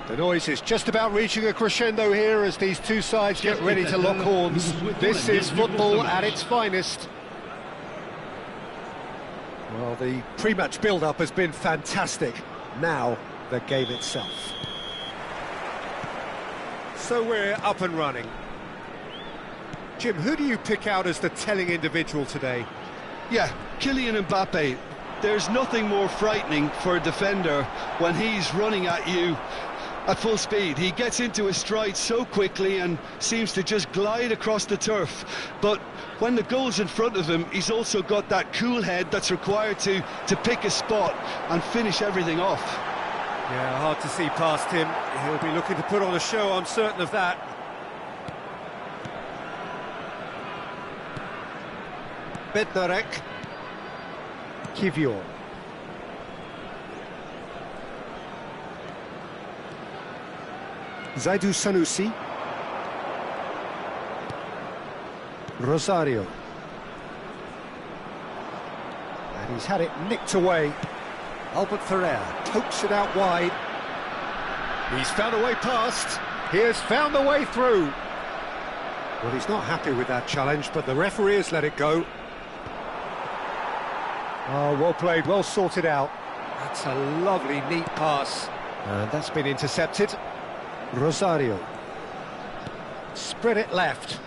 The noise is just about reaching a crescendo here as these two sides get ready to lock horns. This is football at its finest. Well, the pre-match build-up has been fantastic. Now, the game itself. So we're up and running. Jim, who do you pick out as the telling individual today? Yeah, Kylian Mbappe. There's nothing more frightening for a defender when he's running at you at full speed. He gets into his stride so quickly and seems to just glide across the turf. But when the goal's in front of him, he's also got that cool head that's required to pick a spot and finish everything off. Yeah, hard to see past him. He'll be looking to put on a show, I'm certain of that. Bednarek. Kivior. Zaidu Sanusi. Rosario. And he's had it nicked away. Albert Ferrer pokes it out wide. He's found a way past. He has found the way through. Well, he's not happy with that challenge, but the referee has let it go. Oh, well played, well sorted out. That's a lovely, neat pass. And that's been intercepted. Rosario. Spread it left.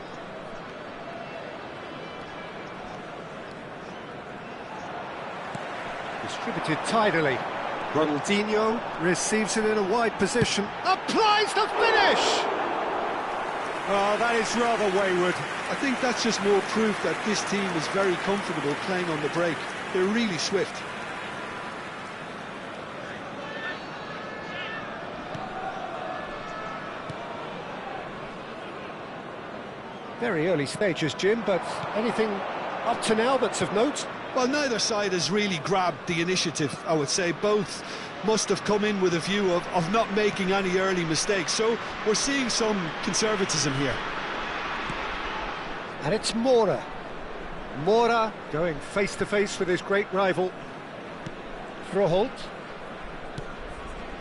Distributed tidily. Ronaldinho receives it in a wide position. Applies the finish! Oh, that is rather wayward. I think that's just more proof that this team is very comfortable playing on the break. They're really swift. Very early stages, Jim, but anything up to now that's of note? Well, neither side has really grabbed the initiative, I would say. Both must have come in with a view of not making any early mistakes. So we're seeing some conservatism here. And it's Mora. Mora going face-to-face with his great rival. Froholt.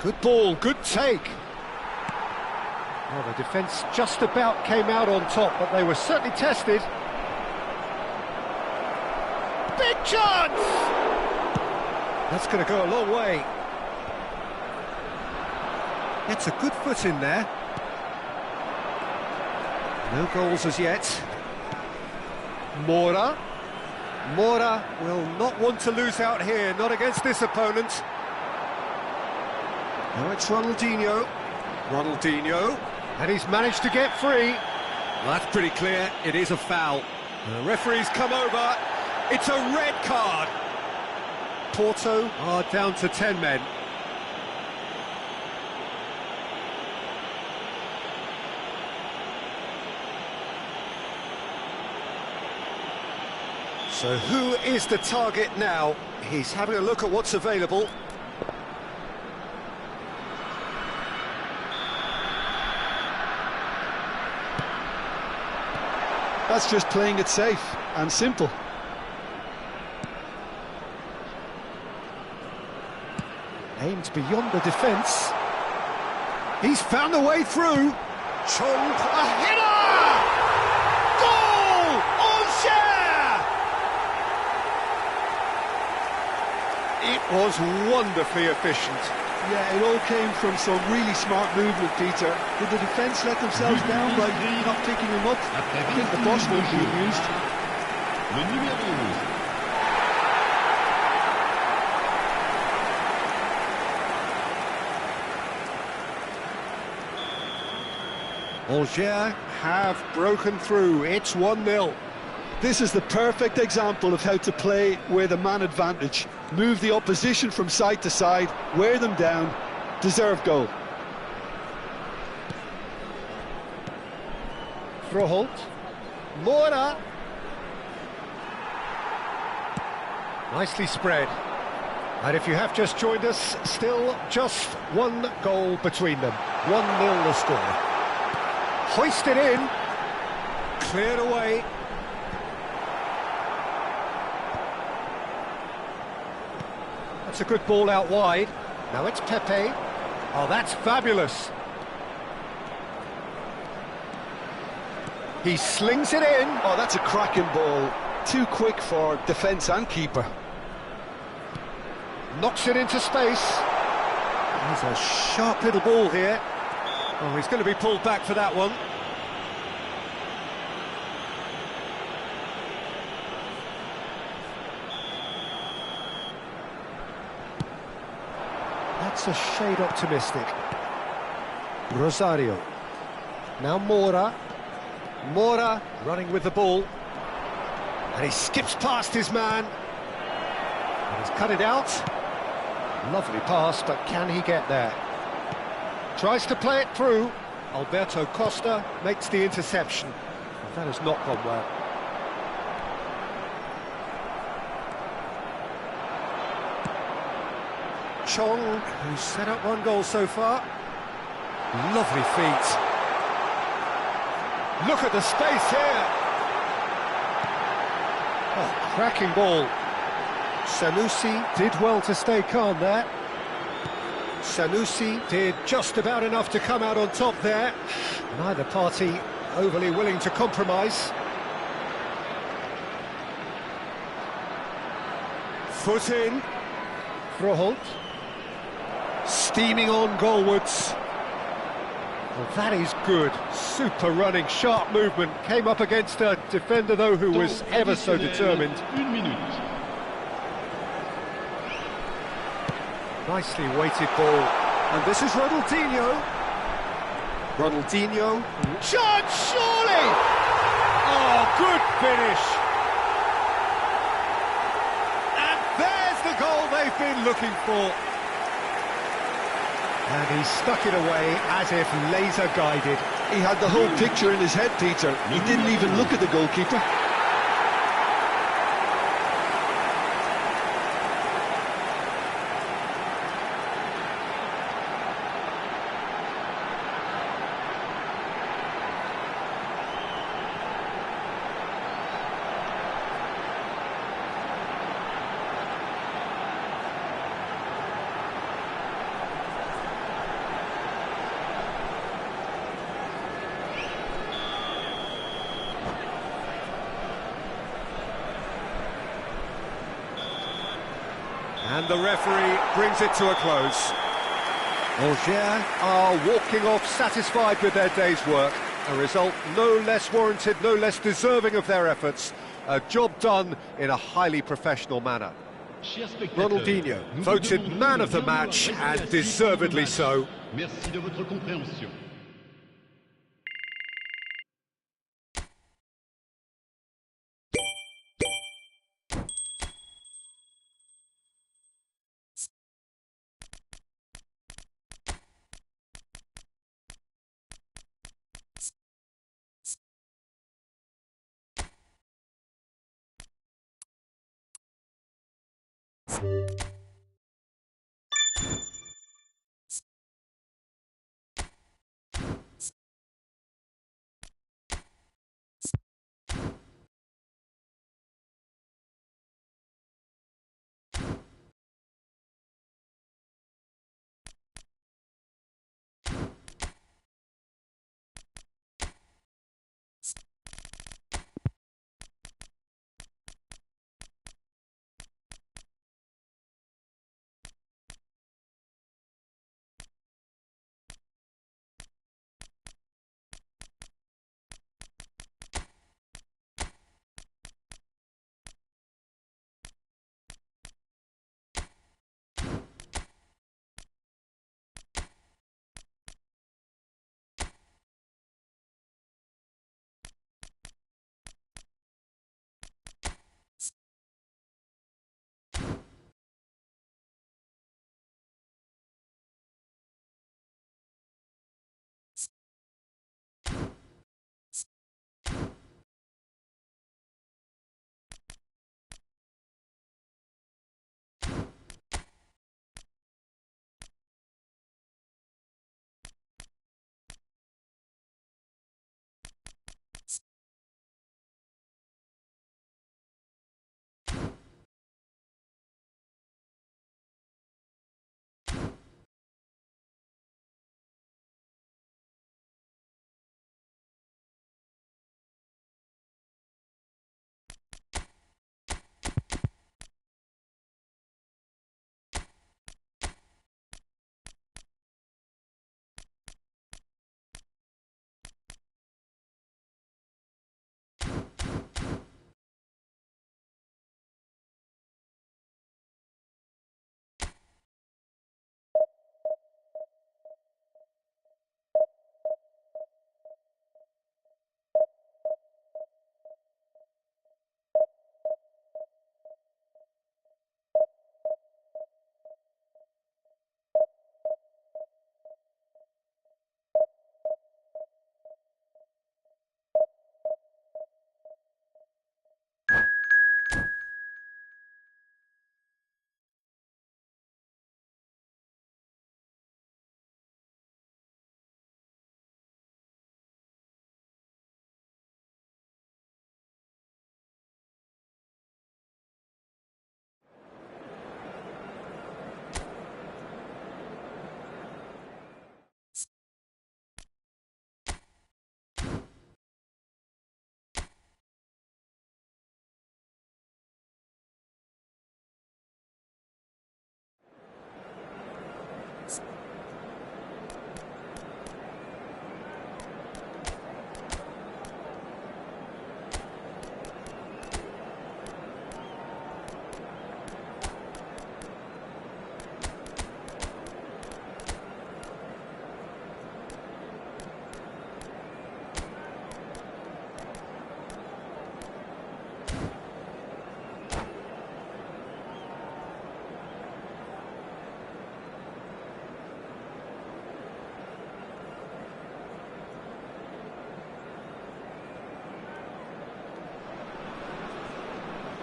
Good ball, good take. Well, the defence just about came out on top, but they were certainly tested. Big chance! That's going to go a long way. Gets a good foot in there. No goals as yet. Mora. Mora will not want to lose out here, not against this opponent. Now it's Ronaldinho. Ronaldinho. And he's managed to get free. Well, that's pretty clear, it is a foul. The referee's come over. It's a red card. Porto are down to 10 men. So who is the target now? He's having a look at what's available. That's just playing it safe and simple. Aimed beyond the defence. He's found a way through. Chong, a header! Goal! Angers! It was wonderfully efficient. Yeah, it all came from some really smart movement, Peter. Did the defence let themselves down by not picking him up? I think the boss was being used. Angers have broken through. It's 1-0. This is the perfect example of how to play with a man advantage. Move the opposition from side to side, wear them down, deserve goal. Froholt. Mora. Nicely spread. And if you have just joined us, still just one goal between them. 1-0 the score. Hoisted in. Cleared away. That's a good ball out wide. Now it's Pepe. Oh, that's fabulous. He slings it in. Oh, that's a cracking ball. Too quick for defence and keeper. Knocks it into space. There's a sharp little ball here. Oh, he's going to be pulled back for that one. That's a shade optimistic. Rosario. Now Mora. Mora running with the ball. And he skips past his man. And he's cut it out. Lovely pass, but can he get there? Tries to play it through. Alberto Costa makes the interception. Well, that has not gone well. Chong, who's set up one goal so far. Lovely feet. Look at the space here. Oh, cracking ball. Sanusi did well to stay calm there. Sanusi did just about enough to come out on top there. Neither party overly willing to compromise. Foot in. Froholt. Steaming on goalwards. Well, that is good. Super running, sharp movement. Came up against a defender, though, who was ever so determined. Nicely weighted ball. And this is Ronaldinho. Ronaldinho. Chance, surely! Oh, good finish. And there's the goal they've been looking for. And he stuck it away as if laser-guided. He had the whole picture in his head, Peter. He didn't even look at the goalkeeper. And the referee brings it to a close. Angers are walking off satisfied with their day's work. A result no less warranted, no less deserving of their efforts. A job done in a highly professional manner. Ronaldinho voted man of the match, and deservedly so. Merci de votre compréhension.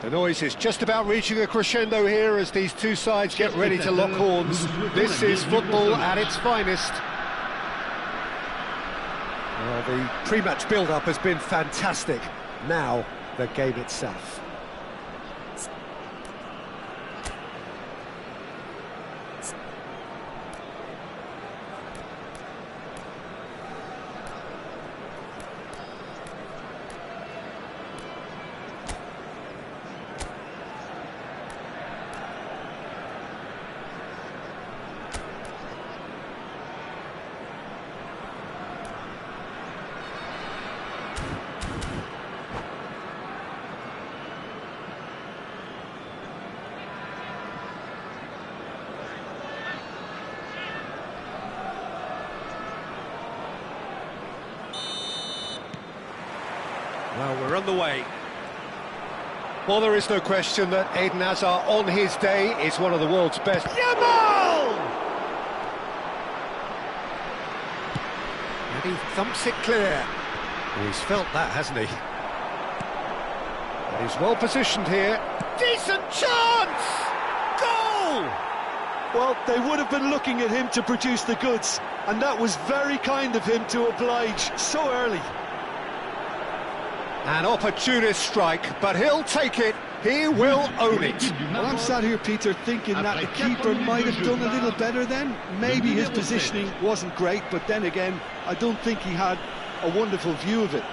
The noise is just about reaching a crescendo here as these two sides get ready to lock horns. This is football at its finest. Well, the pre-match build-up has been fantastic. Now, the game itself. Well, we're on the way. Well, there is no question that Eden Hazard, on his day, is one of the world's best. Yamal! And he thumps it clear. Well, he's felt that, hasn't he? And he's well positioned here. Decent chance! Goal! Well, they would have been looking at him to produce the goods, and that was very kind of him to oblige so early. An opportunist strike, but he'll take it. He will own it. Well, I'm sat here, Peter, thinking that the keeper might have done a little better then. Maybe his positioning wasn't great, but then again, I don't think he had a wonderful view of it.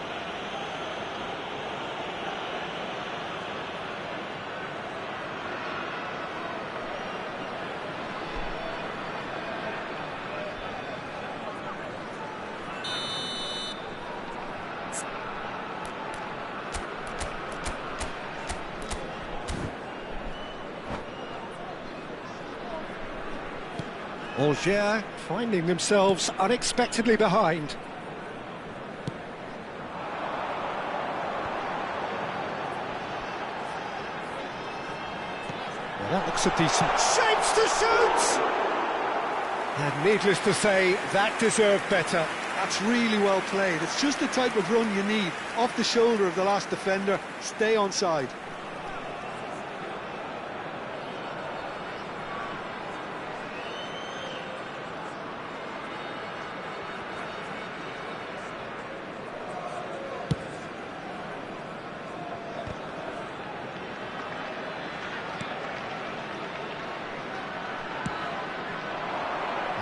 Algiers finding themselves unexpectedly behind. Well, that looks a decent chance to shoot! And needless to say, that deserved better. That's really well played. It's just the type of run you need. Off the shoulder of the last defender, stay onside.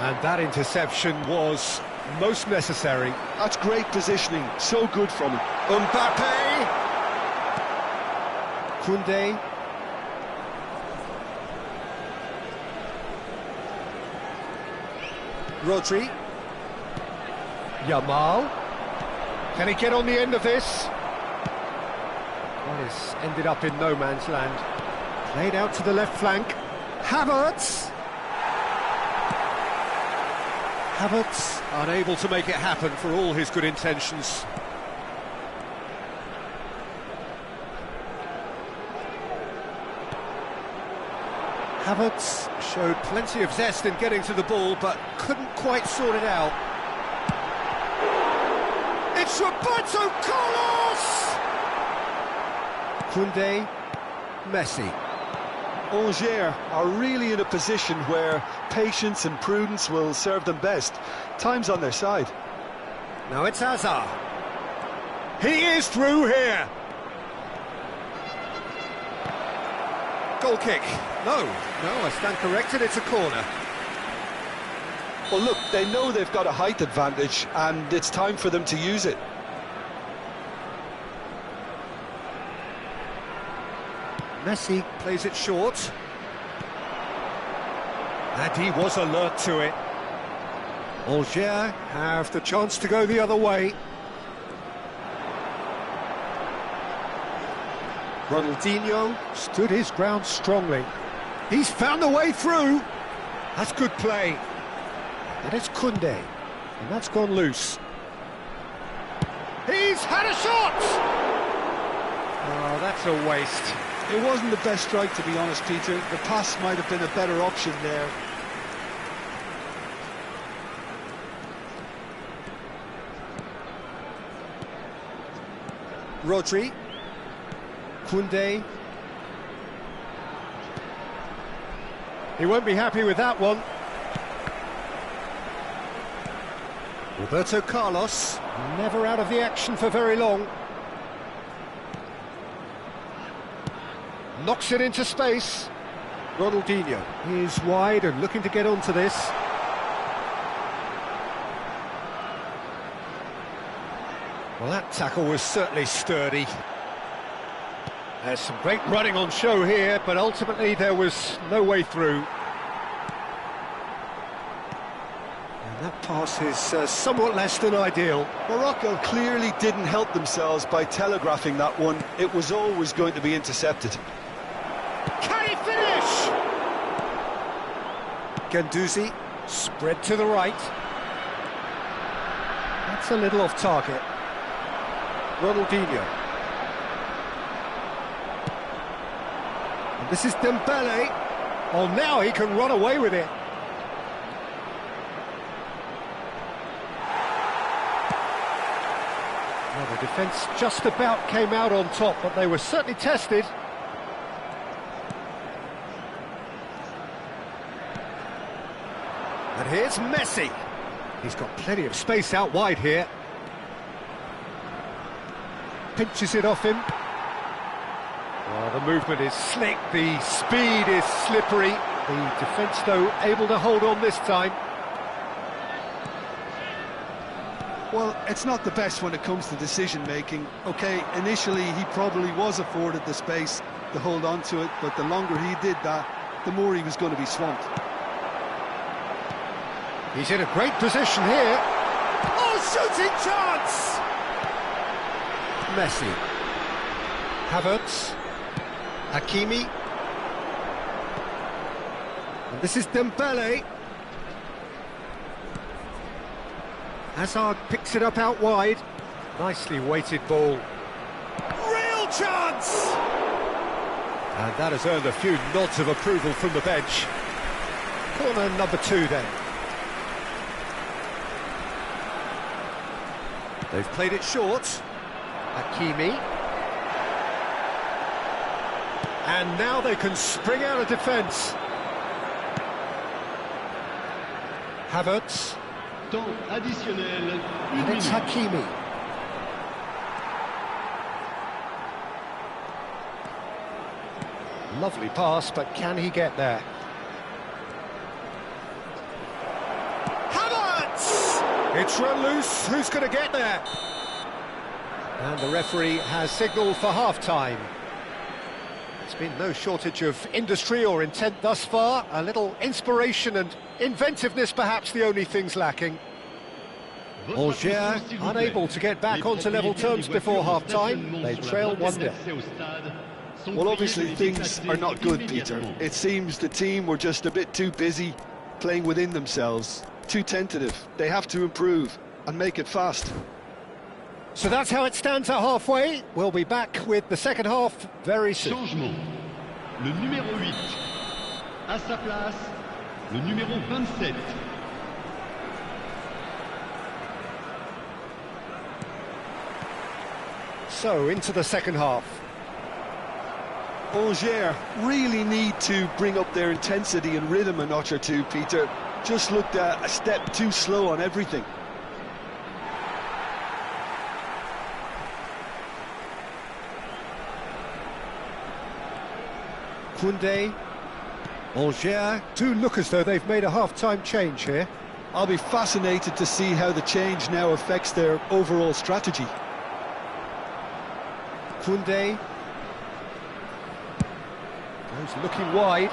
And that interception was most necessary. That's great positioning, so good from him. Mbappe! Koundé. Rodri. Yamal. Can he get on the end of this? Well, it's ended up in no man's land. Played out to the left flank. Havertz! Havertz unable to make it happen for all his good intentions. Havertz showed plenty of zest in getting to the ball, but couldn't quite sort it out. It's Roberto Carlos! Koundé, Messi. Algiers are really in a position where patience and prudence will serve them best. Time's on their side. Now it's Hazard. He is through here. Goal kick. No, I stand corrected, it's a corner. Well, look, they know they've got a height advantage, and it's time for them to use it. Messi plays it short. And he was alert to it. Algiers have the chance to go the other way. Ronaldinho stood his ground strongly. He's found a way through. That's good play. And it's Koundé. And that's gone loose. He's had a shot! Oh, that's a waste. It wasn't the best strike, to be honest, Peter. The pass might have been a better option there. Rodri. Koundé. He won't be happy with that one. Roberto Carlos, never out of the action for very long. Knocks it into space. Ronaldinho is wide and looking to get onto this. Well, that tackle was certainly sturdy. There's some great running on show here, but ultimately there was no way through. And that pass is somewhat less than ideal. Morocco clearly didn't help themselves by telegraphing that one. It was always going to be intercepted. Can he finish? Guendouzi, spread to the right. That's a little off target. Ronaldinho. And this is Dembele. Oh, now he can run away with it. Well, the defence just about came out on top, but they were certainly tested. And here's Messi. He's got plenty of space out wide here. Pinches it off him. Well, the movement is slick, the speed is slippery. The defence, though, able to hold on this time. Well, it's not the best when it comes to decision-making. OK, initially he probably was afforded the space to hold on to it, but the longer he did that, the more he was going to be swamped. He's in a great position here. Oh, shooting chance! Messi. Havertz. Hakimi. And this is Dembele. Hazard picks it up out wide. Nicely weighted ball. Real chance! And that has earned a few nods of approval from the bench. Corner number 2 then. They've played it short. Hakimi. And now they can spring out of defence. Havertz. Temps additionnel, And it's Hakimi. Lovely pass, but can he get there? Havertz! It's run loose. Who's going to get there? And the referee has signalled for half-time. There's been no shortage of industry or intent thus far. A little inspiration and inventiveness, perhaps the only things lacking. Angers unable to get back onto level terms before half-time. They trail 1-0. Well, obviously things are not good, Peter. It seems the team were just a bit too busy playing within themselves, too tentative. They have to improve and make it fast. So that's how it stands at halfway. We'll be back with the second half very soon. Changement. Le numéro 8. À sa place, le numéro 27. So, into the second half. Angers really need to bring up their intensity and rhythm a notch or two, Peter. Just looked a step too slow on everything. Koundé. Angers do look as though they've made a half-time change here. I'll be fascinated to see how the change now affects their overall strategy. Koundé. Goes looking wide.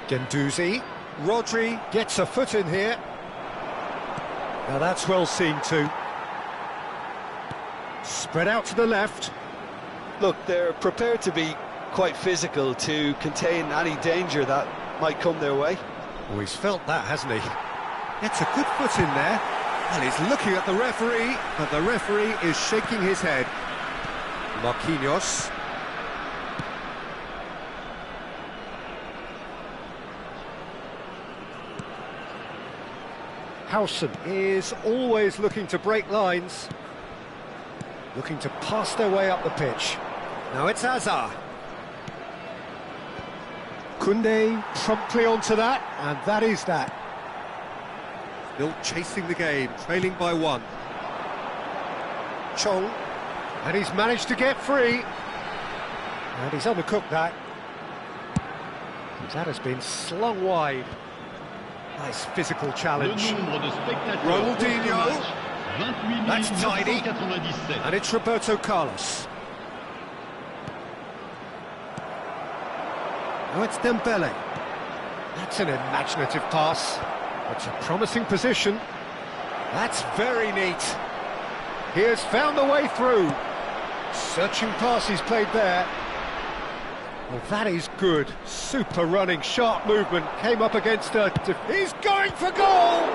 Guendouzi. Rodri gets a foot in here. Now that's well seen too. Spread out to the left. Look, they're prepared to be quite physical to contain any danger that might come their way. Oh, he's felt that, hasn't he? Gets a good foot in there. And he's looking at the referee, but the referee is shaking his head. Marquinhos. Howson is always looking to break lines. looking to pass their way up the pitch. Now it's Hazard. Koundé promptly onto that, and that is that. Still chasing the game, trailing by 1. Chong, and he's managed to get free. And he's undercooked that. That has been slung wide. Nice physical challenge. Ronaldinho. That's tidy. And it's Roberto Carlos. Now it's Dembele. That's an imaginative pass. It's a promising position. That's very neat. He has found the way through. Searching pass he's played there. Well, that is good. Super running, sharp movement. Came up against a... He's going for goal!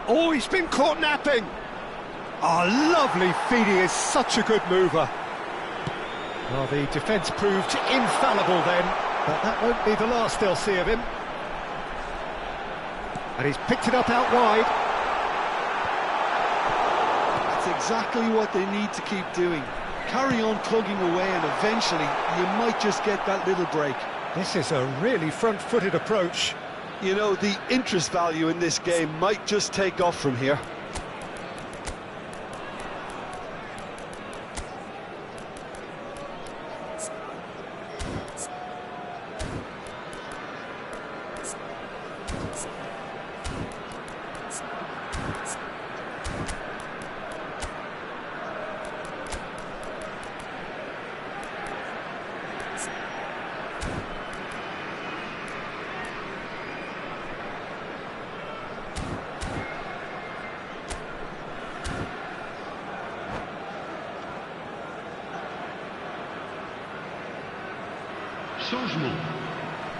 Oh, he's been caught napping. Oh, lovely feed. He is such a good mover. Well, the defence proved infallible then, but that won't be the last they'll see of him. And he's picked it up out wide. That's exactly what they need to keep doing. Carry on plugging away and eventually you might just get that little break. This is a really front-footed approach. You know, the interest value in this game might just take off from here. Changement.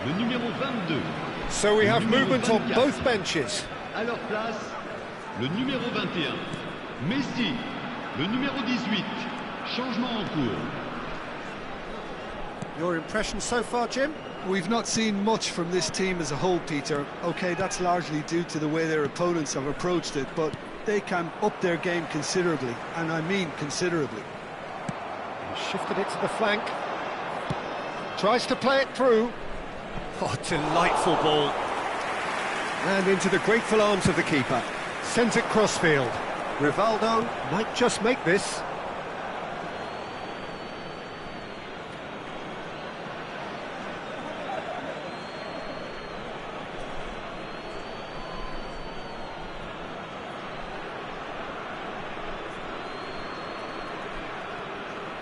Le numéro 22. So we have movement on both benches. À leur place, le numéro 21. Messi, le numéro 18. Changement en cours. Your impression so far, Jim? We've not seen much from this team as a whole, Peter. OK, that's largely due to the way their opponents have approached it, but they can up their game considerably, and I mean considerably. He shifted it to the flank. Tries to play it through. Oh, delightful ball. And into the grateful arms of the keeper. Sends it crossfield. Rivaldo might just make this.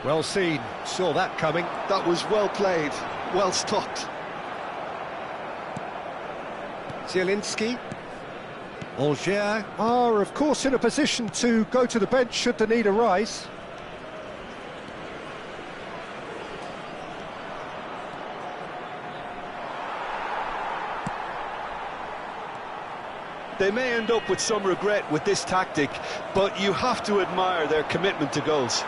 Well seen, saw that coming. That was well played, well stopped. Zielinski. Angers are, of course, in a position to go to the bench should the need arise. They may end up with some regret with this tactic, but you have to admire their commitment to goals.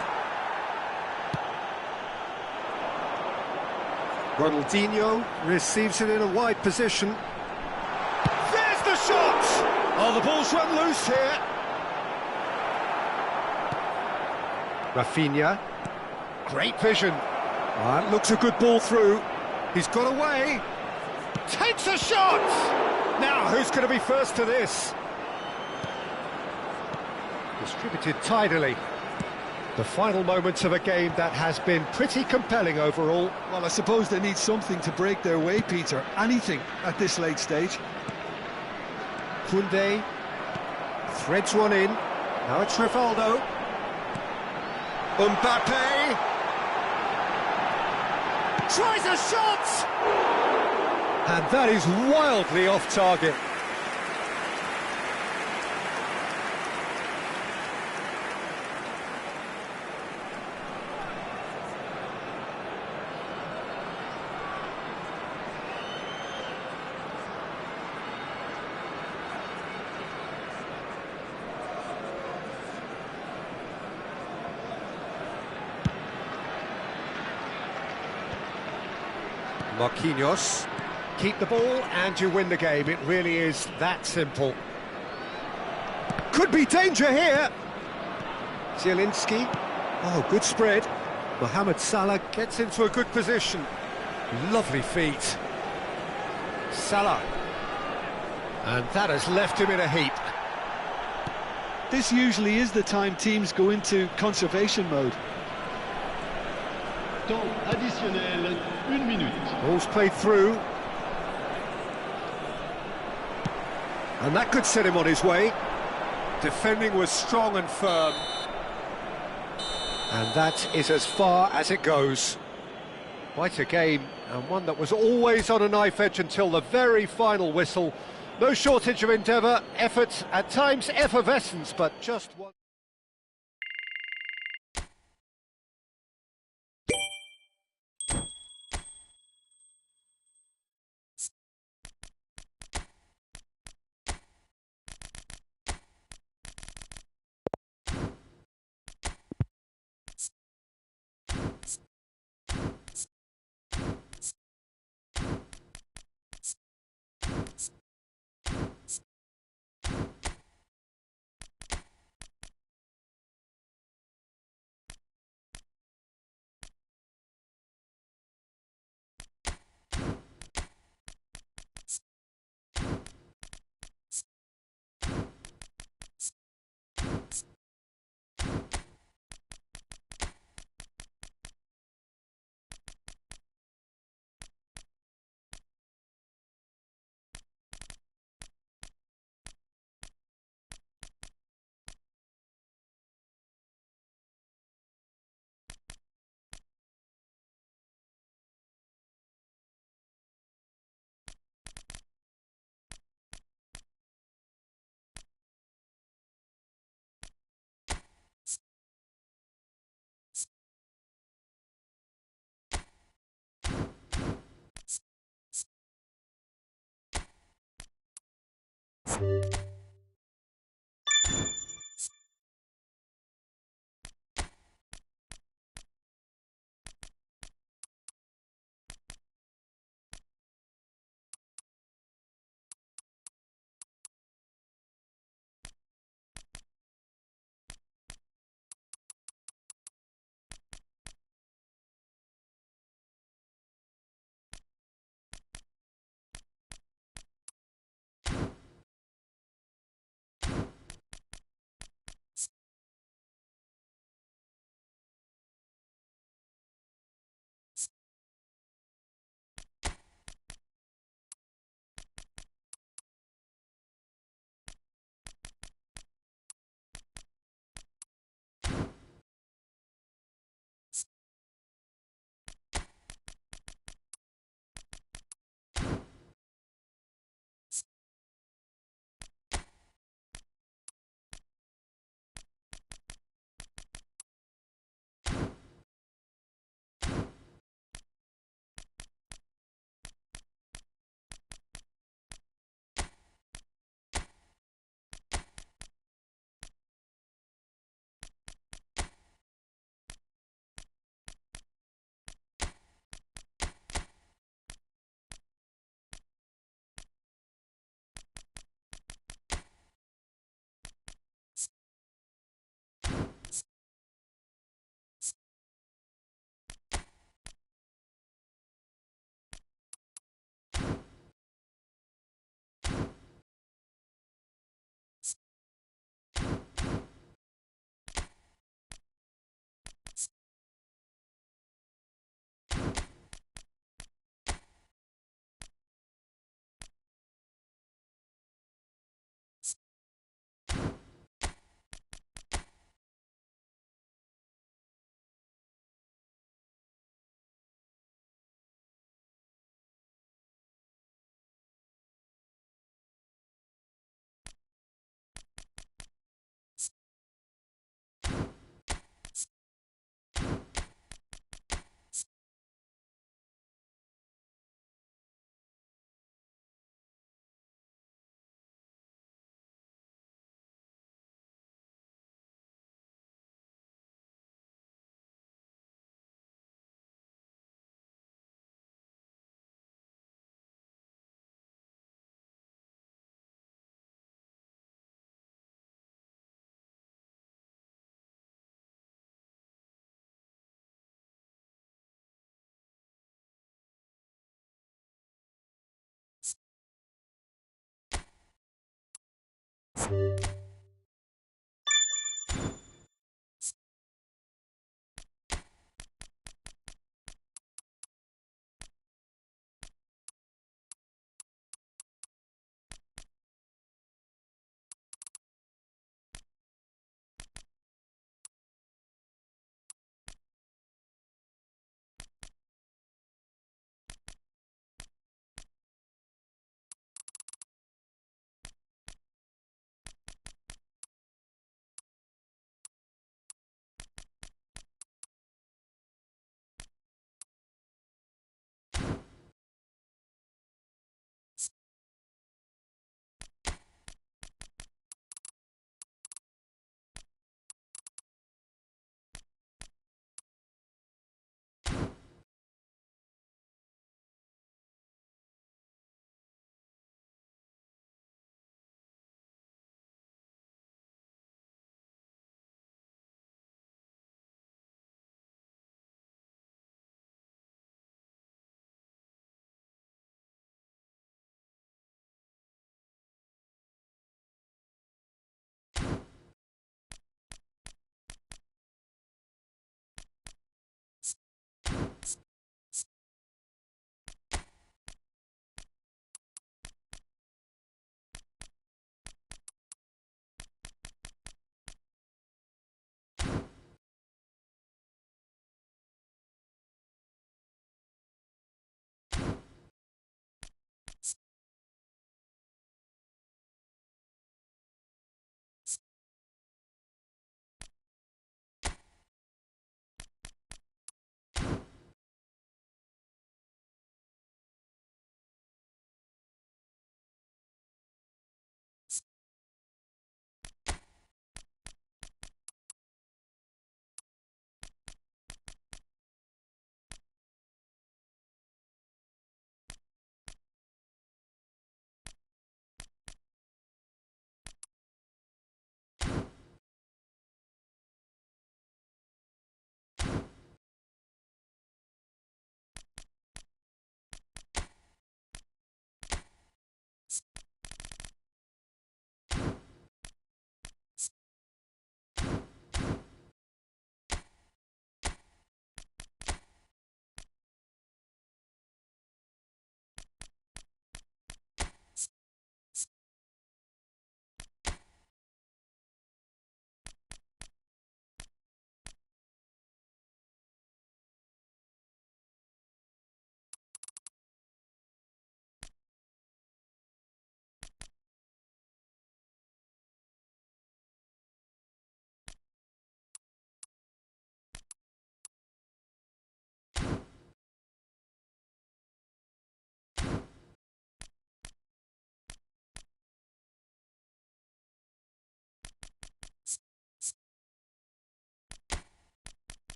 Ronaldinho receives it in a wide position. There's the shot! Oh, the ball's run loose here. Rafinha. Great vision. Oh, that looks a good ball through. He's got away. Takes a shot! Now, who's going to be first to this? Distributed tidily. The final moments of a game that has been pretty compelling overall. Well, I suppose they need something to break their way, Peter. Anything at this late stage. Koundé threads one in. Now it's Rivaldo. Mbappe tries a shot! And that is wildly off target. Marquinhos. Keep the ball and you win the game. It really is that simple. Could be danger here. Zielinski. Oh, good spread. Mohamed Salah gets into a good position. Lovely feet. Salah. And that has left him in a heap. This usually is the time teams go into conservation mode. Temps additionnel, 1 minute. Ball's played through. And that could set him on his way. Defending was strong and firm. And that is as far as it goes. Quite a game, and one that was always on a knife edge until the very final whistle. No shortage of endeavour, effort, at times effervescence, but just one.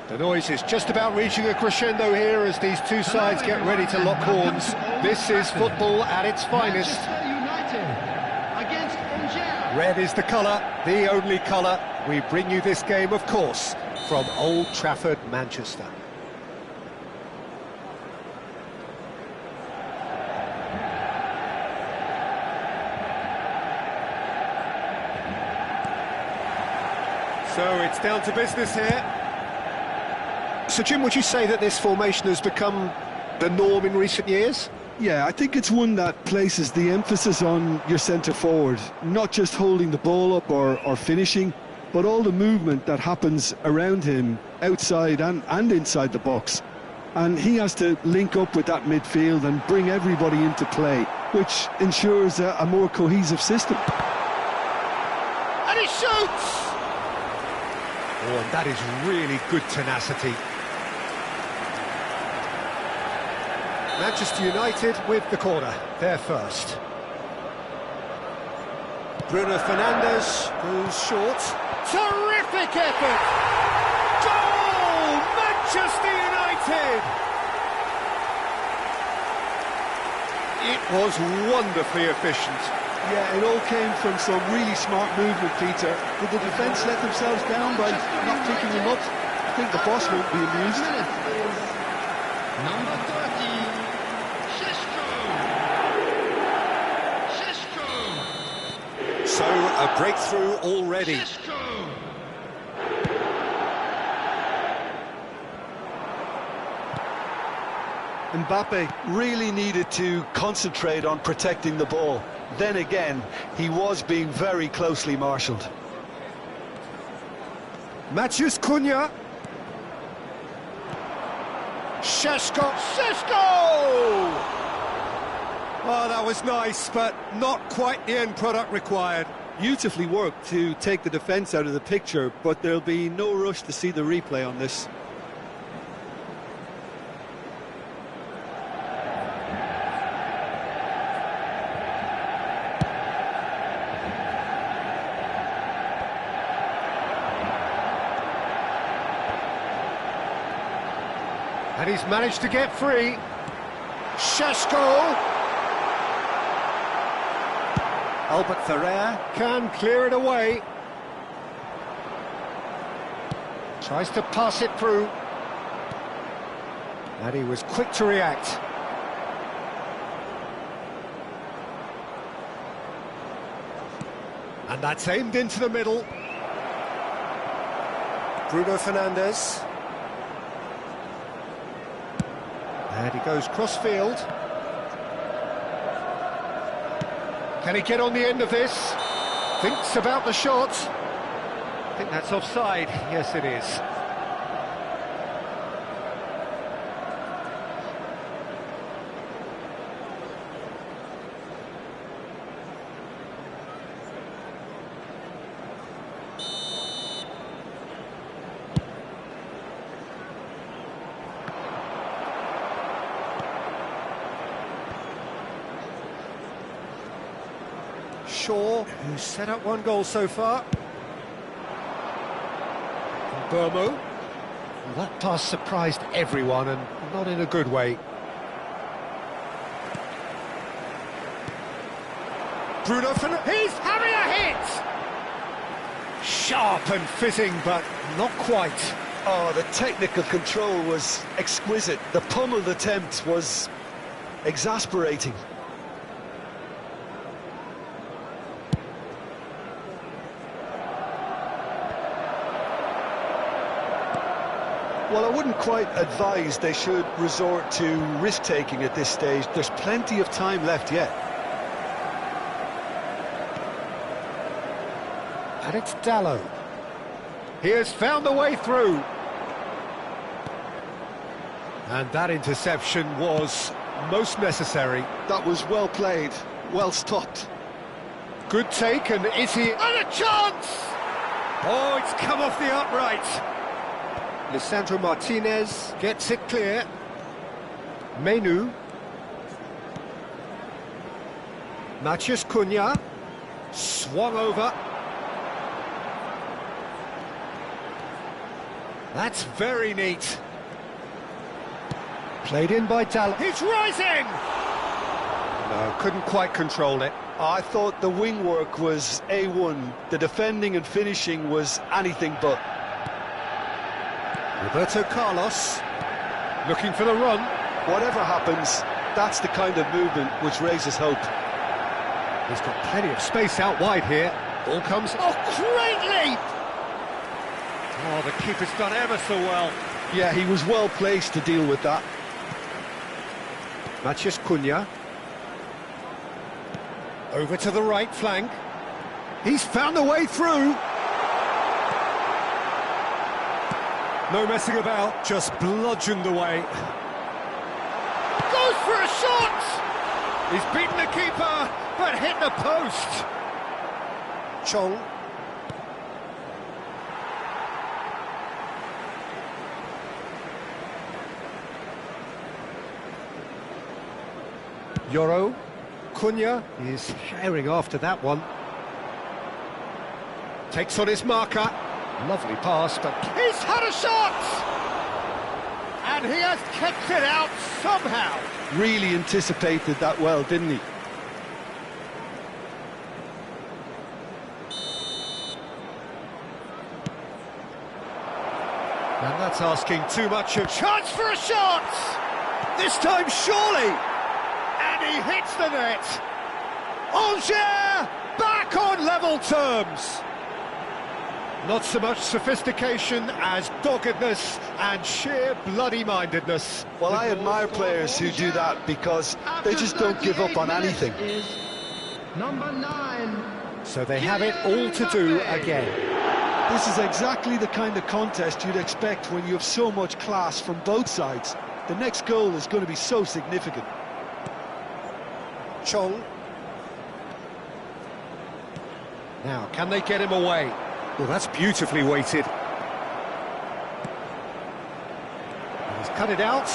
The noise is just about reaching a crescendo here as these two sides get ready to lock horns. This is football at its finest. Red is the colour, the only colour. We bring you this game, of course, from Old Trafford, Manchester. So it's down to business here. So, Jim, would you say that this formation has become the norm in recent years? Yeah, I think it's one that places the emphasis on your centre-forward, not just holding the ball up or finishing, but all the movement that happens around him, outside and inside the box. And he has to link up with that midfield and bring everybody into play, which ensures a more cohesive system. And he shoots! Oh, and that is really good tenacity. Manchester United with the corner, they're first. Bruno Fernandes goes short. Terrific effort! Goal! Manchester United! It was wonderfully efficient. Yeah, it all came from some really smart movement, Peter. Did the defence let themselves down by not picking him up? I think the boss won't be amused. Number 30, So, a breakthrough already. Mbappe really needed to concentrate on protecting the ball. Then again, he was being very closely marshalled. Matheus Cunha. Šeško. Oh, that was nice, but not quite the end product required. Beautifully worked to take the defence out of the picture, but there'll be no rush to see the replay on this. And he's managed to get free. Šeško. Albert Ferrer can clear it away. Tries to pass it through. And he was quick to react. And that's aimed into the middle. Bruno Fernandes. And he goes cross-field. Can he get on the end of this? Thinks about the shot. I think that's offside. Yes, it is. Shaw, who's set up one goal so far. Burmo. Well, that pass surprised everyone, and not in a good way. Bruno Fernandes. He's having a hit! Sharp and fitting, but not quite. Oh, the technical control was exquisite. The pummeled attempt was exasperating. Well, I wouldn't quite advise they should resort to risk-taking at this stage. There's plenty of time left yet. And it's Dalot. He has found a way through. And that interception was most necessary. That was well played, well stopped. Good take, and is he... And a chance! Oh, it's come off the upright. Lisandro Martinez gets it clear. Menu. Matheus Cunha. Swung over. That's very neat. Played in by Dal. He's rising! No, couldn't quite control it. I thought the wing work was A1. The defending and finishing was anything but. Roberto Carlos looking for the run. Whatever happens, that's the kind of movement which raises hope. He's got plenty of space out wide here. Ball comes. Oh, great leap! Oh, the keeper's done ever so well. Yeah, he was well placed to deal with that. Matheus Cunha. Over to the right flank. He's found a way through. No messing about, just bludgeoned away. Goes for a shot! He's beaten the keeper, but hit the post. Chong. Yoro. Cunha is sharing after that one. Takes on his marker. Lovely pass, but he's had a shot! And he has kept it out somehow. Really anticipated that well, didn't he? And that's asking too much of... Chance for a shot! This time, surely! And he hits the net! Angers back on level terms! Not so much sophistication as doggedness and sheer bloody-mindedness. Well, I admire players who do that because they just don't give up on anything. Number 9. So they have it all to do again. This is exactly the kind of contest you'd expect when you have so much class from both sides. The next goal is going to be so significant. Chong. Now, can they get him away? Well, that's beautifully weighted. He's cut it out.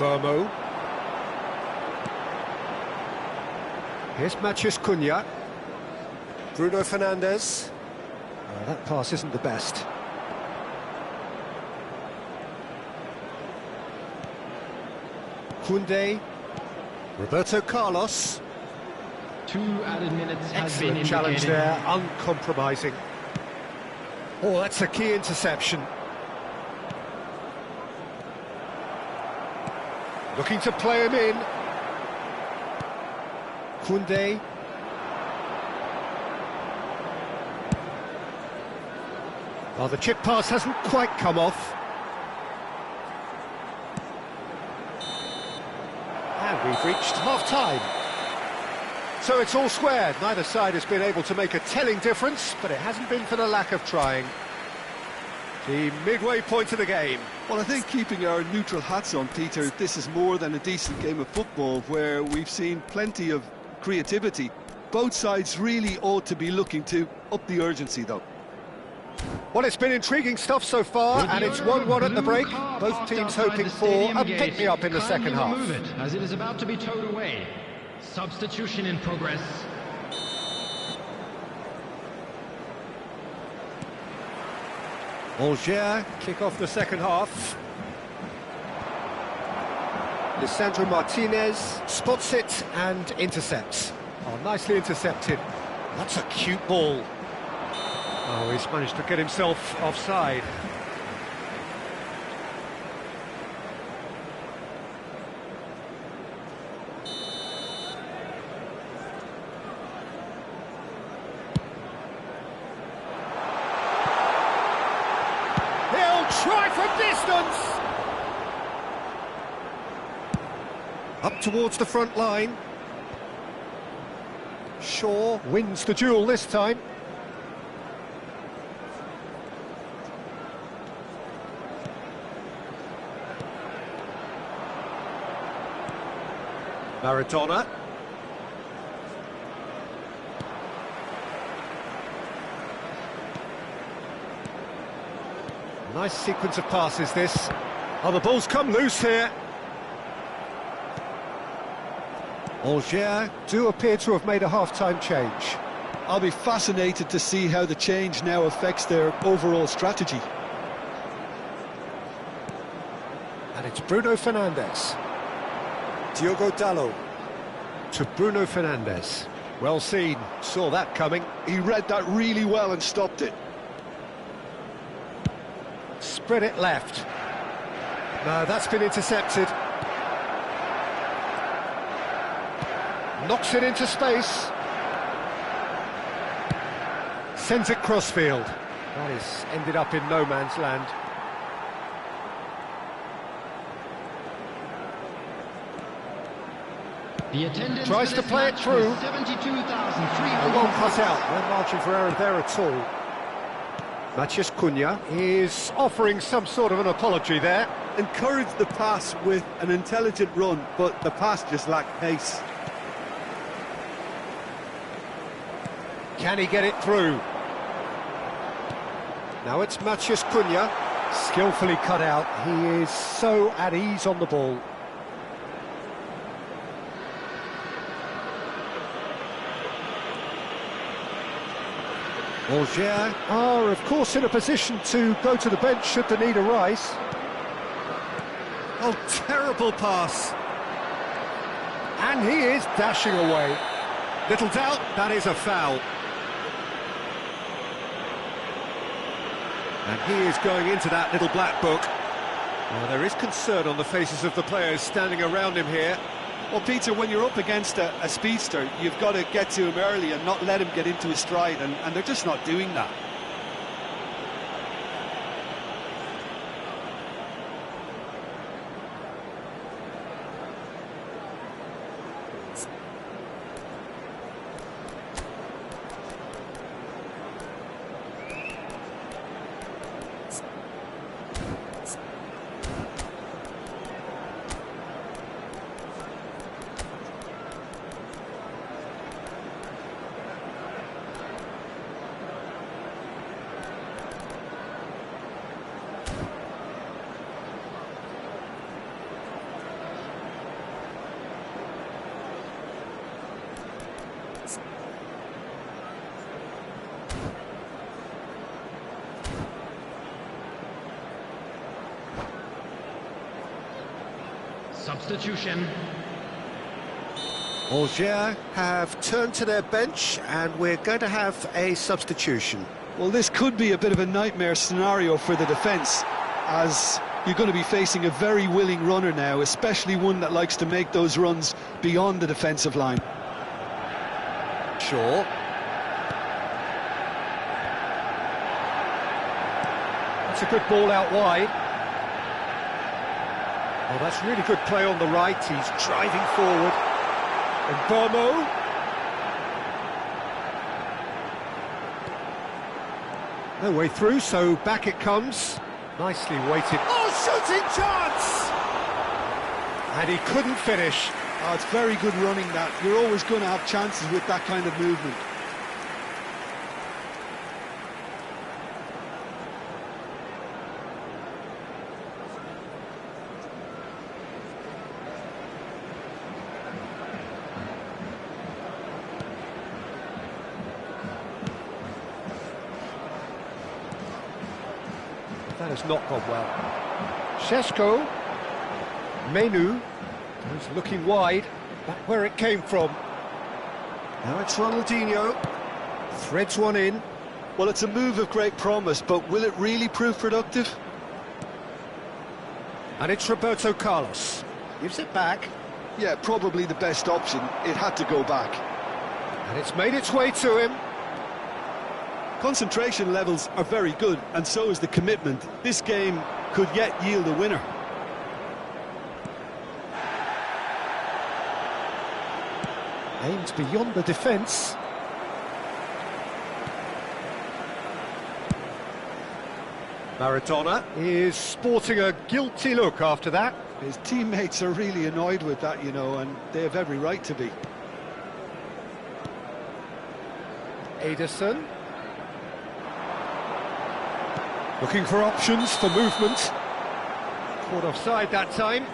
Burmo. Here's Matheus Cunha. Bruno Fernandes. That pass isn't the best. Koundé. Roberto Carlos. 2 added minutes has been Excellent challenge there, uncompromising. Oh, that's a key interception. Looking to play him in. Koundé. Oh, the chip pass hasn't quite come off. And we've reached half-time. So it's all square. Neither side has been able to make a telling difference, but it hasn't been for the lack of trying. The midway point of the game. Well, I think keeping our neutral hats on, Peter, this is more than a decent game of football where we've seen plenty of creativity. Both sides really ought to be looking to up the urgency, though. Well, it's been intriguing stuff so far, and it's 1-1 at the break. Both teams hoping for a pick-me-up in the second half. Move it, as it is about to be towed away. Substitution in progress. Angers kick off the second half. Lisandro Martinez spots it and intercepts. Oh, nicely intercepted. That's a cute ball. Oh, he's managed to get himself offside. Try from distance! Up towards the front line. Shaw wins the duel this time. Maradona. Nice sequence of passes, this. Oh, the ball's come loose here. Angers do appear to have made a half-time change. I'll be fascinated to see how the change now affects their overall strategy. And it's Bruno Fernandes. Diogo Dalot to Bruno Fernandes. Well seen, saw that coming. He read that really well and stopped it. Spread it left. No, that's been intercepted. Knocks it into space. Sends it crossfield. That is ended up in no man's land. The attendance Tries for to this play it match through. was 72,300. It won't cut out. No margin for error there at all. Matheus Cunha is offering some sort of an apology there. Encouraged the pass with an intelligent run, but the pass just lacked pace. Can he get it through? Now it's Matheus Cunha. Skillfully cut out. He is so at ease on the ball. Alger are, of course, in a position to go to the bench should the need arise. Oh, terrible pass. And he is dashing away. Little doubt, that is a foul. And he is going into that little black book. Well, there is concern on the faces of the players standing around him here. Well, Peter, when you're up against a speedster, you've got to get to him early and not let him get into his stride, and they're just not doing that. Substitution. Alger have turned to their bench and we're going to have a substitution. Well, this could be a bit of a nightmare scenario for the defence, as you're going to be facing a very willing runner now, especially one that likes to make those runs beyond the defensive line. Sure. That's a good ball out wide. Oh, that's really good play on the right. He's driving forward. And Bomo. No way through, so back it comes. Nicely weighted. Oh, shooting chance! And he couldn't finish. Oh, it's very good running that. You're always going to have chances with that kind of movement. That has not gone well. Šeško, Menu, who's looking wide, back where it came from. Now it's Ronaldinho, threads one in. Well, it's a move of great promise, but will it really prove productive? And it's Roberto Carlos, gives it back. Yeah, probably the best option. It had to go back. And it's made its way to him. Concentration levels are very good, and so is the commitment. This game could yet yield a winner. Aims beyond the defence. Maradona is sporting a guilty look after that. His teammates are really annoyed with that, you know, and they have every right to be. Ederson. Looking for options for movement. Caught offside that time.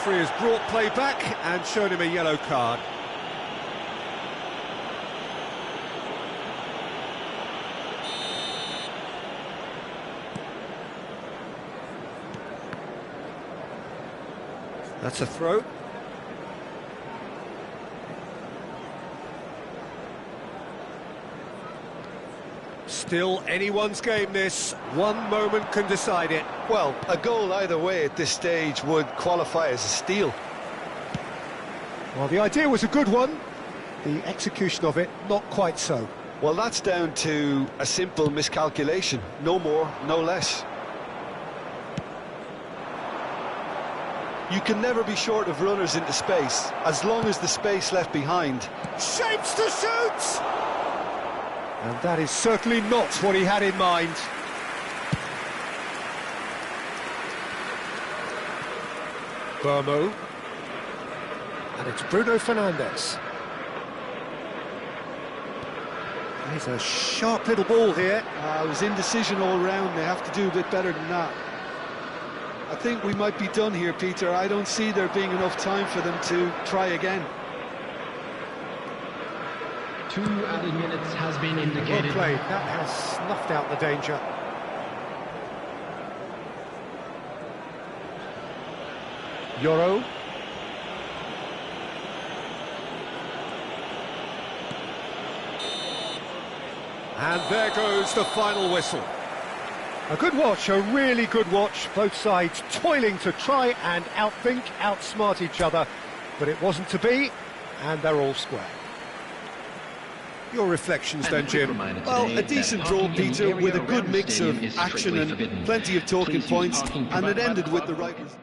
referee has brought play back and shown him a yellow card. That's a throw. Still anyone's game, this. One moment can decide it. Well, a goal either way at this stage would qualify as a steal. Well, the idea was a good one. The execution of it, not quite so. Well, that's down to a simple miscalculation. No more, no less. You can never be short of runners into space, as long as the space left behind. Shapes to shoot! And that is certainly not what he had in mind. Burmo. And it's Bruno Fernandes. Here's a sharp little ball here. It was indecision all round. They have to do a bit better than that. I think we might be done here, Peter. I don't see there being enough time for them to try again. 2 added minutes has been indicated. Well played. That has snuffed out the danger. Yoro. And there goes the final whistle. A good watch, a really good watch. Both sides toiling to try and outthink, outsmart each other. But it wasn't to be, and they're all square. Your reflections then, Jim? Well, a decent draw, Peter, with a good mix of action and plenty of talking points, and it ended with the right result.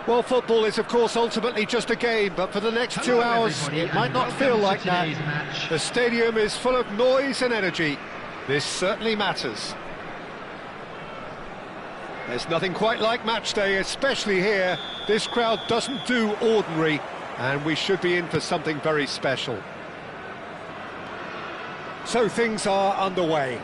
Well, football is, of course, ultimately just a game, but for the next 2 hours, everybody, it might and not welcome feel to like that. today's match. The stadium is full of noise and energy. This certainly matters. There's nothing quite like match day, especially here. This crowd doesn't do ordinary, and we should be in for something very special. So things are underway.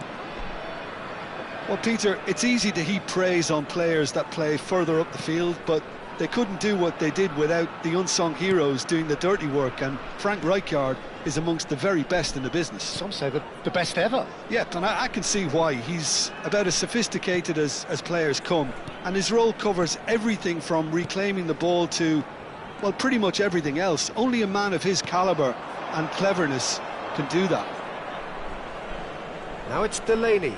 Well, Peter, it's easy to heap praise on players that play further up the field, but they couldn't do what they did without the unsung heroes doing the dirty work, and Frank Rijkaard is amongst the very best in the business. Some say the best ever. Yeah, and I can see why. He's about as sophisticated as players come, and his role covers everything from reclaiming the ball to, well, pretty much everything else. Only a man of his calibre and cleverness can do that. Now it's Delaney.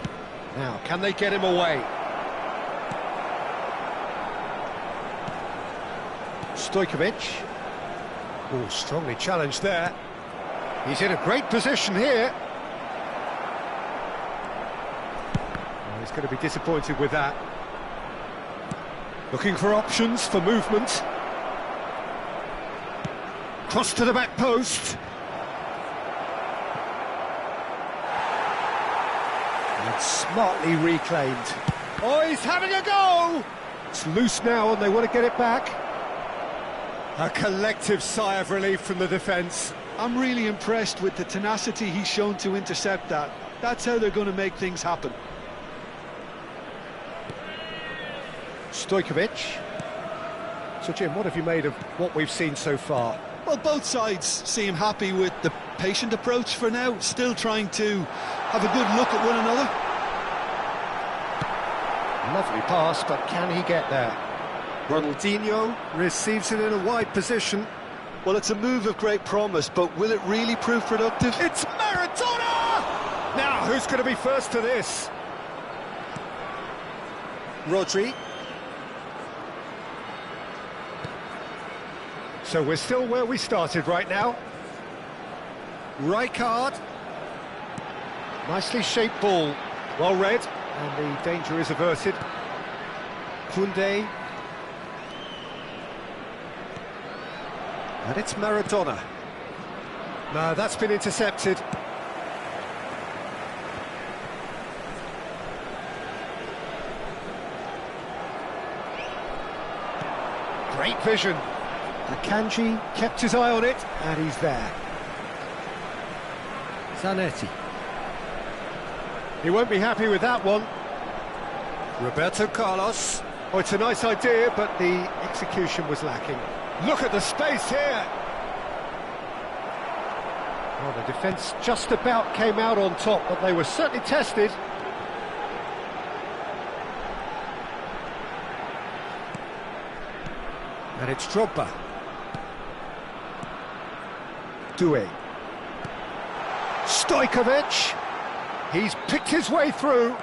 Now, can they get him away? Stojkovic. Oh, strongly challenged there. He's in a great position here. Oh, he's going to be disappointed with that. Looking for options for movement. Cross to the back post. And smartly reclaimed. Oh, he's having a go! It's loose now and they want to get it back. A collective sigh of relief from the defence. I'm really impressed with the tenacity he's shown to intercept that. That's how they're going to make things happen. Stojkovic. So, Jim, what have you made of what we've seen so far? Well, both sides seem happy with the patient approach for now, still trying to have a good look at one another. Lovely pass, but can he get there? Ronaldinho receives it in a wide position. Well, it's a move of great promise, but will it really prove productive? It's Maradona! Now, who's going to be first to this? Rodri. So we're still where we started right now. Rijkaard. Nicely shaped ball. Well read. And the danger is averted. Koundé. And it's Maradona. No, that's been intercepted. Great vision. Akanji kept his eye on it, and he's there. Zanetti. He won't be happy with that one. Roberto Carlos. Oh, it's a nice idea, but the execution was lacking. Look at the space here. Well, the defence just about came out on top, but they were certainly tested. And it's Drogba. Doué. Stojkovic. He's picked his way through.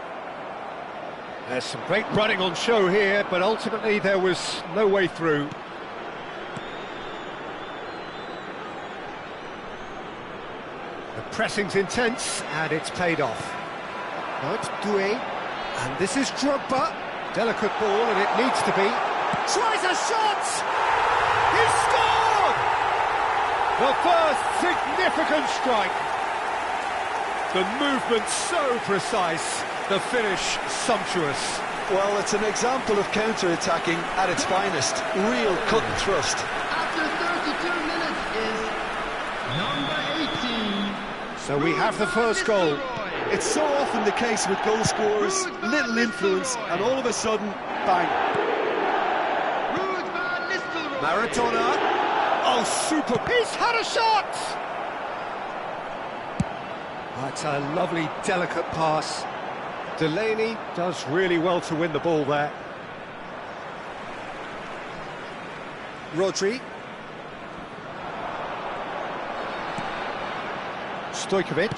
There's some great running on show here, but ultimately there was no way through. The pressing's intense, and it's paid off. Now it's Doué, and this is Drogba. Delicate ball, and it needs to be. Tries a shot! He scored! The first significant strike. The movement so precise, the finish sumptuous. Well, it's an example of counter-attacking at its finest. Real cut and thrust. After 32 minutes is number 18. So we have the first goal. It's so often the case with goal scorers, little influence, and all of a sudden, bang. Maradona. Oh, super. He's had a shot! That's a lovely, delicate pass. Delaney does really well to win the ball there. Rodri. Stojkovic.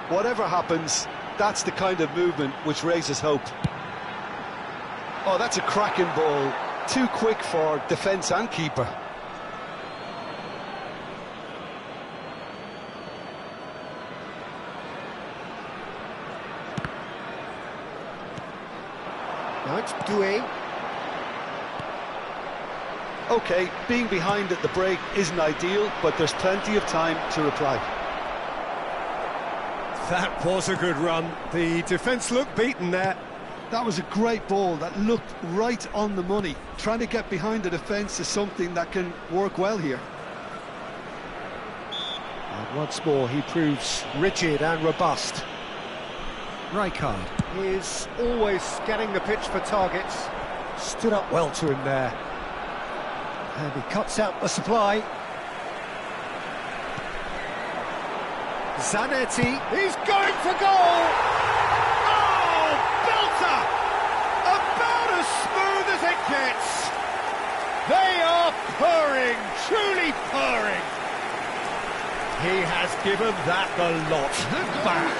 Whatever happens, that's the kind of movement which raises hope. Oh, that's a cracking ball. Too quick for defence and keeper. Now it's Doué. OK, being behind at the break isn't ideal, but there's plenty of time to reply. That was a good run. The defence looked beaten there. That was a great ball that looked right on the money. Trying to get behind the defence is something that can work well here. And once more he proves rigid and robust. Rijkaard is always getting the pitch for targets. Stood up well to him there. And he cuts out the supply. Zanetti, he's going for goal! Oh, belter! About as smooth as it gets. They are purring, truly purring. He has given that the lot. Bang!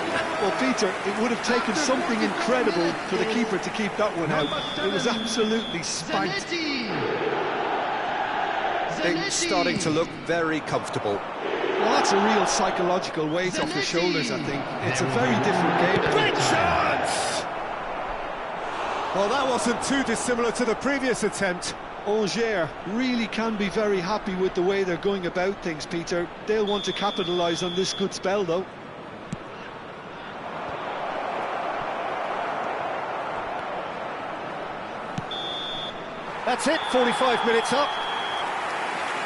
Well, Peter, it would have taken something incredible for the keeper to keep that one out. It was absolutely spanked. Things starting to look very comfortable. Well, that's a real psychological weight off the shoulders, I think. It's a very different game. Great chance! Well, that wasn't too dissimilar to the previous attempt. Angers really can be very happy with the way they're going about things, Peter. They'll want to capitalise on this good spell, though. That's it, 45 minutes up.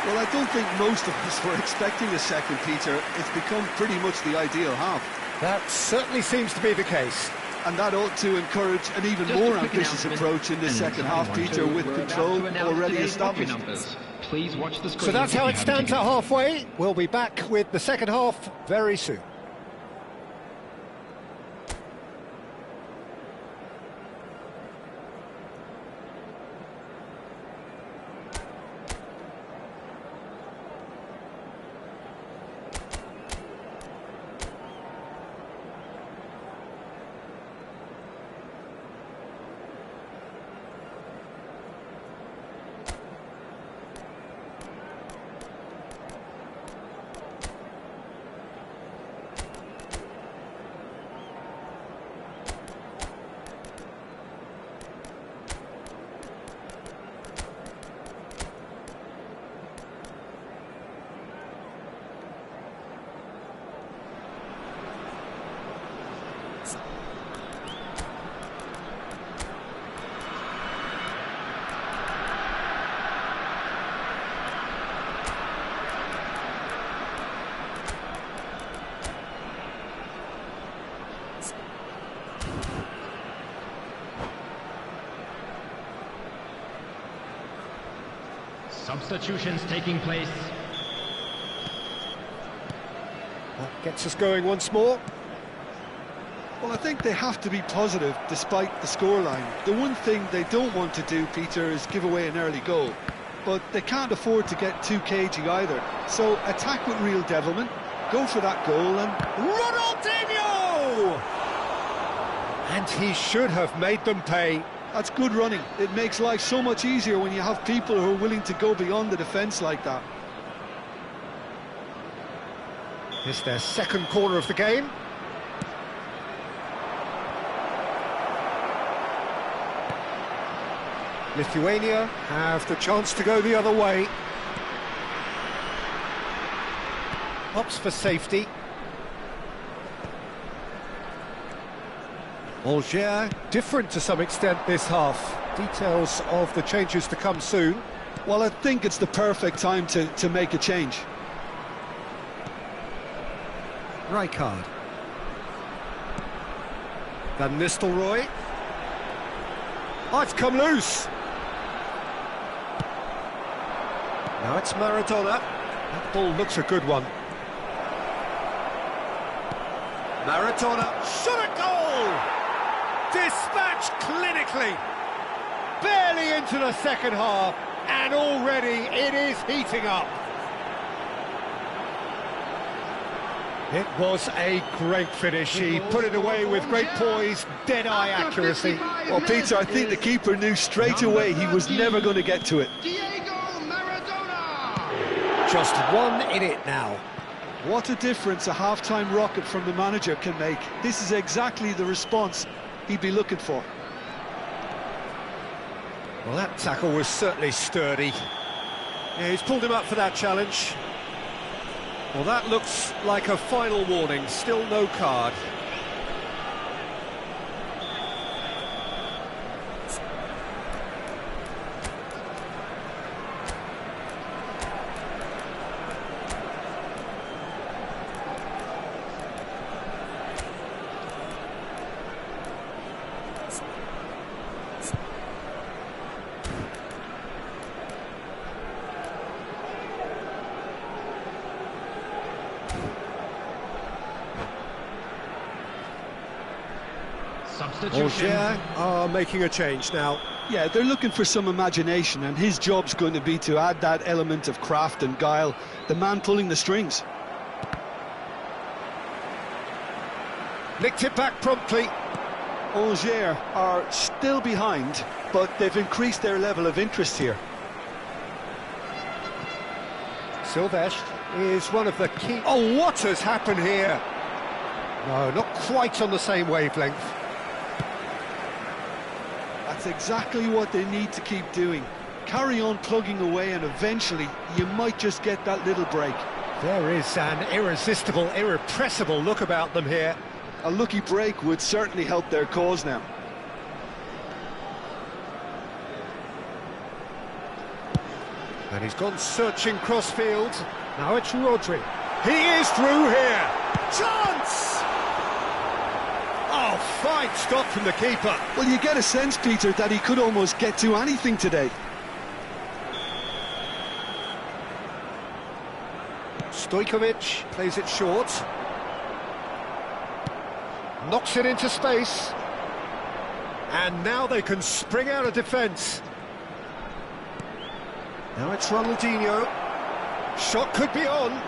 Well, I don't think most of us were expecting a second, Peter. It's become pretty much the ideal half. That certainly seems to be the case. And that ought to encourage an even more ambitious approach in the second half, Peter, with control already established. Please watch the screen. So that's how it stands at halfway. We'll be back with the second half very soon. Substitutions taking place. That gets us going once more. Well, I think they have to be positive despite the scoreline. The one thing they don't want to do, Peter, is give away an early goal. But they can't afford to get too cagey either. So attack with real devilment, go for that goal and... Ronaldinho! And he should have made them pay. That's good running. It makes life so much easier when you have people who are willing to go beyond the defence like that. It's their second corner of the game. Lithuania have the chance to go the other way. Opts for safety. Angers different to some extent this half. Details of the changes to come soon. Well, I think it's the perfect time to make a change. Rijkaard. Van Nistelrooy. Oh, it's come loose. Now it's Maradona. That ball looks a good one. Maradona, shot at goal! Dispatched clinically. Barely into the second half, and already it is heating up. It was a great finish. He put it away with great poise, dead-eye accuracy. Well, Peter, I think the keeper knew straight away he was never going to get to it. Just one in it now. What a difference a half-time rocket from the manager can make. This is exactly the response he'd be looking for. Well, that tackle was certainly sturdy. Yeah, he's pulled him up for that challenge. Well, that looks like a final warning, still no card. Angers are making a change now. Yeah, they're looking for some imagination, and his job's going to be to add that element of craft and guile, the man pulling the strings. Nicked it back promptly. Angers are still behind, but they've increased their level of interest here. Silvestre is one of the key... Oh, what has happened here? No, not quite on the same wavelength. That's exactly what they need to keep doing. Carry on plugging away, and eventually you might just get that little break. There is an irresistible, irrepressible look about them here. A lucky break would certainly help their cause now. And he's gone searching crossfield. Now it's Rodri. He is through here. Chance! Oh, fine stop from the keeper. Well, you get a sense, Peter, that he could almost get to anything today. Stojkovic plays it short. Knocks it into space. And now they can spring out of defence. Now it's Ronaldinho. Shot could be on.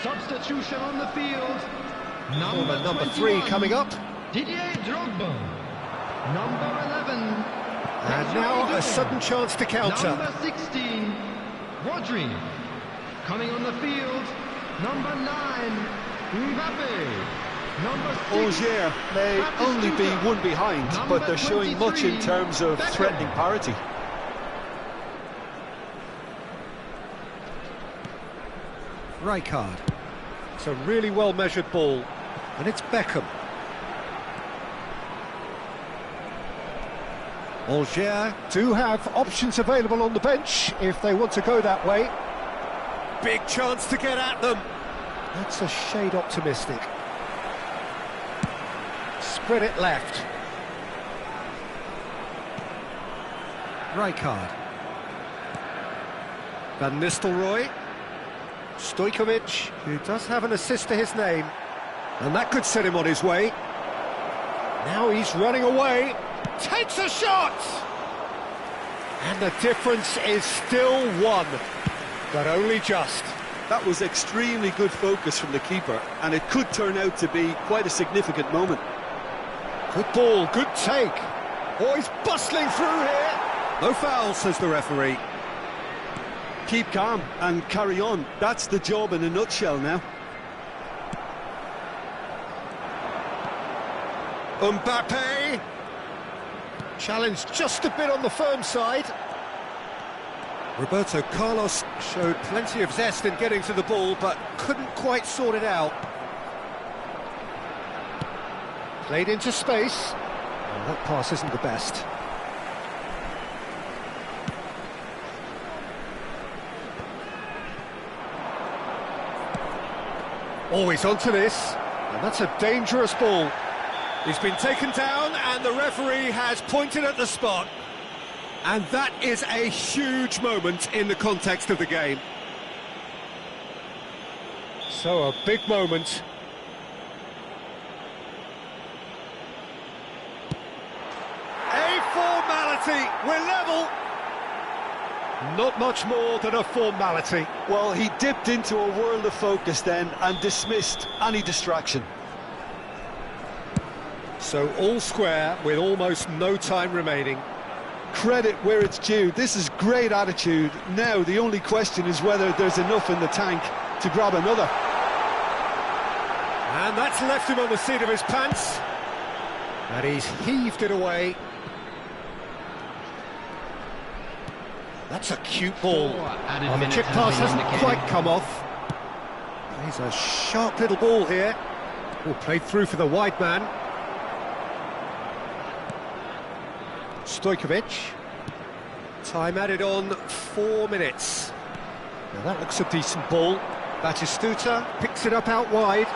Substitution on the field. Number 3 coming up. Didier Drogba. Number 11. And now a sudden chance to counter. Number 16. Rodri. Coming on the field. Number 9. Mbappe. Number 6. Angers may only be one behind, but they're showing much in terms of threatening parity. Rijkaard. It's a really well-measured ball, and it's Beckham. Angers do have options available on the bench if they want to go that way. Big chance to get at them. That's a shade optimistic. Spread it left. Rijkaard. Van Nistelrooy. Stojkovic, who does have an assist to his name, and that could set him on his way. Now he's running away, takes a shot! And the difference is still one, but only just. That was extremely good focus from the keeper, and it could turn out to be quite a significant moment. Good ball, good take. Oh, he's bustling through here. No foul, says the referee. Keep calm and carry on. That's the job in a nutshell now. Mbappe. Challenged just a bit on the firm side. Roberto Carlos showed plenty of zest in getting to the ball, but couldn't quite sort it out. Played into space. And that pass isn't the best. Always onto this, and that's a dangerous ball. He's been taken down, and the referee has pointed at the spot. And that is a huge moment in the context of the game. So a big moment. A formality, we're level. Not much more than a formality. Well, he dipped into a world of focus then and dismissed any distraction. So all square with almost no time remaining. Credit where it's due. This is great attitude. Now the only question is whether there's enough in the tank to grab another. And that's left him on the seat of his pants. And he's heaved it away. That's a cute ball. Well, the chip pass hasn't quite come off. Plays a sharp little ball here. Oh, played through for the wide man. Stojkovic. Time added on 4 minutes. Now that looks a decent ball. Batistuta picks it up out wide.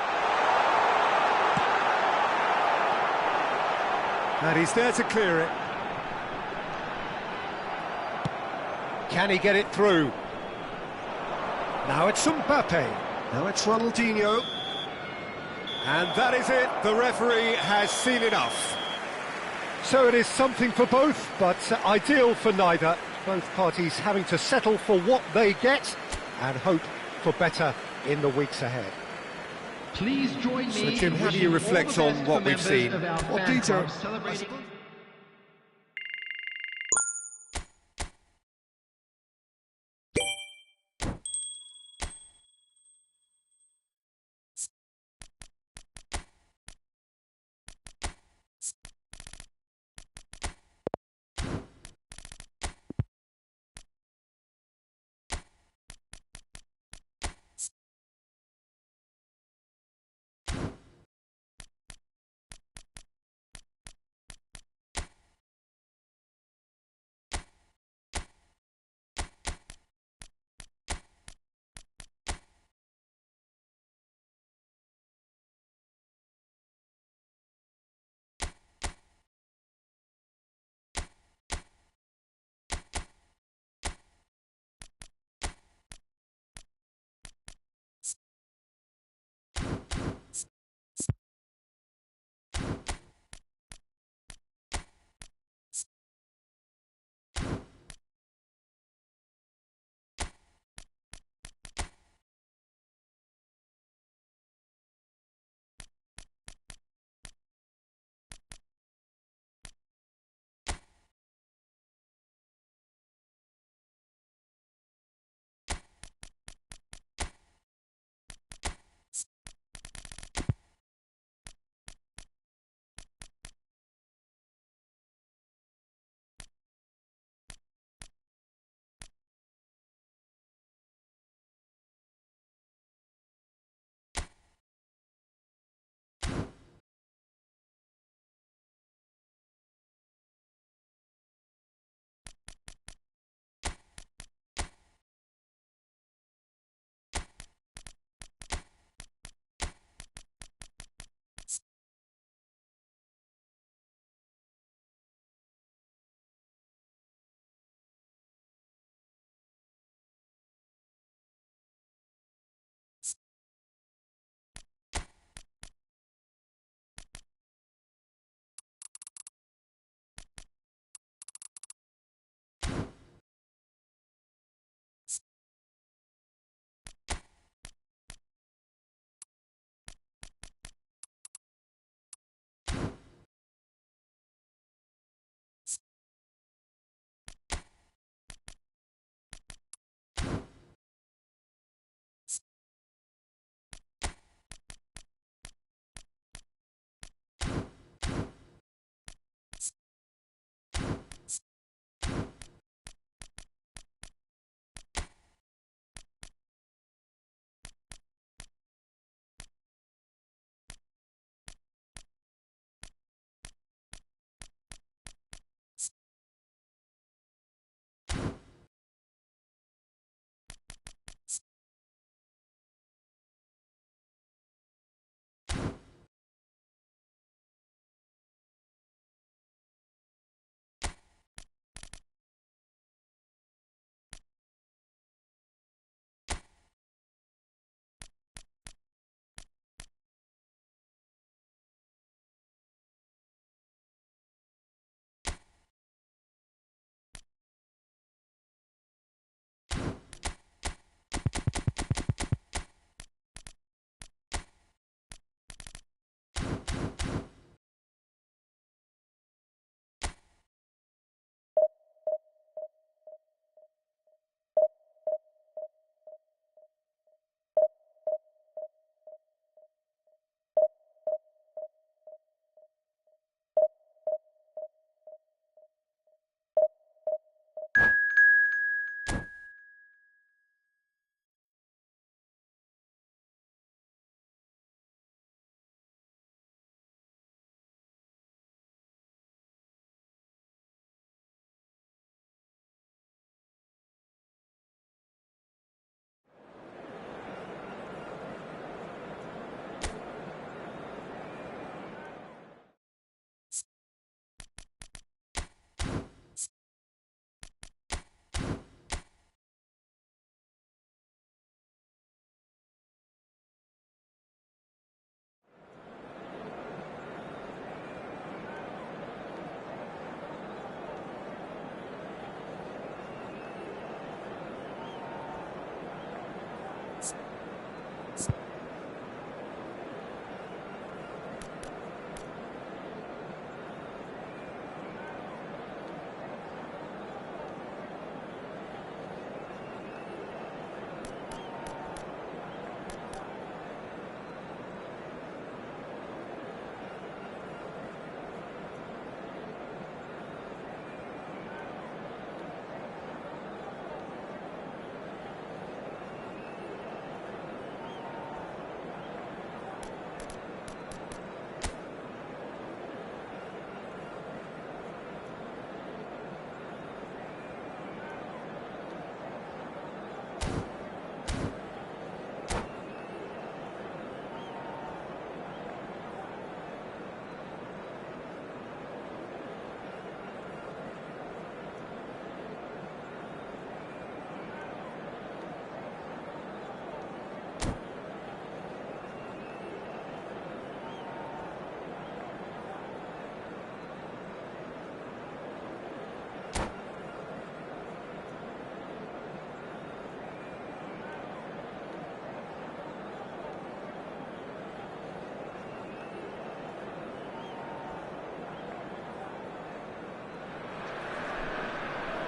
And he's there to clear it. Can he get it through? Now it's Mbappe. Now it's Ronaldinho. And that is it. The referee has seen enough. So it is something for both, but ideal for neither. Both parties having to settle for what they get and hope for better in the weeks ahead. Please join me. So Jim, how do you reflect on what we've seen? Well, Peter,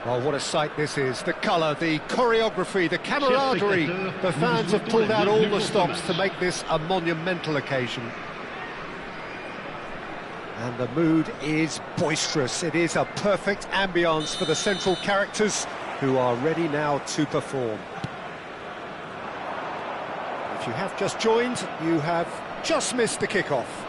Well, what a sight this is. The colour, the choreography, the camaraderie. The fans have pulled out all the stops to make this a monumental occasion. And the mood is boisterous. It is a perfect ambience for the central characters who are ready now to perform. If you have just joined, you have just missed the kick-off.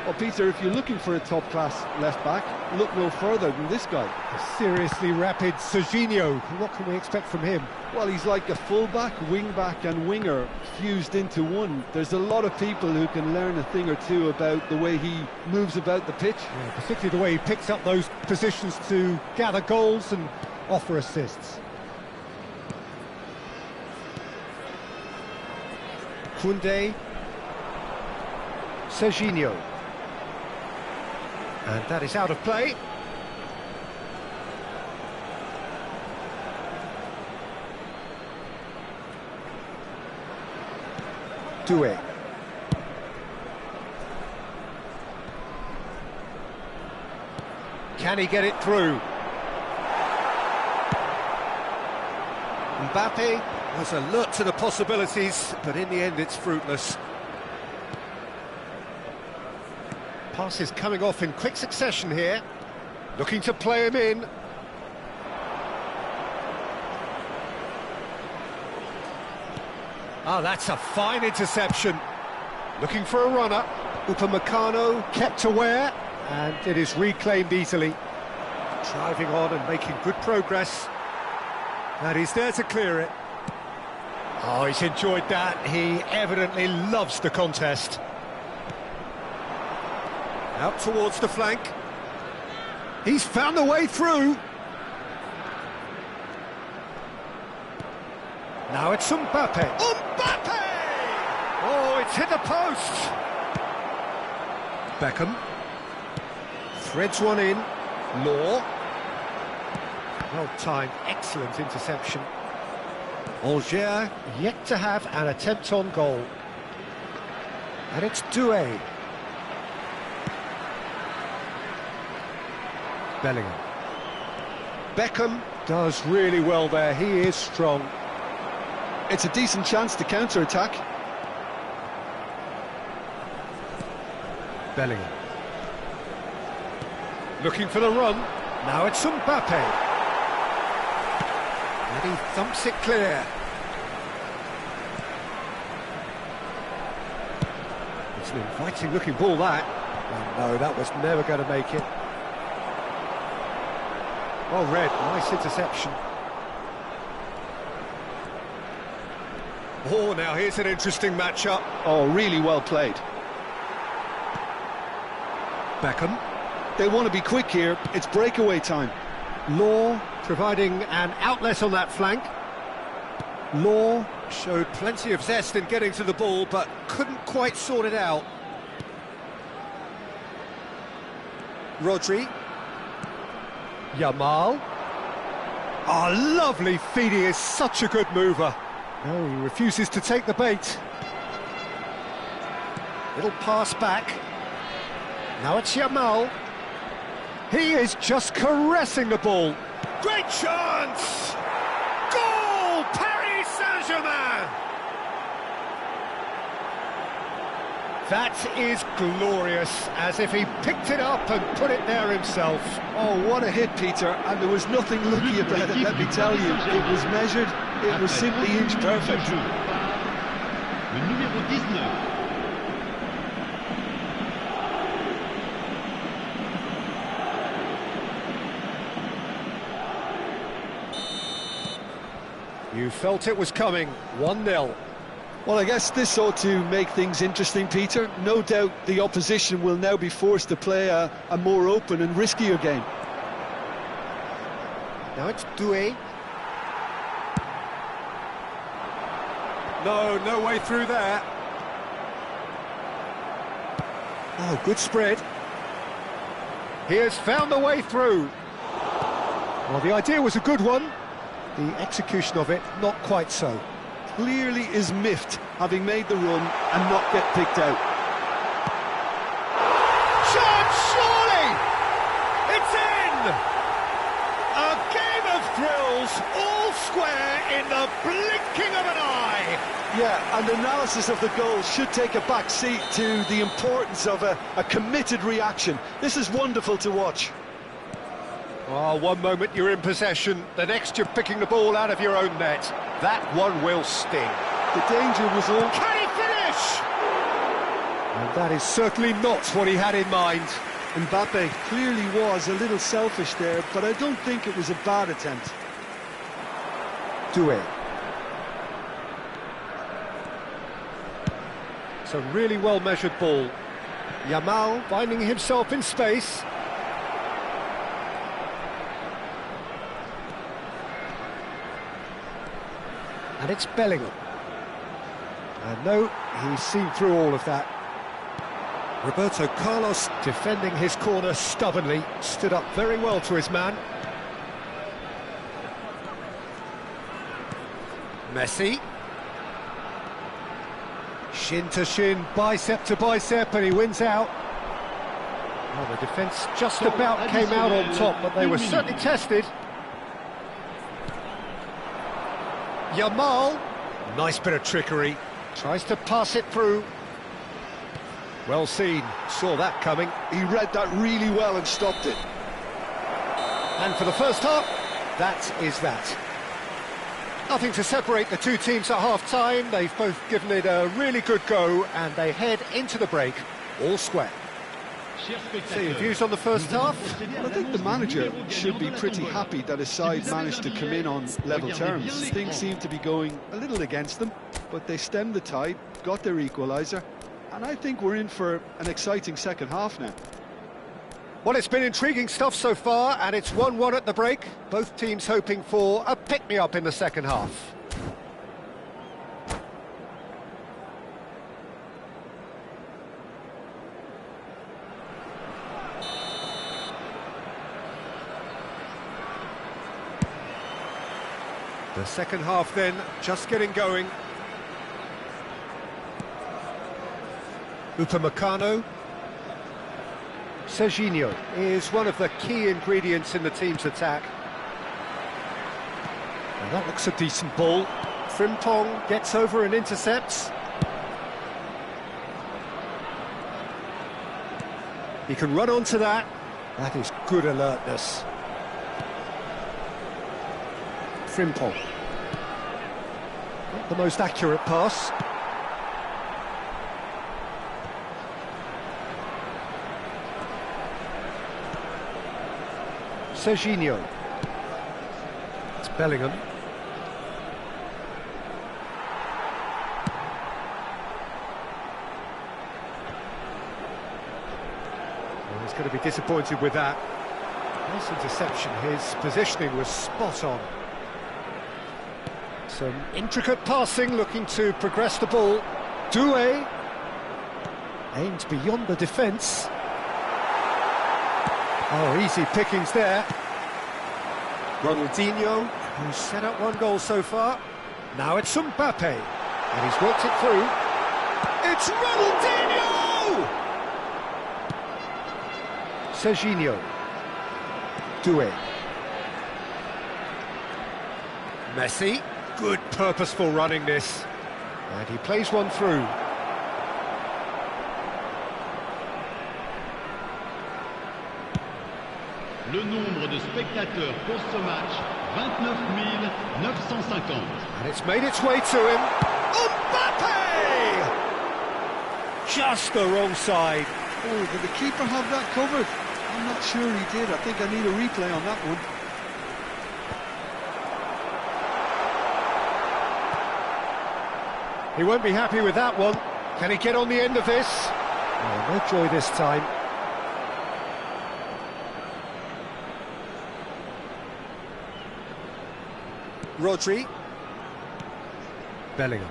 Well, Peter, if you're looking for a top-class left-back, look no further than this guy. A seriously rapid Serginho. What can we expect from him? Well, he's like a full-back, wing-back and winger fused into one. There's a lot of people who can learn a thing or two about the way he moves about the pitch. Yeah, particularly the way he picks up those positions to gather goals and offer assists. Koundé. Serginho. And that is out of play. Doué. Can he get it through? Mbappe was alert to the possibilities, but in the end it's fruitless. Passes coming off in quick succession here. Looking to play him in. Oh, that's a fine interception. Looking for a runner. Upamecano kept aware, and it is reclaimed easily. Driving on and making good progress. And he's there to clear it. Oh, he's enjoyed that. He evidently loves the contest. Out towards the flank. He's found a way through. Now it's Mbappe. Mbappe! Oh, it's hit the post. Beckham. Threads one in. Law. Well timed, excellent interception. Angers yet to have an attempt on goal. And it's Doué. Bellingham. Beckham does really well there, he is strong. It's a decent chance to counter-attack. Bellingham. Looking for the run. Now it's Mbappe. And he thumps it clear. It's an inviting looking ball, that. Oh, no, that was never going to make it. Well read, nice interception. Oh, now here's an interesting matchup. Oh, really well played. Beckham. They want to be quick here, it's breakaway time. Law providing an outlet on that flank. Law showed plenty of zest in getting to the ball, but couldn't quite sort it out. Rodri. Yamal. Oh, lovely feed, he is such a good mover. No, he refuses to take the bait. Little pass back. Now it's Yamal. He is just caressing the ball. Great chance! Goal! Paris Saint-Germain! That is glorious, as if he picked it up and put it there himself. Oh, what a hit, Peter, and there was nothing lucky about it, let me tell you. It was measured, it was simply inch perfect. Le numéro 19. You felt it was coming, 1-0. Well, I guess this ought to make things interesting, Peter. No doubt the opposition will now be forced to play a more open and riskier game. Now it's Doué. No way through there. Oh, good spread. He has found the way through. Well, the idea was a good one. The execution of it, not quite so. Clearly is miffed, having made the run and not get picked out. Shot, surely! It's in! all square in the blinking of an eye. Yeah, and analysis of the goal should take a back seat to the importance of a committed reaction. This is wonderful to watch. Oh, one moment you're in possession, the next you're picking the ball out of your own net. That one will sting. The danger was all... Can he finish? And that is certainly not what he had in mind. Mbappe clearly was a little selfish there, but I don't think it was a bad attempt. Doué. It's a really well-measured ball. Yamal finding himself in space. And it's Bellingham. And no, he's seen through all of that. Roberto Carlos defending his corner stubbornly, stood up very well to his man. Messi. Shin to shin, bicep to bicep, and he wins out. Well, the defence just about came out on top, but they were certainly tested. Yamal, nice bit of trickery, tries to pass it through. Well seen, saw that coming. He read that really well and stopped it. And for the first half, that is that. Nothing to separate the two teams at half-time. They've both given it a really good go, and they head into the break all square. So your views on the first half? Well, I think the manager should be pretty happy that his side managed to come in on level terms. Things seem to be going a little against them, but they stemmed the tide, got their equaliser, and I think we're in for an exciting second half now. Well, it's been intriguing stuff so far, and it's 1-1 at the break. Both teams hoping for a pick-me-up in the second half. The second half then, just getting going. Upamecano. Serginho is one of the key ingredients in the team's attack. And that looks a decent ball. Frimpong gets over and intercepts. He can run onto that. That is good alertness. Frimpong. Not the most accurate pass. Serginho. It's Bellingham. Well, he's going to be disappointed with that. Nice interception. His positioning was spot on. Some intricate passing, looking to progress the ball. Doué aimed beyond the defence. Oh, easy pickings there. Ronaldinho, who's set up one goal so far. Now it's Mbappe, and he's worked it through. It's Ronaldinho! Serginho. Doué. Messi. Good purposeful running this. And he plays one through. Le nombre de spectateurs pour ce match, 29 950. And it's made its way to him. Mbappe! Just the wrong side. Oh, did the keeper have that covered? I'm not sure he did. I think I need a replay on that one. He won't be happy with that one. Can he get on the end of this? Oh, no joy this time. Rodri. Bellingham.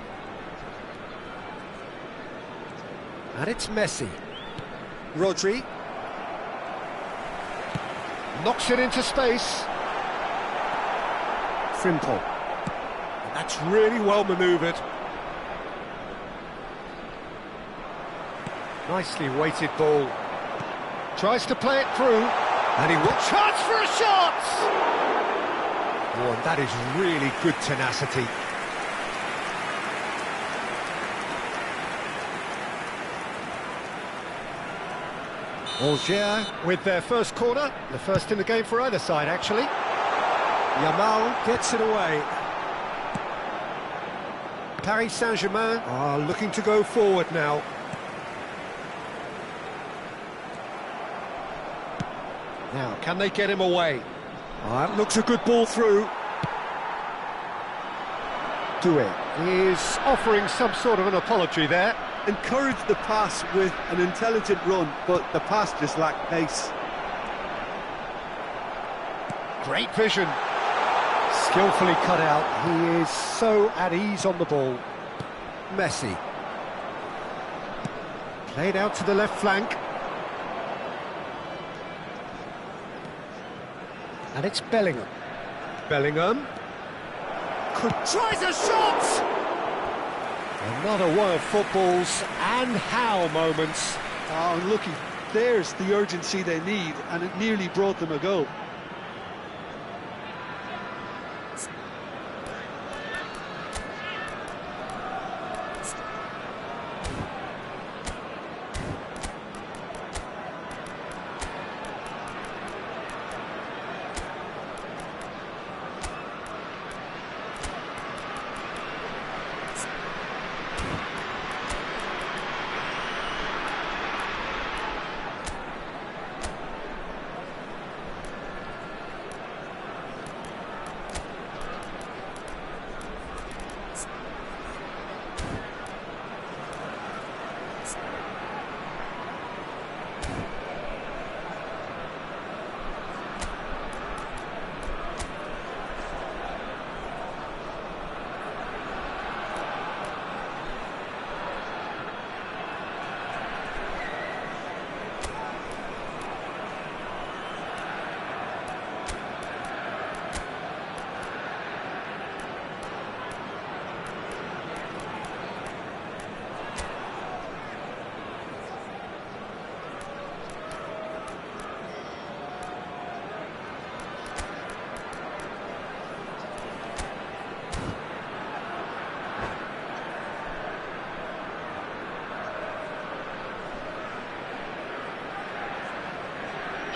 And it's Messi. Rodri. Knocks it into space. Frimpong. And that's really well manoeuvred. Nicely weighted ball. Tries to play it through. And he will chance for a shot! Oh, and that is really good tenacity. Algiers with their first corner, the first in the game for either side, actually. Yamal gets it away. Paris Saint-Germain are looking to go forward now. Now, can they get him away? Oh, that looks a good ball through. Doué is offering some sort of an apology there. Encouraged the pass with an intelligent run, but the pass just lacked pace. Great vision. Skillfully cut out. He is so at ease on the ball. Messi. Played out to the left flank. And it's Bellingham. Bellingham. Tries a shot! Another one of football's and how moments. Oh, and looky, there's the urgency they need, and it nearly brought them a goal.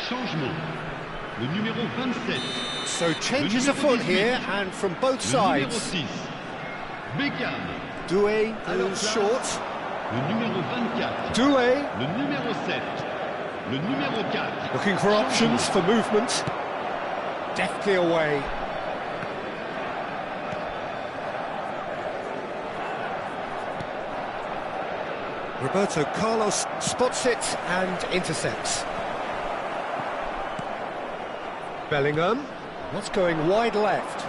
Changement. Le numéro 27. So changes afoot here, and from both sides. Le numéro 6. Beckham. Doué goes short. Le numéro 24. Doué Le numéro 7. Le numéro 4. looking for options for movement. Deftly away. Roberto Carlos spots it and intercepts. Bellingham, that's going wide left.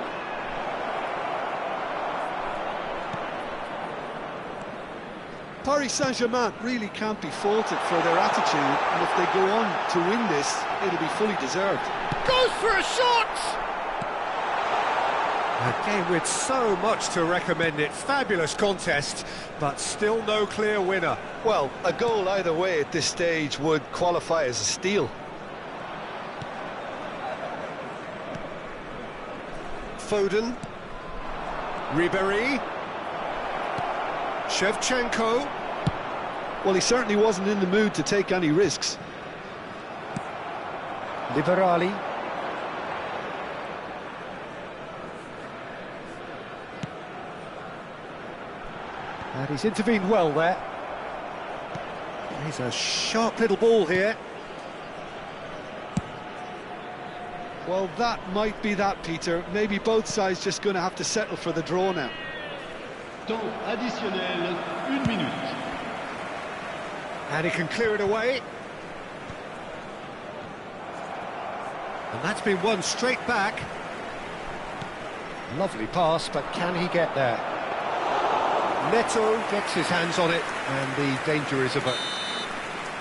Paris Saint-Germain really can't be faulted for their attitude, and if they go on to win this, it'll be fully deserved. Goes for a shot! A game with so much to recommend it. Fabulous contest, but still no clear winner. Well, a goal either way at this stage would qualify as a steal. Foden, Ribéry, Shevchenko. Well, he certainly wasn't in the mood to take any risks. Liberali. And he's intervened well there. He's a sharp little ball here. Well, that might be that, Peter. Maybe both sides just going to have to settle for the draw now. Temps additionnel, 1 minute. And he can clear it away. And that's been won straight back. Lovely pass, but can he get there? Neto gets his hands on it, and the danger is averted.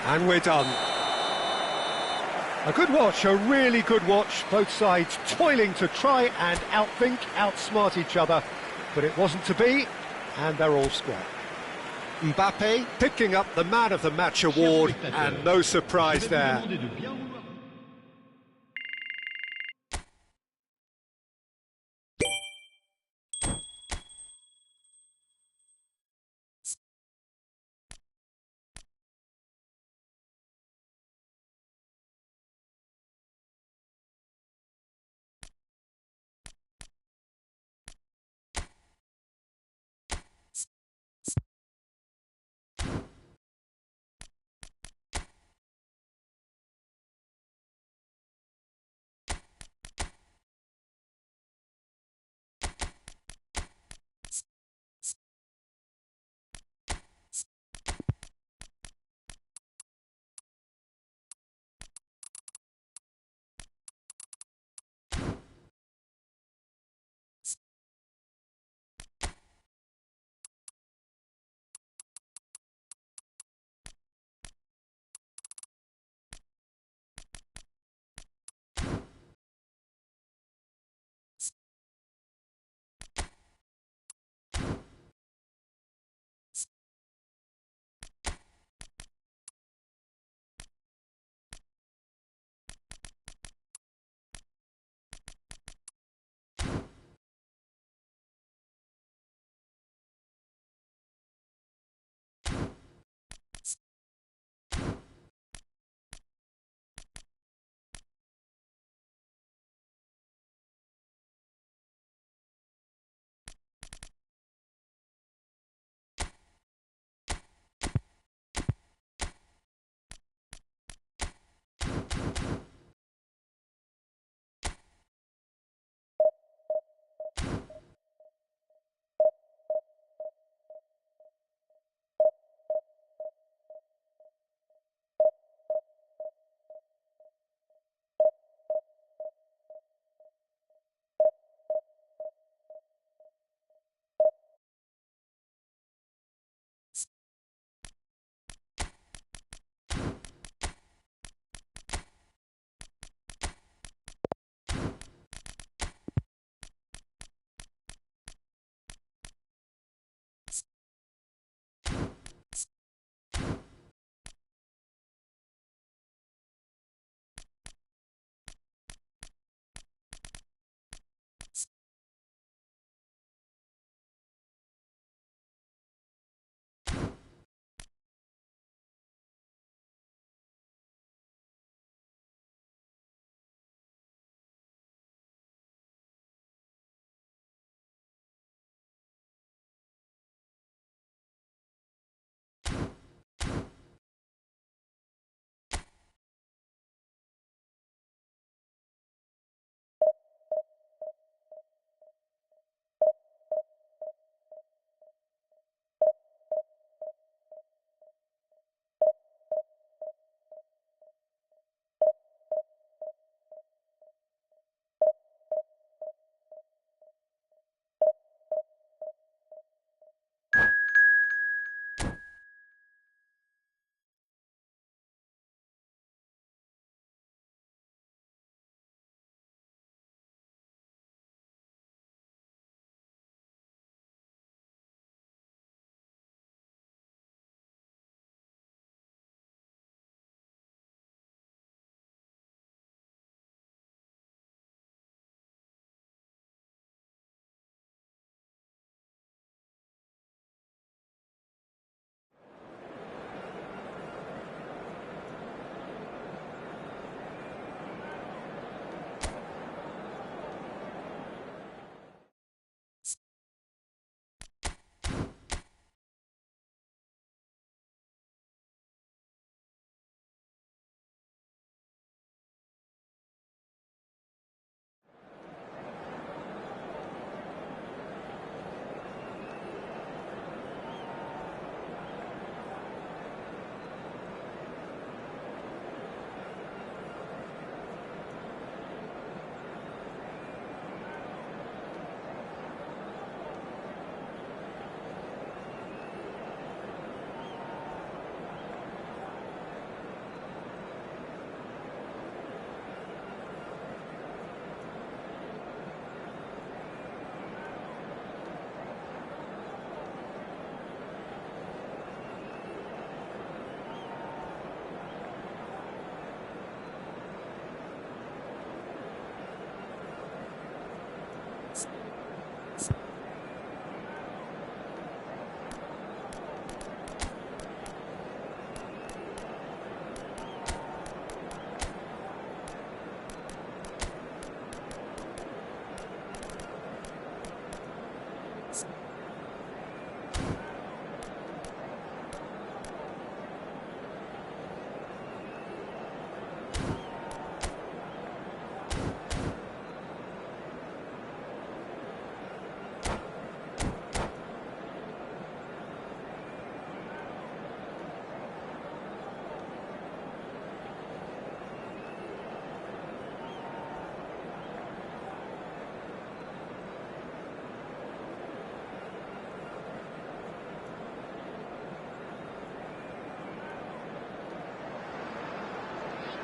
And we're done. A good watch, a really good watch. Both sides toiling to try and outthink, outsmart each other. But it wasn't to be, and they're all square. Mbappe picking up the Man of the Match award, and no surprise there.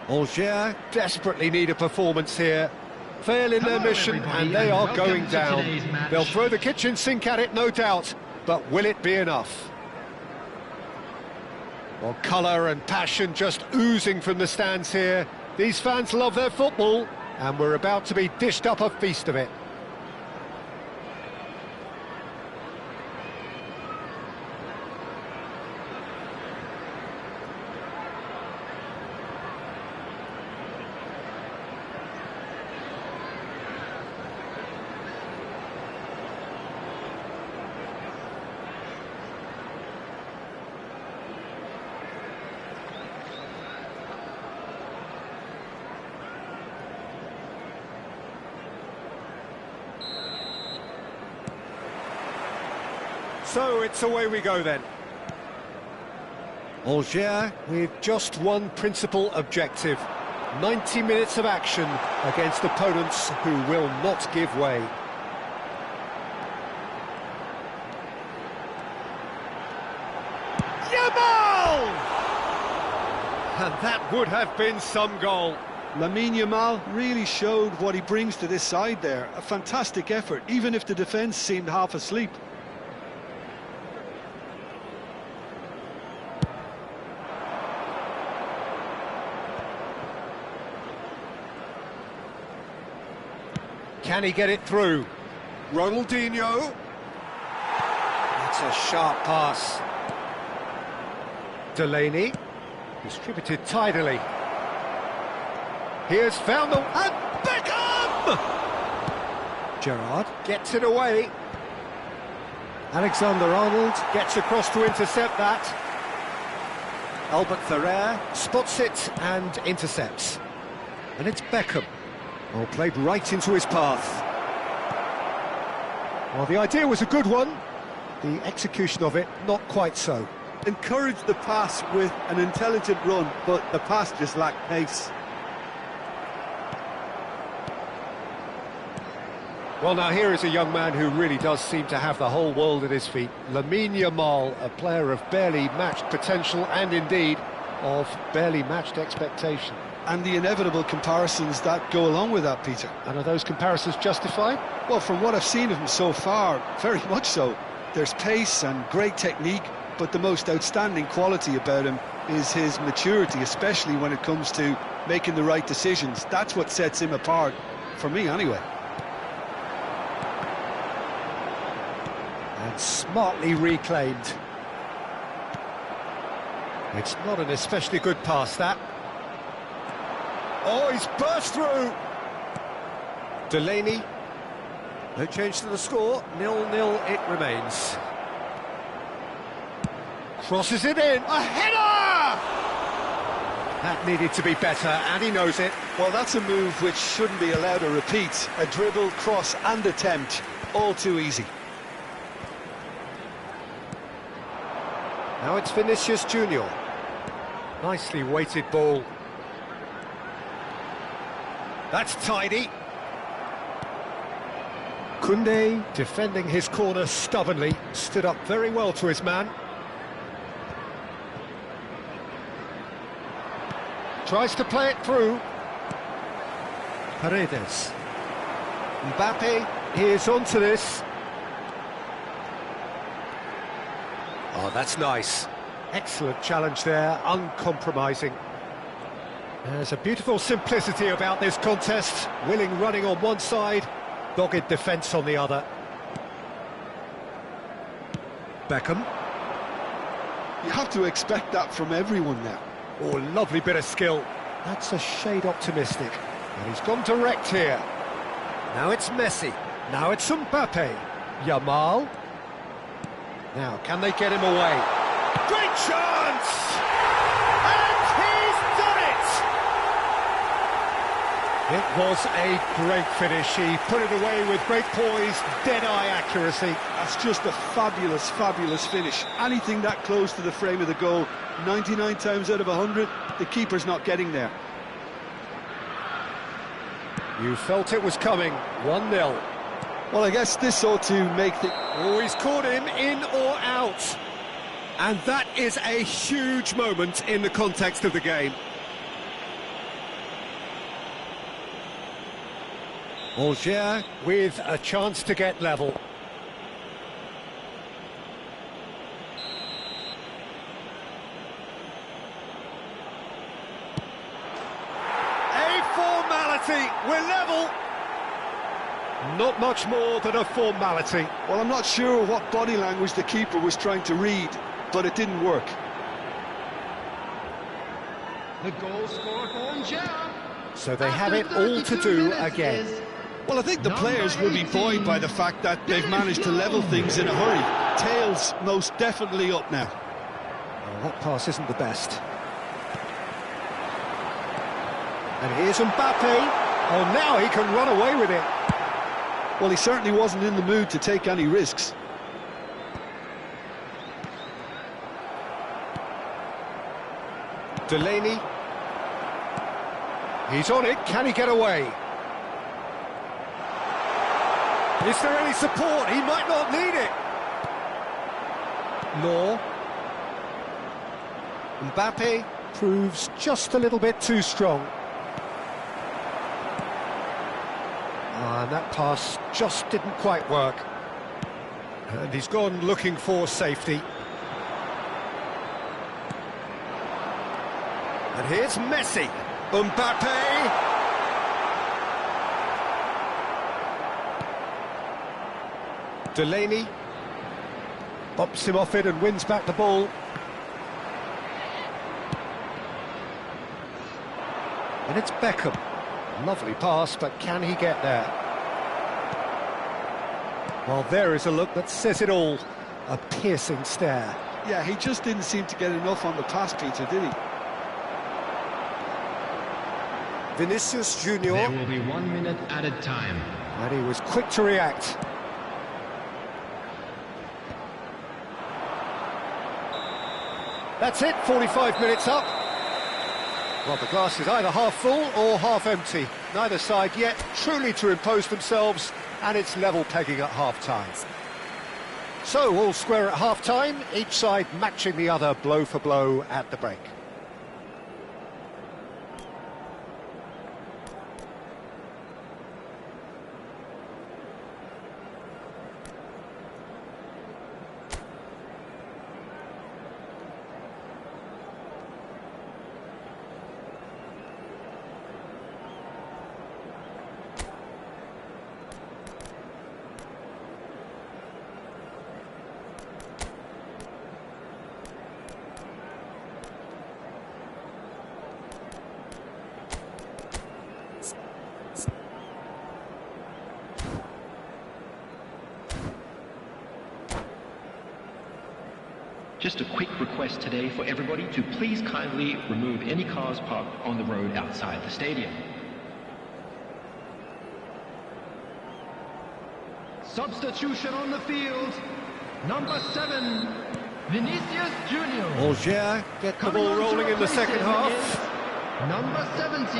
Algiers desperately need a performance here. Fail in their mission everybody, and they are welcome going to down. today's match. They'll throw the kitchen sink at it, no doubt, but will it be enough? Well, colour and passion just oozing from the stands here. These fans love their football, and we're about to be dished up a feast of it. So it's away we go then. Algiers with just one principal objective. 90 minutes of action against opponents who will not give way. Yamal! And that would have been some goal. Lamine Yamal really showed what he brings to this side there. A fantastic effort, even if the defence seemed half asleep. Can he get it through? Ronaldinho. That's a sharp pass. Delaney. Distributed tidily. Here's found the... And Beckham! Gerrard gets it away. Alexander-Arnold gets across to intercept that. Albert Ferrer spots it and intercepts. And it's Beckham. Well, played right into his path. Well, the idea was a good one. The execution of it, not quite so. Encouraged the pass with an intelligent run, but the pass just lacked pace. Well, now here is a young man who really does seem to have the whole world at his feet. Lamine Yamal, a player of barely matched potential and indeed of barely matched expectation. And the inevitable comparisons that go along with that, Peter. And are those comparisons justified? Well, from what I've seen of him so far, very much so. There's pace and great technique, but the most outstanding quality about him is his maturity, especially when it comes to making the right decisions. That's what sets him apart, for me anyway. And smartly reclaimed. It's not an especially good pass, that. Oh, he's burst through! Delaney. No change to the score. 0-0 it remains. Crosses it in. A header! That needed to be better, and he knows it. Well, that's a move which shouldn't be allowed to repeat. A dribble, cross and attempt. All too easy. Now it's Vinicius Junior. Nicely weighted ball. That's tidy. Koundé, defending his corner stubbornly, stood up very well to his man. Tries to play it through. Paredes. Mbappe is onto this. Oh, that's nice. Excellent challenge there, uncompromising. There's a beautiful simplicity about this contest. Willing running on one side, dogged defence on the other. Beckham. You have to expect that from everyone now. Oh, lovely bit of skill. That's a shade optimistic. And he's gone direct here. Now it's Messi. Now it's Mbappe. Yamal. Now, can they get him away? Great chance! And he's done it! It was a great finish. He put it away with great poise, dead-eye accuracy. That's just a fabulous, fabulous finish. Anything that close to the frame of the goal, 99 times out of 100, the keeper's not getting there. You felt it was coming. 1-0. Well, I guess this ought to make the... Oh, he's caught him in or out. And that is a huge moment in the context of the game. Algier with a chance to get level. We're level. Not much more than a formality. Well, I'm not sure what body language the keeper was trying to read, but it didn't work. The goal scored for Algier. So they have it all to do again. Well, I think the players will be buoyed by the fact that they've managed to level things in a hurry. Tails most definitely up now. Well, that pass isn't the best. And here's Mbappe. Oh, now he can run away with it. Well, he certainly wasn't in the mood to take any risks. Delaney. He's on it. Can he get away? Is there any support? He might not need it. Law. Mbappe proves just a little bit too strong. And that pass just didn't quite work. And he's gone looking for safety. And here's Messi. Mbappe. Delaney. Bops him off it and wins back the ball. And it's Beckham. Lovely pass, but can he get there? Well, there is a look that says it all. A piercing stare. Yeah, he just didn't seem to get enough on the pass, Peter, did he? Vinicius Junior. There will be 1 minute added time. And he was quick to react. That's it, 45 minutes up. Well, the glass is either half full or half empty. Neither side yet truly to impose themselves, and it's level pegging at half-time. So, all square at half-time, each side matching the other blow for blow at the break. Just a quick request today for everybody to please kindly remove any cars parked on the road outside the stadium. Substitution on the field. Number 7, Vinicius Junior. Algier get the ball rolling in the second half. Number 70,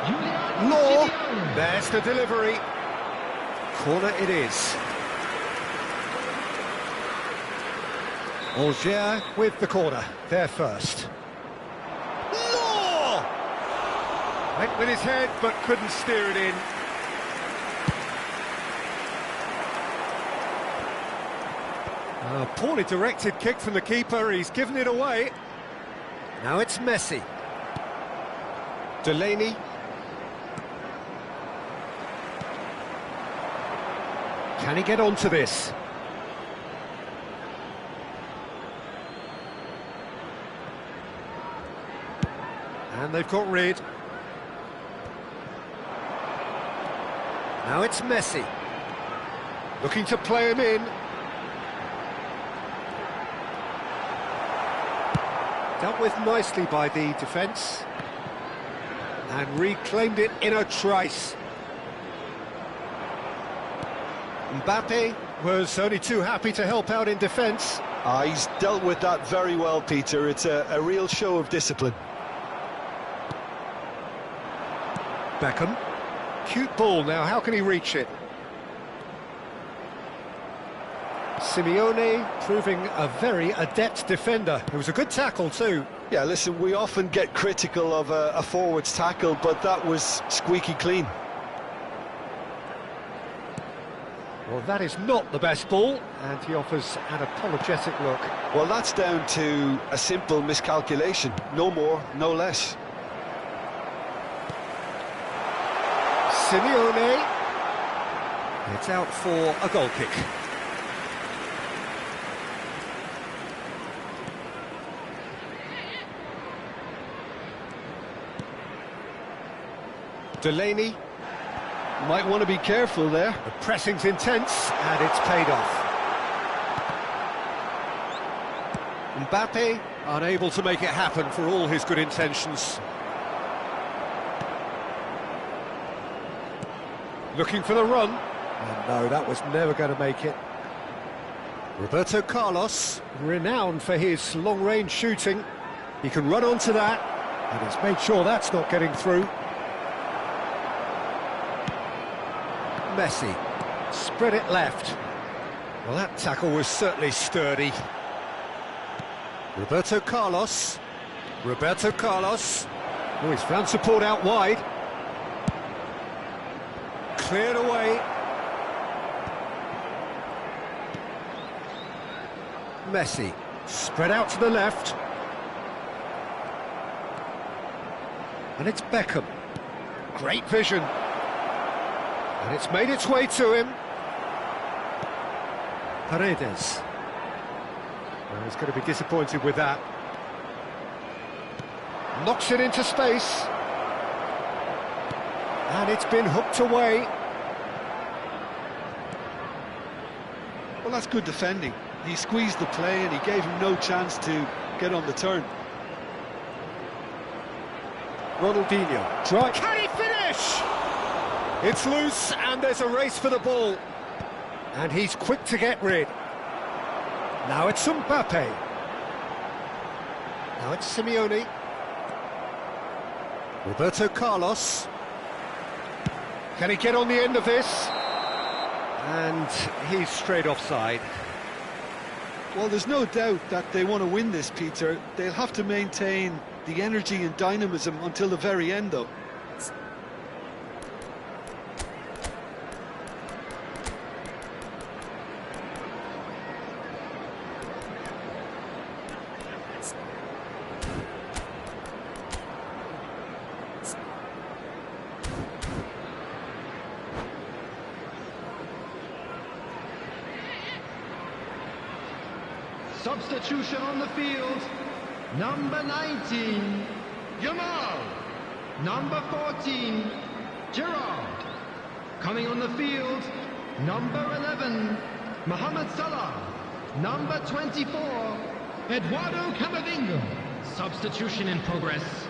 Julian. Law. There's the delivery. Corner it is. Algier with the corner, there first. Law! Went with his head, but couldn't steer it in. A poorly directed kick from the keeper, he's given it away. Now it's Messi. Delaney. Can he get onto this? And they've got rid. Now it's Messi. Looking to play him in. Dealt with nicely by the defence. And reclaimed it in a trice. Mbappe was only too happy to help out in defence. He's dealt with that very well, Peter. It's a real show of discipline. Beckham. Cute ball now, how can he reach it? Simeone proving a very adept defender. It was a good tackle too. Yeah, listen, we often get critical of a forward's tackle, but that was squeaky clean. Well, that is not the best ball, and he offers an apologetic look. Well, that's down to a simple miscalculation. No more, no less. Simeone. It's out for a goal kick. Delaney. Might want to be careful there. The pressing's intense, and it's paid off. Mbappe unable to make it happen for all his good intentions. Looking for the run. And no, that was never going to make it. Roberto Carlos, renowned for his long-range shooting. He can run onto that, and he's made sure that's not getting through. Messi, spread it left. Well, that tackle was certainly sturdy. Roberto Carlos. Oh, he's found support out wide. Cleared away. Messi, spread out to the left. And it's Beckham. Great vision. And it's made its way to him. Paredes. Well, he's going to be disappointed with that. Knocks it into space. And it's been hooked away. Well, that's good defending. He squeezed the play and he gave him no chance to get on the turn. Ronaldinho. Try. Can he finish? It's loose and there's a race for the ball. And he's quick to get rid. Now it's Mbappe. Now it's Simeone. Roberto Carlos. Can he get on the end of this? And he's straight offside. Well, there's no doubt that they want to win this, Peter. They'll have to maintain the energy and dynamism until the very end, though. Substitution on the field. Number 19, Yamal. Number 14, Gerard. Coming on the field, number 11, Mohamed Salah. Number 24, Eduardo Camavinga. Substitution in progress.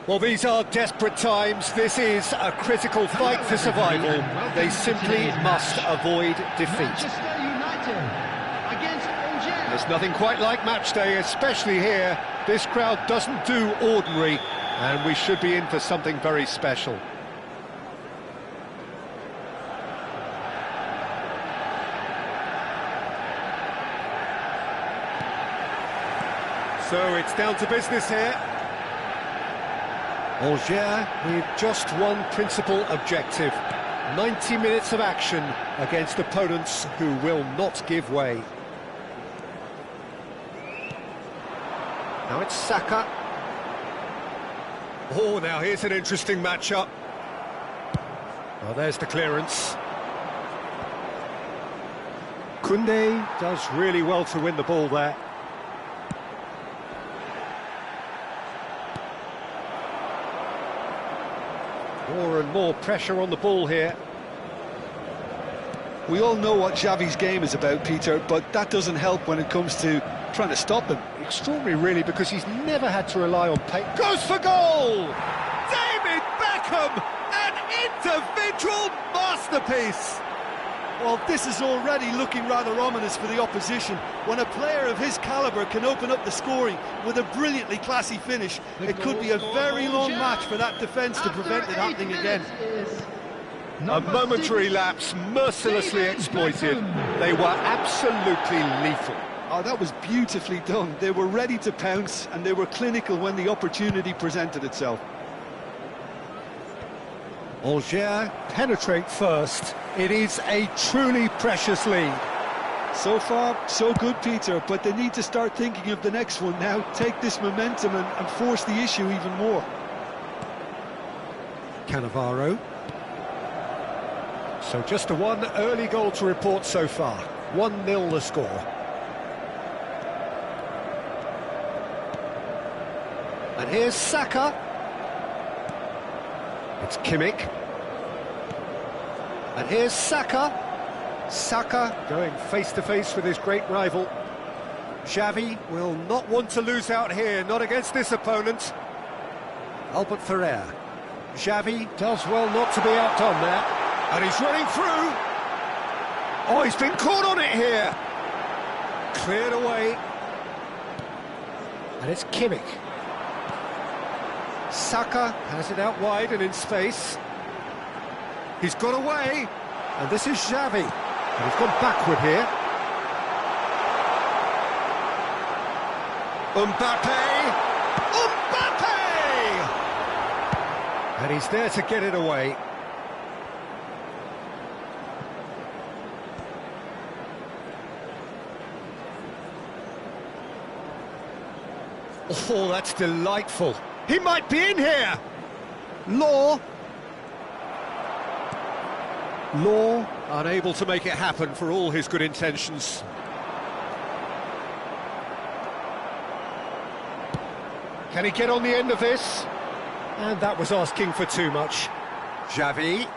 Well, these are desperate times. This is a critical fight for survival. They simply must avoid defeat. Manchester United against Angers. There's nothing quite like match day, especially here. This crowd doesn't do ordinary, and we should be in for something very special. So it's down to business here. Angers with just one principal objective. 90 minutes of action against opponents who will not give way. Now it's Saka. Oh, now here's an interesting matchup. Well, there's the clearance. Koundé does really well to win the ball there. More and more pressure on the ball here. We all know what Xavi's game is about, Peter, but that doesn't help when it comes to trying to stop him. Extraordinary, really, because he's never had to rely on pace. Goes for goal! David Beckham! An individual masterpiece! Well, this is already looking rather ominous for the opposition. When a player of his calibre can open up the scoring with a brilliantly classy finish, it could be a very long match for that defence to prevent it happening again. A momentary lapse, mercilessly exploited. They were absolutely lethal. Oh, that was beautifully done. They were ready to pounce, and they were clinical when the opportunity presented itself. Angers penetrate first. It is a truly precious lead. So far, so good, Peter, but they need to start thinking of the next one now. Take this momentum and force the issue even more. Cannavaro. So just the one early goal to report so far. 1-0 the score. And here's Saka. It's Kimmich. And here's Saka. Saka going face-to-face with his great rival. Xavi will not want to lose out here, not against this opponent. Albert Ferrer. Xavi does well not to be outdone there. And he's running through. Oh, he's been caught on it here. Cleared away. And it's Kimmich. Saka has it out wide and in space. He's got away, and this is Xavi. And he's gone backward here. Mbappe! And he's there to get it away. Oh, that's delightful. He might be in here. Law unable to make it happen for all his good intentions. Can he get on the end of this? And that was asking for too much. Xavi.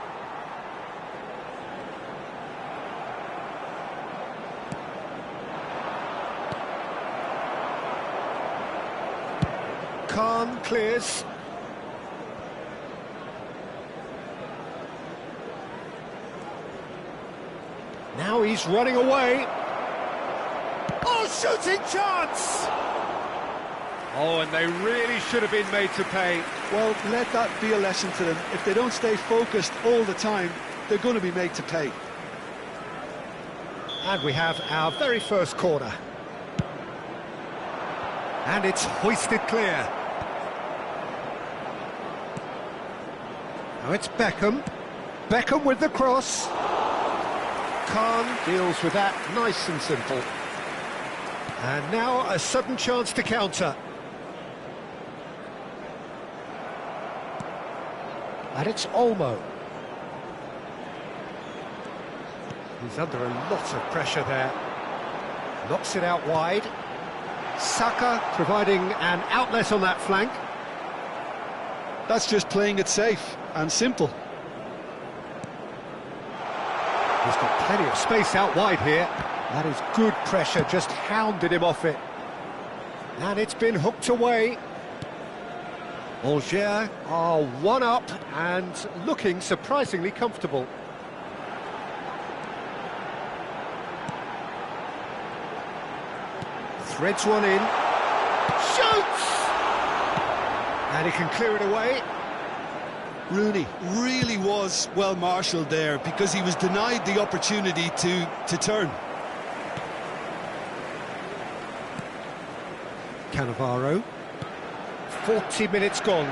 Khan clears. Now he's running away. Oh, shooting chance! Oh, and they really should have been made to pay. Well, let that be a lesson to them. If they don't stay focused all the time, they're going to be made to pay. And we have our very first corner. And it's hoisted clear. Now it's Beckham. Beckham with the cross. Khan deals with that nice and simple. And now a sudden chance to counter. And it's Olmo. He's under a lot of pressure there. Knocks it out wide. Saka providing an outlet on that flank. That's just playing it safe and simple. He's got plenty of space out wide here. That is good pressure, just hounded him off it. And it's been hooked away. Angers are one up and looking surprisingly comfortable. Threads one in. Shoots! And he can clear it away. Rooney really was well marshalled there because he was denied the opportunity to turn. Cannavaro. 40 minutes gone.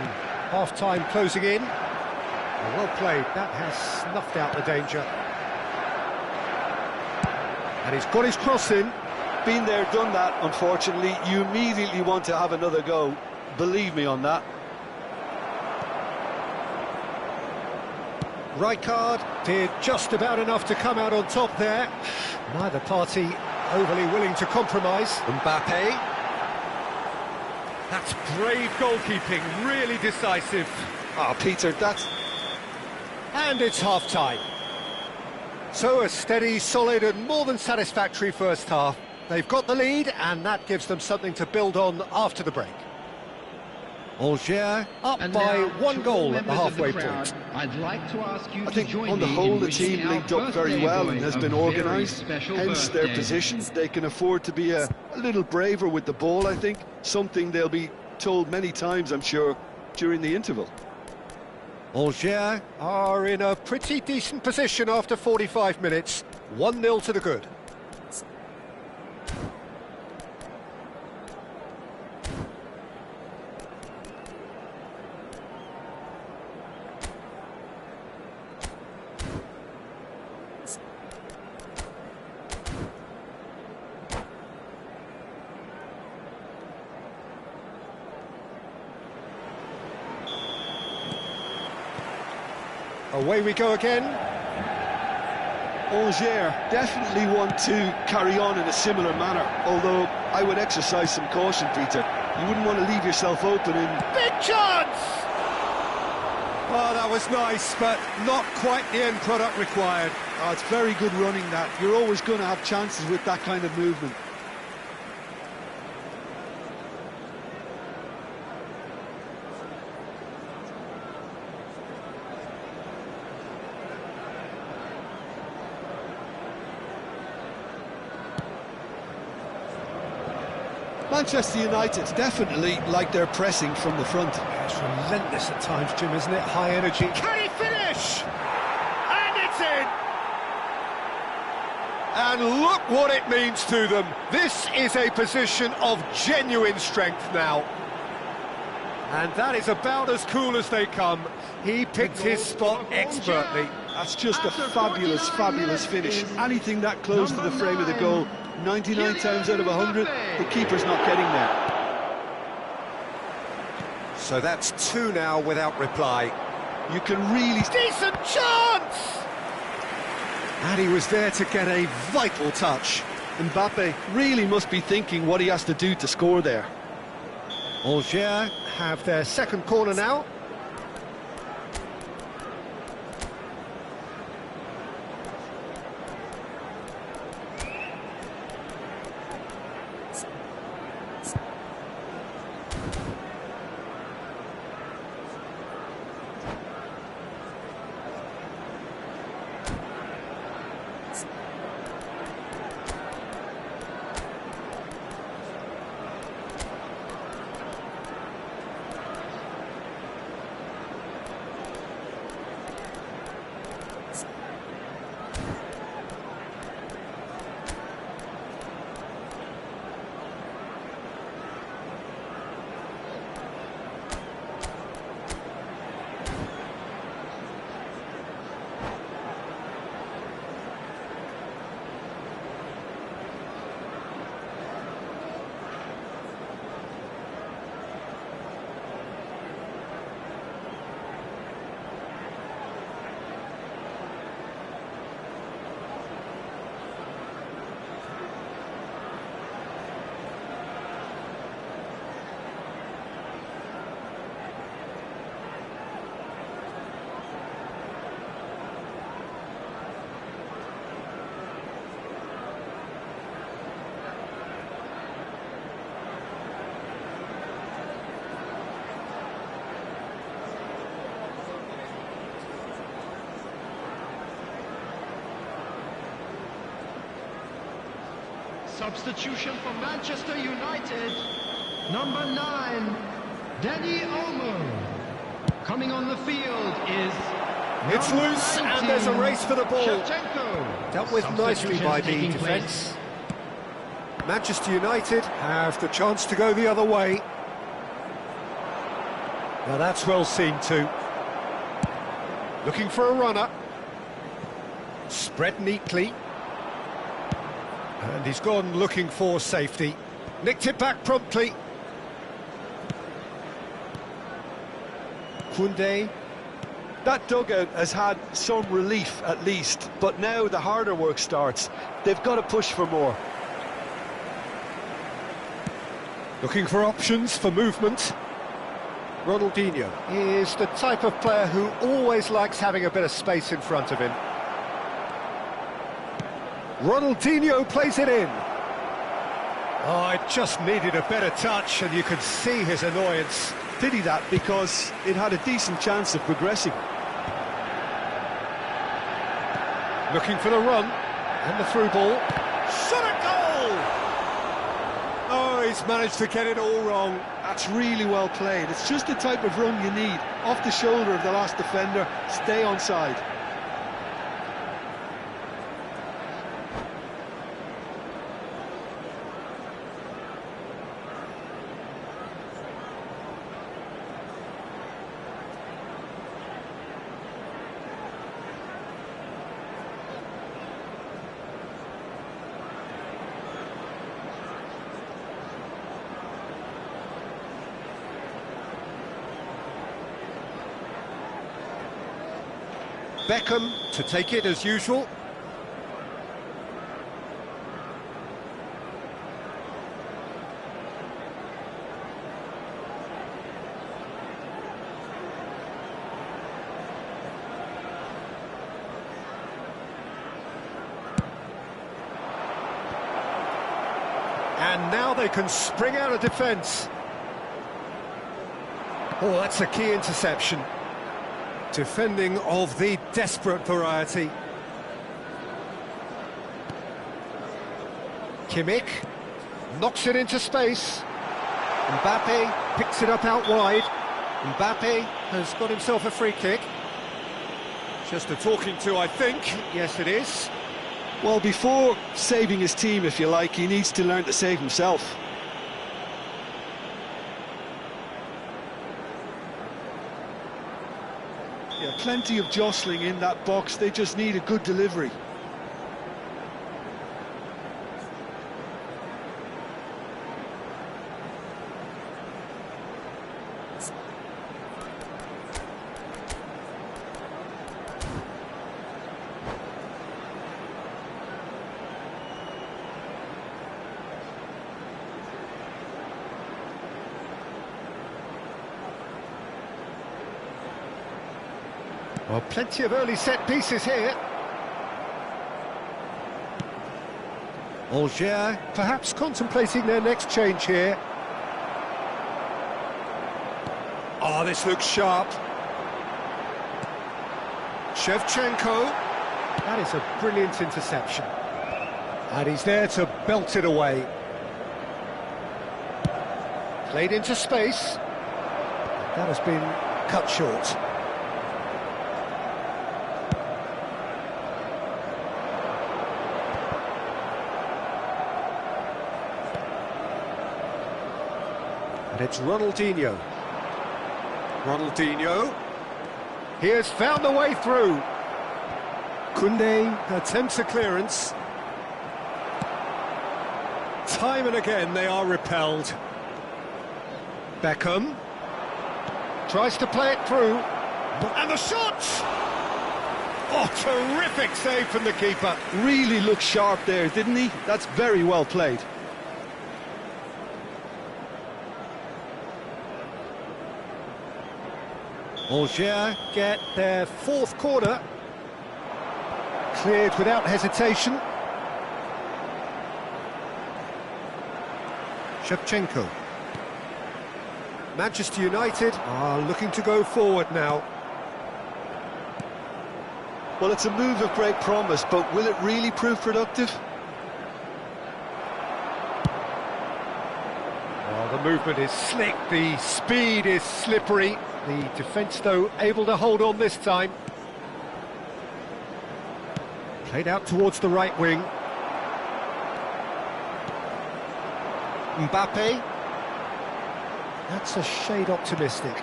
Half-time closing in. Well played. That has snuffed out the danger. And he's got his cross in. Been there, done that, unfortunately. You immediately want to have another go. Believe me on that. Rijkaard did just about enough to come out on top there. Neither party overly willing to compromise. Mbappe. That's brave goalkeeping, really decisive. Ah, Peter, that's... And it's half-time. So a steady, solid and more than satisfactory first half. They've got the lead and that gives them something to build on after the break. Angers up And by now, one to goal all at the members of halfway crowd, point. I'd like to ask you I to think join on the me whole in the wishing team our linked up very birthday well boy and has a been very organised, special hence their birthday. positions. They can afford to be a little braver with the ball, I think. Something they'll be told many times, I'm sure, during the interval. Angers are in a pretty decent position after 45 minutes. 1-0 to the good. Away we go again. Angers definitely want to carry on in a similar manner, although I would exercise some caution, Peter. You wouldn't want to leave yourself open in... Big chance! Oh, that was nice, but not quite the end product required. Oh, it's very good running, that. You're always going to have chances with that kind of movement. Manchester United definitely like their pressing from the front. It's relentless at times, Jim, isn't it? High energy. Can he finish? And it's in! And look what it means to them. This is a position of genuine strength now. And that is about as cool as they come. He picked his spot expertly. That's just a fabulous, fabulous finish. Anything that close to the frame of the goal, 99 times out of 100, the keeper's not getting there. So that's 2 now without reply. You can really... Decent chance! And he was there to get a vital touch. Mbappe really must be thinking what he has to do to score there. Angers have their second corner now. Substitution for Manchester United. Number 9, Danny Olmo. Coming on the field is... It's loose, and there's a race for the ball. Shevchenko. Dealt with nicely by the defence. Manchester United have the chance to go the other way. Now that's well seen too. Looking for a runner. Spread neatly. And he's gone looking for safety. Nicked it back promptly. Koundé. That dugout has had some relief at least, but now the harder work starts. They've got to push for more. Looking for options for movement. Ronaldinho is the type of player who always likes having a bit of space in front of him. Ronaldinho plays it in. Oh, it just needed a better touch, and you could see his annoyance. Pity that, because it had a decent chance of progressing. Looking for the run, and the through ball. Shot a goal! Oh, he's managed to get it all wrong. That's really well played. It's just the type of run you need. Off the shoulder of the last defender, stay onside. Beckham to take it as usual. And now they can spring out of defence. Oh, that's a key interception. Defending of the desperate variety. Kimmich knocks it into space. Mbappe picks it up out wide. Mbappe has got himself a free kick. Just a talking to, I think. Yes, it is. Well, before saving his team, if you like, he needs to learn to save himself. Yeah, plenty of jostling in that box. They just need a good delivery. Well, plenty of early set pieces here. Alger perhaps contemplating their next change here. Oh, this looks sharp. Shevchenko. That is a brilliant interception. And he's there to belt it away. Played into space. That has been cut short. And it's Ronaldinho. Ronaldinho. He has found a way through. Koundé attempts a clearance. Time and again they are repelled. Beckham tries to play it through. And the shot! Oh, terrific save from the keeper. Really looked sharp there, didn't he? That's very well played. Alger get their fourth corner. Cleared without hesitation. Shevchenko. Manchester United are looking to go forward now. Well, it's a move of great promise, but will it really prove productive? Well, the movement is slick, the speed is slippery. The defence, though, able to hold on this time. Played out towards the right wing. Mbappe. That's a shade optimistic.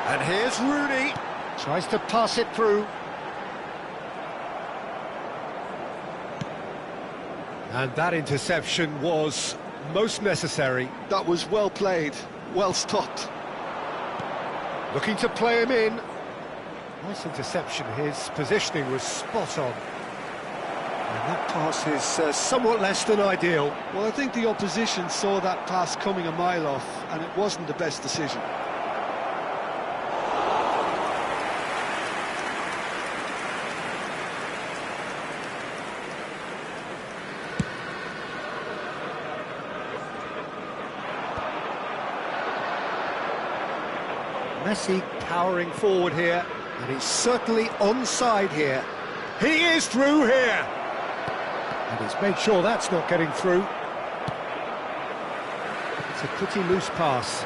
And here's Rooney. Tries to pass it through. And that interception was most necessary. That was well played, well stopped. Looking to play him in. Nice interception, his positioning was spot on. And that pass is somewhat less than ideal. Well, I think the opposition saw that pass coming a mile off, and it wasn't the best decision. Messi powering forward here, and he's certainly onside here. He is through here! And he's made sure that's not getting through. It's a pretty loose pass.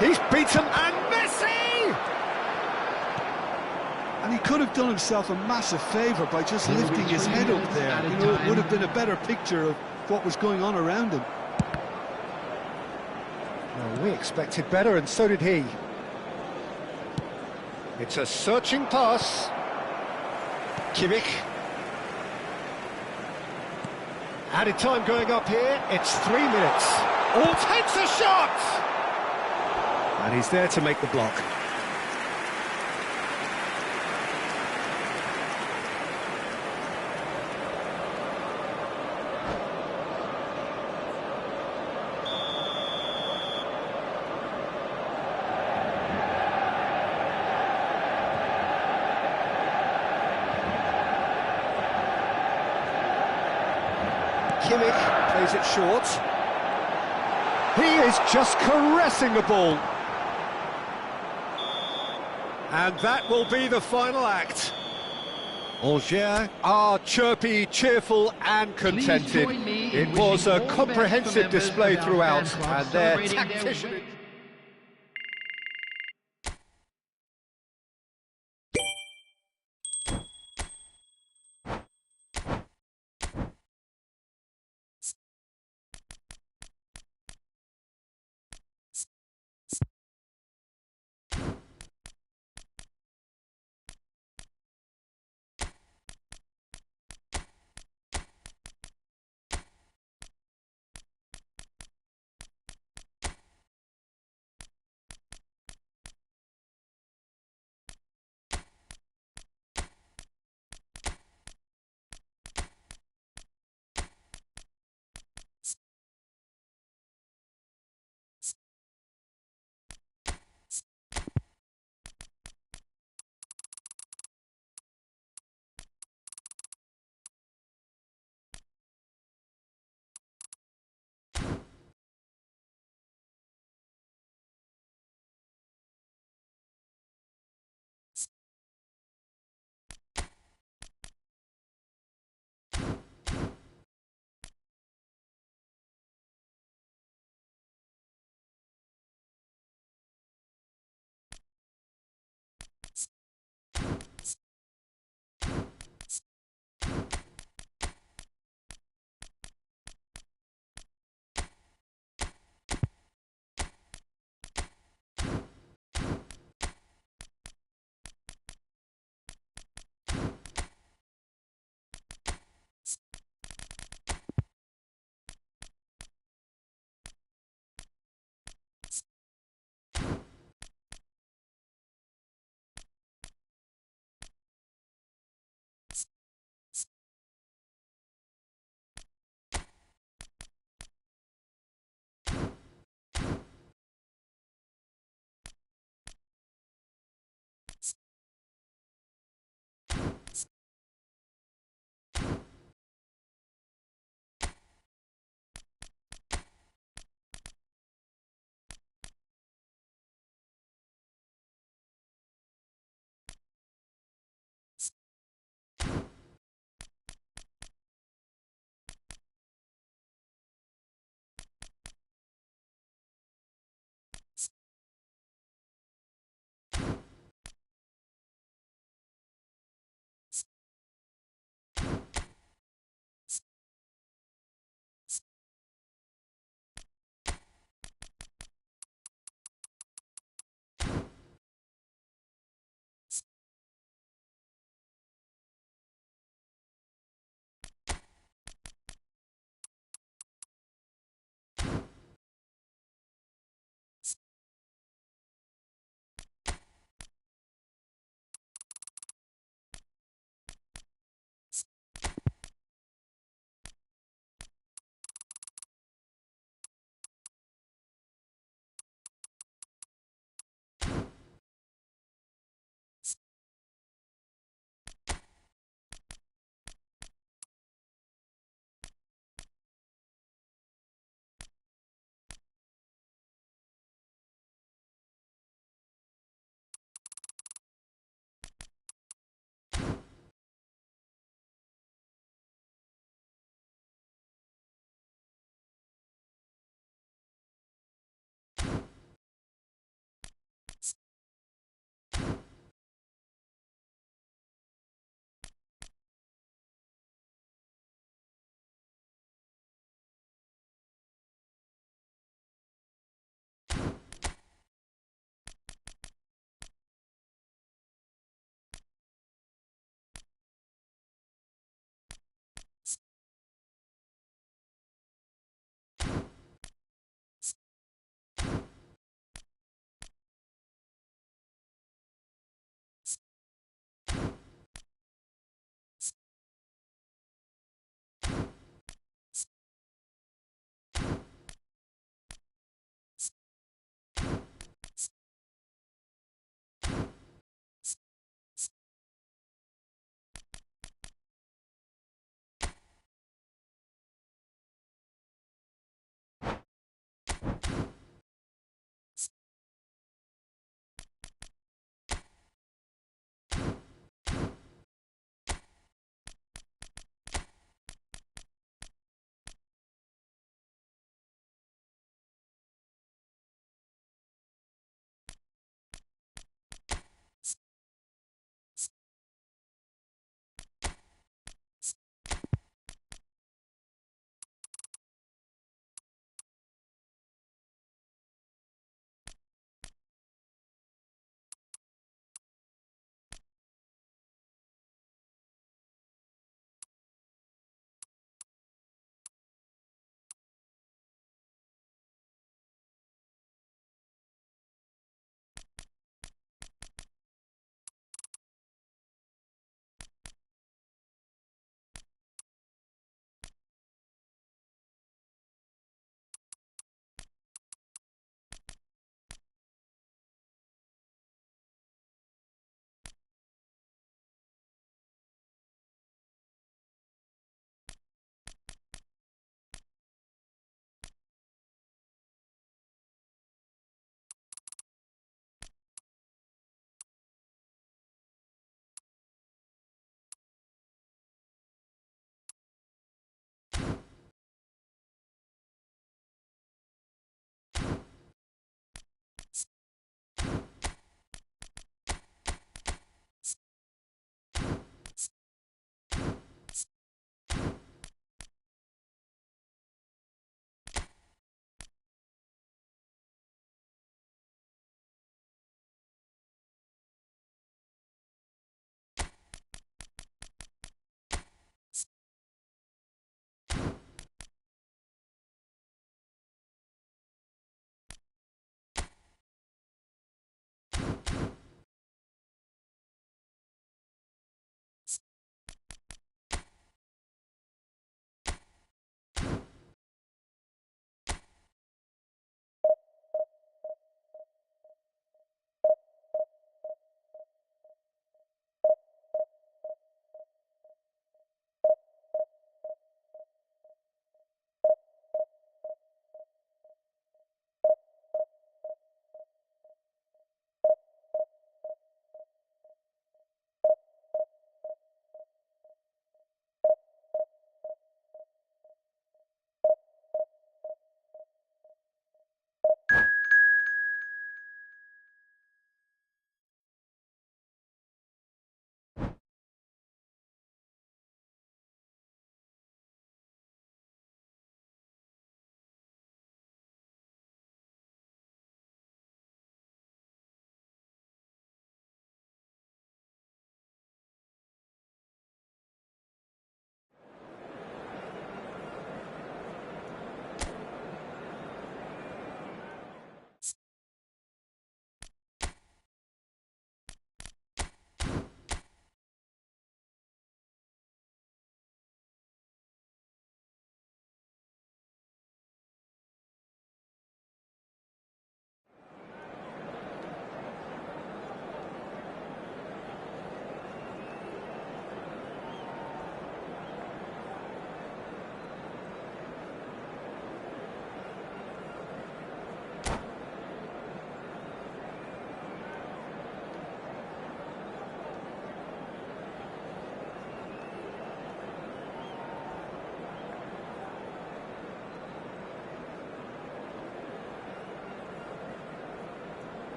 He's beaten, and Messi! And he could have done himself a massive favour by just lifting his head up there. You know, it would have been a better picture of what was going on around him. Well, we expected better, and so did he. It's a searching pass. Kimmich. Added time going up here. It's 3 minutes. Oh, takes a shot! And he's there to make the block. Kimmich plays it short. He is just caressing the ball. And that will be the final act. Angers are chirpy, cheerful and contented. It was a comprehensive display throughout, and their tactician...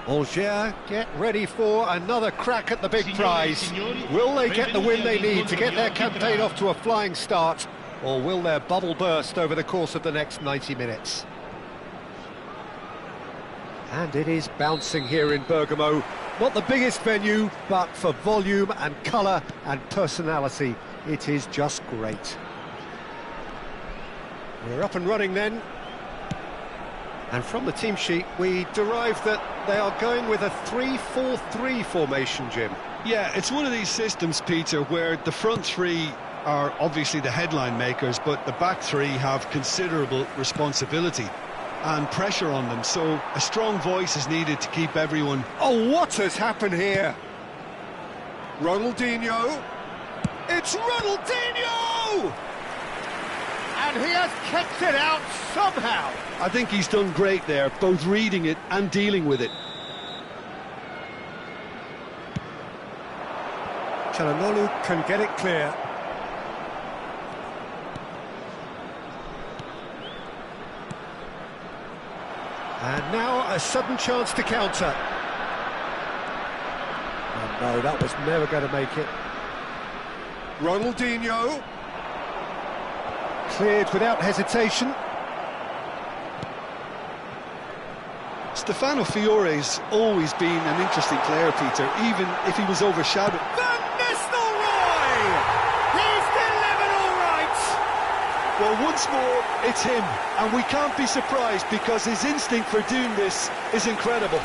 Angers get ready for another crack at the big prize. Will they get the win they need to get their campaign off to a flying start, or will their bubble burst over the course of the next 90 minutes? And it is bouncing here in Bergamo. Not the biggest venue, but for volume and colour and personality, it is just great. We're up and running then. And from the team sheet, we derive that they are going with a 3-4-3 formation, Jim. Yeah, it's one of these systems, Peter, where the front three are obviously the headline makers, but the back three have considerable responsibility and pressure on them, so a strong voice is needed to keep everyone... Oh, what has happened here? Ronaldinho. It's Ronaldinho! And he has kept it out somehow. I think he's done great there, both reading it and dealing with it. Çalhanoğlu can get it clear. And now a sudden chance to counter. Oh no, that was never going to make it. Ronaldinho. Cleared without hesitation. Stefano Fiore's always been an interesting player, Peter, even if he was overshadowed. Van Nistelrooy! He's delivered all right! Well, once more, it's him, and we can't be surprised because his instinct for doing this is incredible.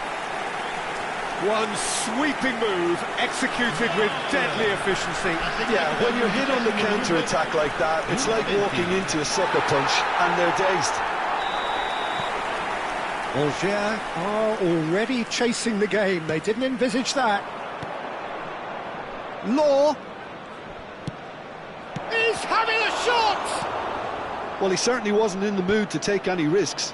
One sweeping move, executed with deadly efficiency. Yeah, when you're hit on the counter-attack like that, it's like walking into a sucker punch, and they're dazed. Angers are already chasing the game. They didn't envisage that. Law. He's having a shot! Well, he certainly wasn't in the mood to take any risks.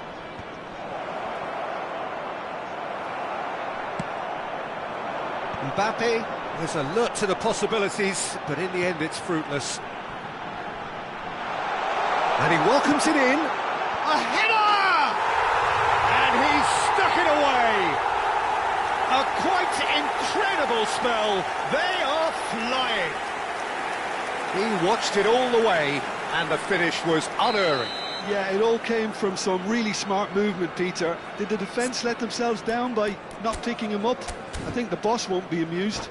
Mbappe is alert to the possibilities, but in the end it's fruitless. And he welcomes it in. A header! And he's stuck it away. A quite incredible spell. They are flying. He watched it all the way, and the finish was unerring. Yeah, it all came from some really smart movement, Peter. Did the defence let themselves down by not picking him up? I think the boss won't be amused.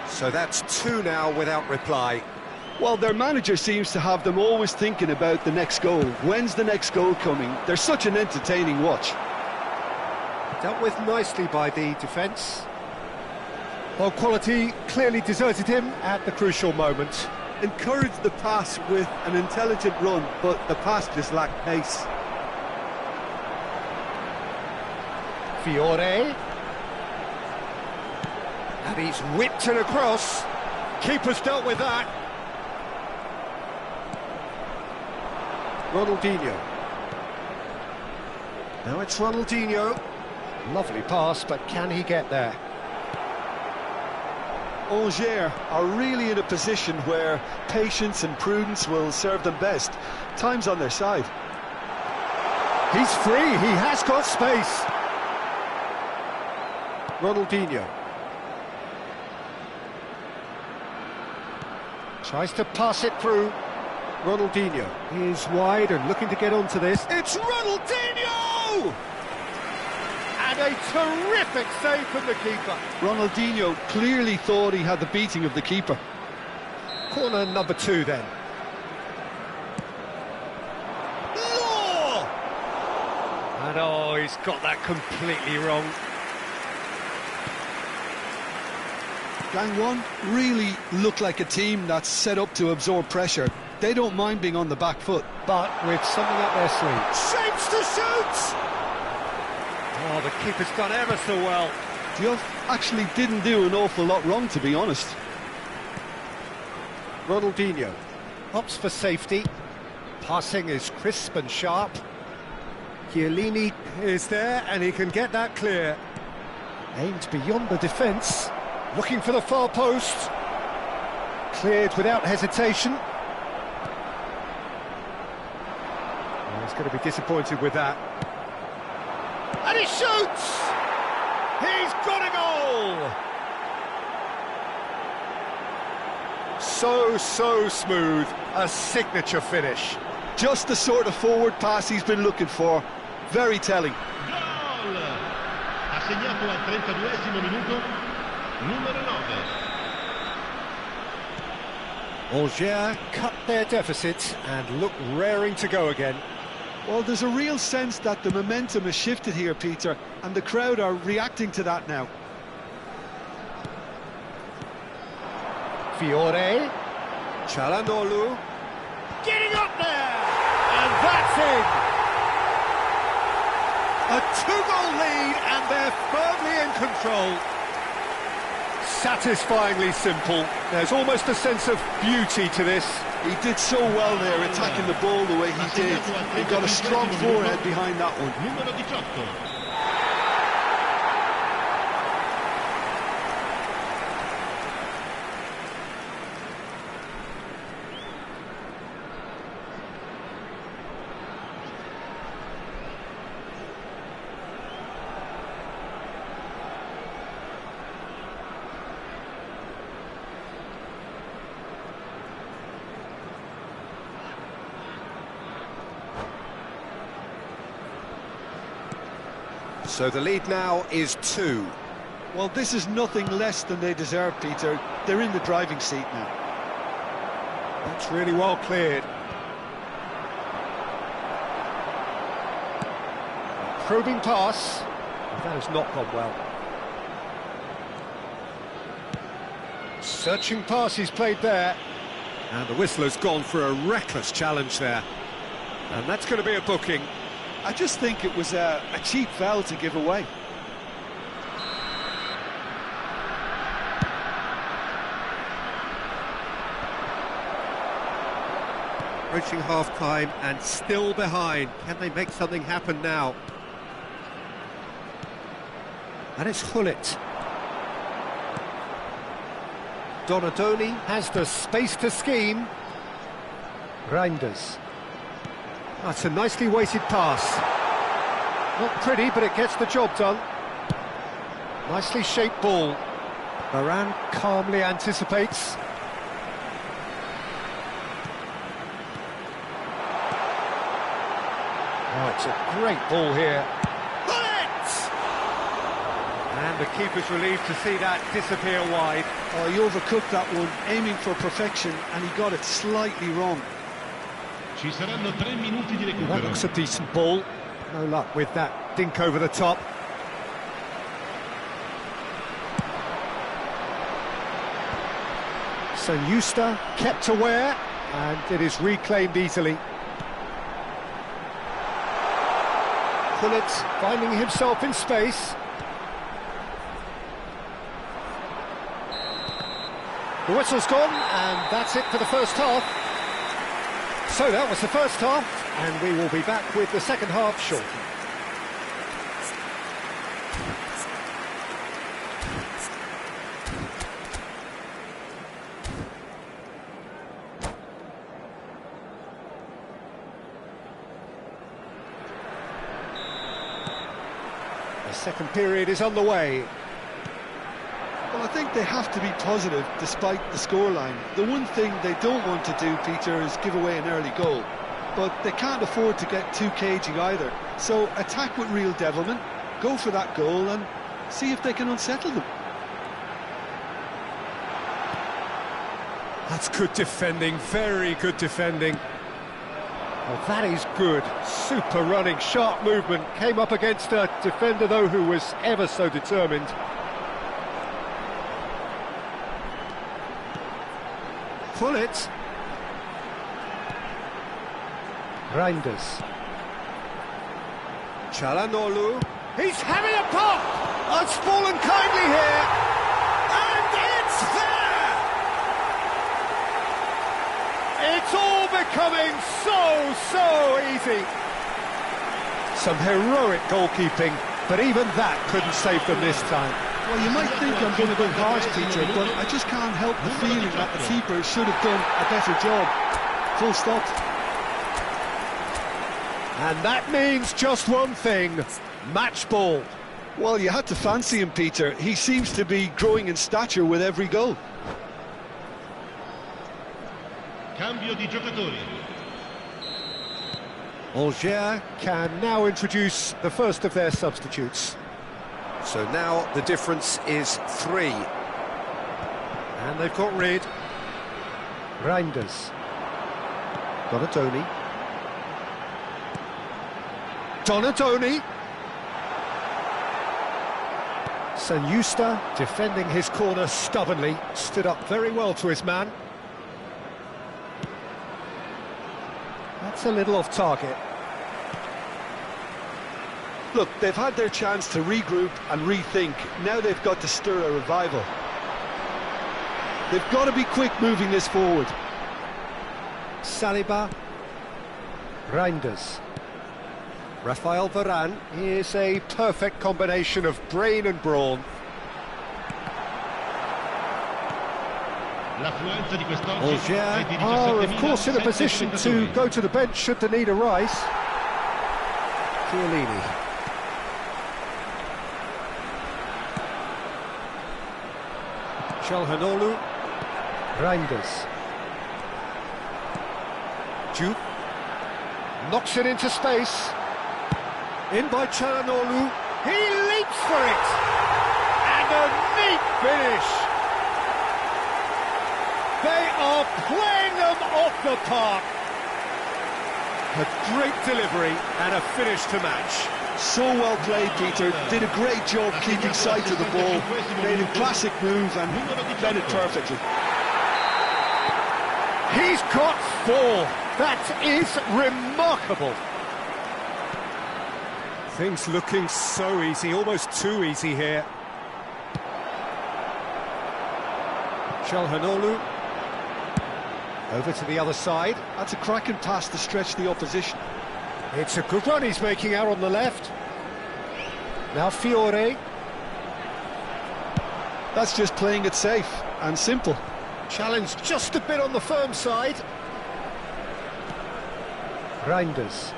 So that's two now without reply. Well, their manager seems to have them always thinking about the next goal. When's the next goal coming? They're such an entertaining watch. Dealt with nicely by the defence. Well, quality clearly deserted him at the crucial moment. Encouraged the pass with an intelligent run, but the pass just lacked pace. Fiore. And he's whipped it across. Keeper's dealt with that. Ronaldinho. Now it's Ronaldinho. Lovely pass, but can he get there? Angers are really in a position where patience and prudence will serve them best. Time's on their side. He's free, he has got space. Ronaldinho. Tries to pass it through. Ronaldinho is wide and looking to get onto this. It's Ronaldinho! And a terrific save from the keeper. Ronaldinho clearly thought he had the beating of the keeper. Corner number 2 then. Law! And oh, he's got that completely wrong. Gang One really look like a team that's set up to absorb pressure. They don't mind being on the back foot. But with something up their sleeve. Shapes to shoot! Oh, the keeper's done ever so well. Diouf actually didn't do an awful lot wrong, to be honest. Ronaldinho opts for safety. Passing is crisp and sharp. Chiellini is there, and he can get that clear. Aimed beyond the defence. Looking for the far post. Cleared without hesitation. Well, he's going to be disappointed with that. And he shoots! He's got a goal! So smooth, a signature finish. Just the sort of forward pass he's been looking for. Very telling. Gol! Ha segnato al 32esimo minuto, numero 9. Angers cut their deficit and look raring to go again. Well, there's a real sense that the momentum has shifted here, Peter, and the crowd are reacting to that now. Fiore, Çalhanoğlu, getting up there, and that's in. A two-goal lead, and they're firmly in control. Satisfyingly simple. There's almost a sense of beauty to this. He did so well there, attacking the ball the way he did. He got a strong forehead behind that one. Numero 18. So the lead now is 2. Well, this is nothing less than they deserve, Peter. They're in the driving seat now. That's really well cleared. Probing pass. That has not gone well. Searching pass he's played there. And the whistler's gone for a reckless challenge there. And that's going to be a booking. I just think it was a cheap foul to give away. Approaching half-time and still behind. Can they make something happen now? And it's Gullit. Donadoni has the space to scheme. Reinders. That's a nicely weighted pass. Not pretty, but it gets the job done. Nicely shaped ball. Varane calmly anticipates. Oh, it's a great ball here. Bullet! And the keeper's relieved to see that disappear wide. Oh, he overcooked that one, aiming for perfection, and he got it slightly wrong. Ci saranno 3 minuti di That recupero. looks a decent ball. No luck with that dink over the top. So Eusta kept aware, and it is reclaimed easily. Gullit finding himself in space. The whistle's gone, and that's it for the first half. So that was the first half, and we will be back with the second half shortly. The second period is on the way. Well, I think they have to be positive despite the scoreline. The one thing they don't want to do, Peter, is give away an early goal. But they can't afford to get too cagey either. So attack with real devilment, go for that goal and see if they can unsettle them. That's good defending, very good defending. Well, that is good. Super running, sharp movement. Came up against a defender, though, who was ever so determined. Gullit. Reinders. Çalhanoğlu. He's having a pop! It's fallen kindly here. And it's there! It's all becoming so easy. Some heroic goalkeeping, but even that couldn't save them this time. Well, you might think I'm going to go harsh, Peter, but I just can't help the feeling that the keeper should have done a better job. Full stop. And that means just one thing, match ball. Well, you had to fancy him, Peter. He seems to be growing in stature with every goal. Cambio di giocatori. Alger can now introduce the first of their substitutes. So now the difference is 3. And they've got rid. Reinders. Donatoni. Donatoni. Sanjusta defending his corner stubbornly, stood up very well to his man. That's a little off target. Look, they've had their chance to regroup and rethink. Now they've got to stir a revival. They've got to be quick moving this forward. Saliba. Reinders. Rafael Varane is a perfect combination of brain and brawn. Alger are, of course, in a position to go to the bench should the need arise. Chiellini. Çalhanoğlu. Reinders. Jude. Knocks it into space. In by Çalhanoğlu. He leaps for it! And a neat finish! They are playing them off the park. A great delivery and a finish to match. So well played, Peter. Did a great job keeping sight of the ball. Made a classic move and fed it perfectly. He's got 4. That is remarkable. Things looking so easy, almost too easy here. Çalhanoğlu. Over to the other side. That's a cracking pass to stretch the opposition. It's a good run he's making out on the left. Now Fiore. That's just playing it safe and simple. Challenge just a bit on the firm side. Reinders.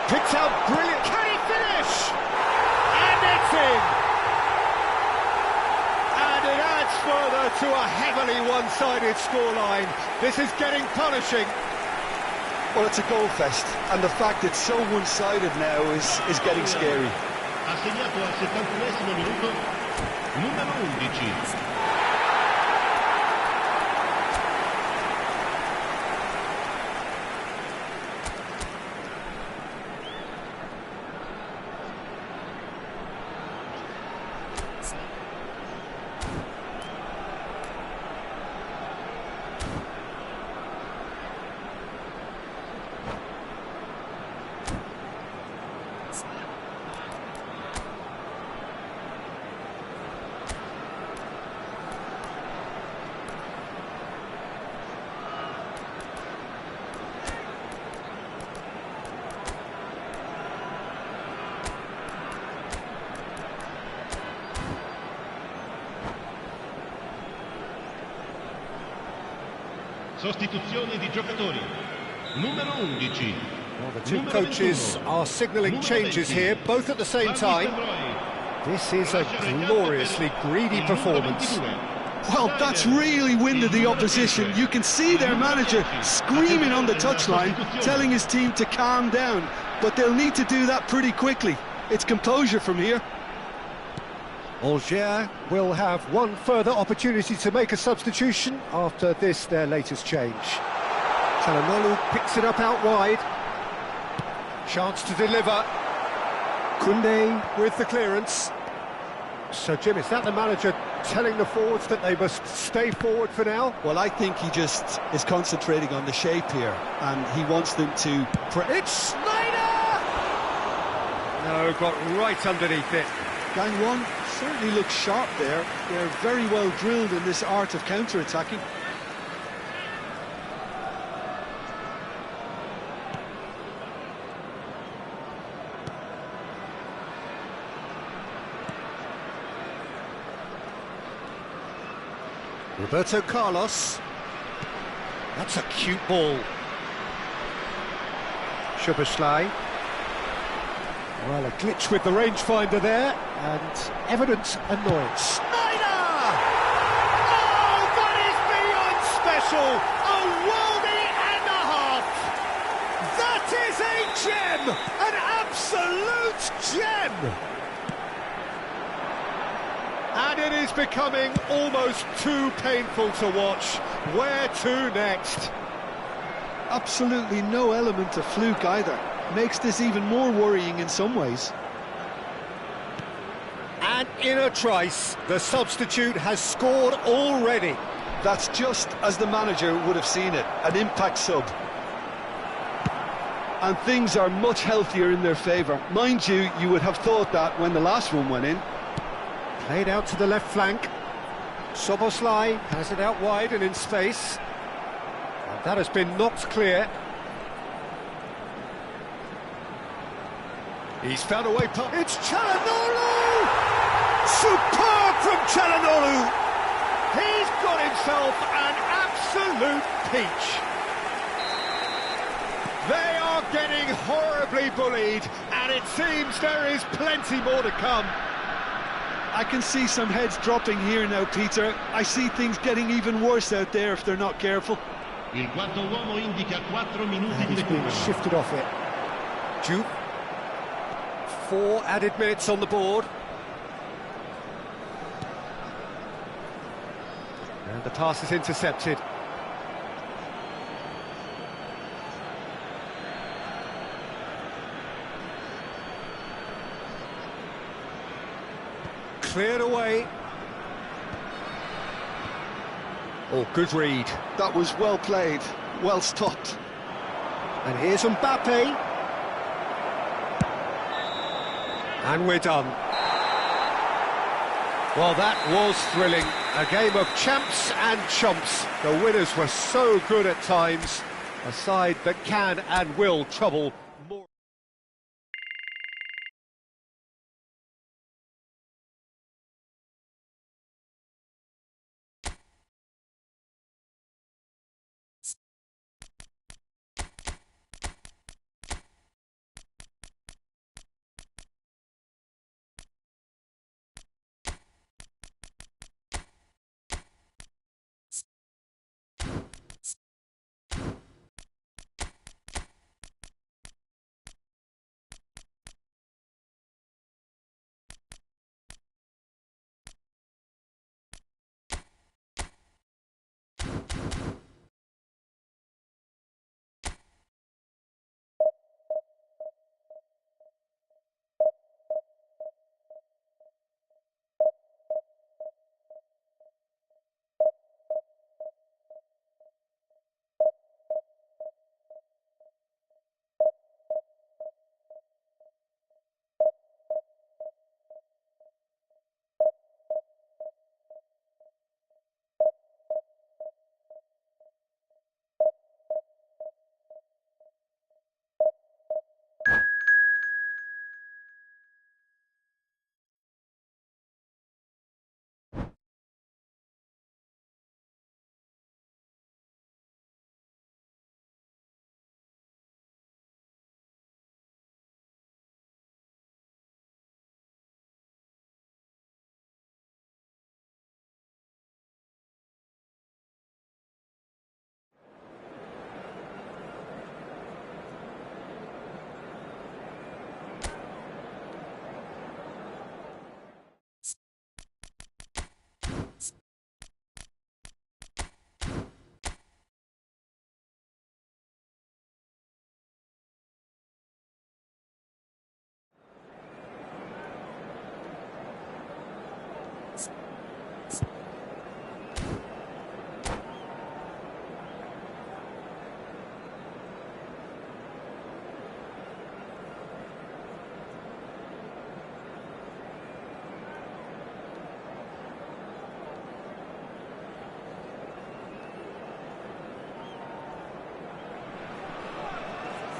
Picked out brilliant. Can he finish? And it's in. And it adds further to a heavily one-sided scoreline. This is getting punishing. Well, it's a goal fest, and the fact it's so one-sided now is getting scary. Assegnato al 71esimo minuto, numero 11. Sostituzione di giocatori. Numero 11. Well, the two coaches are signalling changes here, both at the same time. This is a gloriously greedy performance. Well, that's really winded the opposition. You can see their manager screaming on the touchline, telling his team to calm down. But they'll need to do that pretty quickly. It's composure from here. Alger will have one further opportunity to make a substitution after this, their latest change. Çalhanoğlu picks it up out wide. Chance to deliver. Koundé with the clearance. So, Jim, is that the manager telling the forwards that they must stay forward for now? Well, I think he just is concentrating on the shape here, and he wants them to... It's Snyder! No, got right underneath it. Gang one certainly looks sharp there. They're very well drilled in this art of counter-attacking. Roberto Carlos. That's a cute ball. Szoboszlai. Well, a glitch with the rangefinder there, and evident annoyance. Snyder! Oh, that is beyond special! A worldie and a half! That is a gem! An absolute gem! And it is becoming almost too painful to watch. Where to next? Absolutely no element of fluke either. Makes this even more worrying in some ways. And in a trice, the substitute has scored already. That's just as the manager would have seen it, an impact sub. And things are much healthier in their favour. Mind you, you would have thought that when the last one went in. Played out to the left flank. Szoboszlai has it out wide and in space. And that has been knocked clear. He's found a way past. It's Çalhanoğlu! Superb from Çalhanoğlu! He's got himself an absolute peach. They are getting horribly bullied, and it seems there is plenty more to come. I can see some heads dropping here now, Peter. I see things getting even worse out there if they're not careful. Il quarto uomo indica 4 minuti And di he's been recupero. shifted off it. Jupe. 4 added minutes on the board. And the pass is intercepted. Cleared away. Oh, good read. That was well played, well stopped. And here's Mbappe. And we're done. Well, that was thrilling. A game of champs and chumps. The winners were so good at times. A side that can and will trouble more.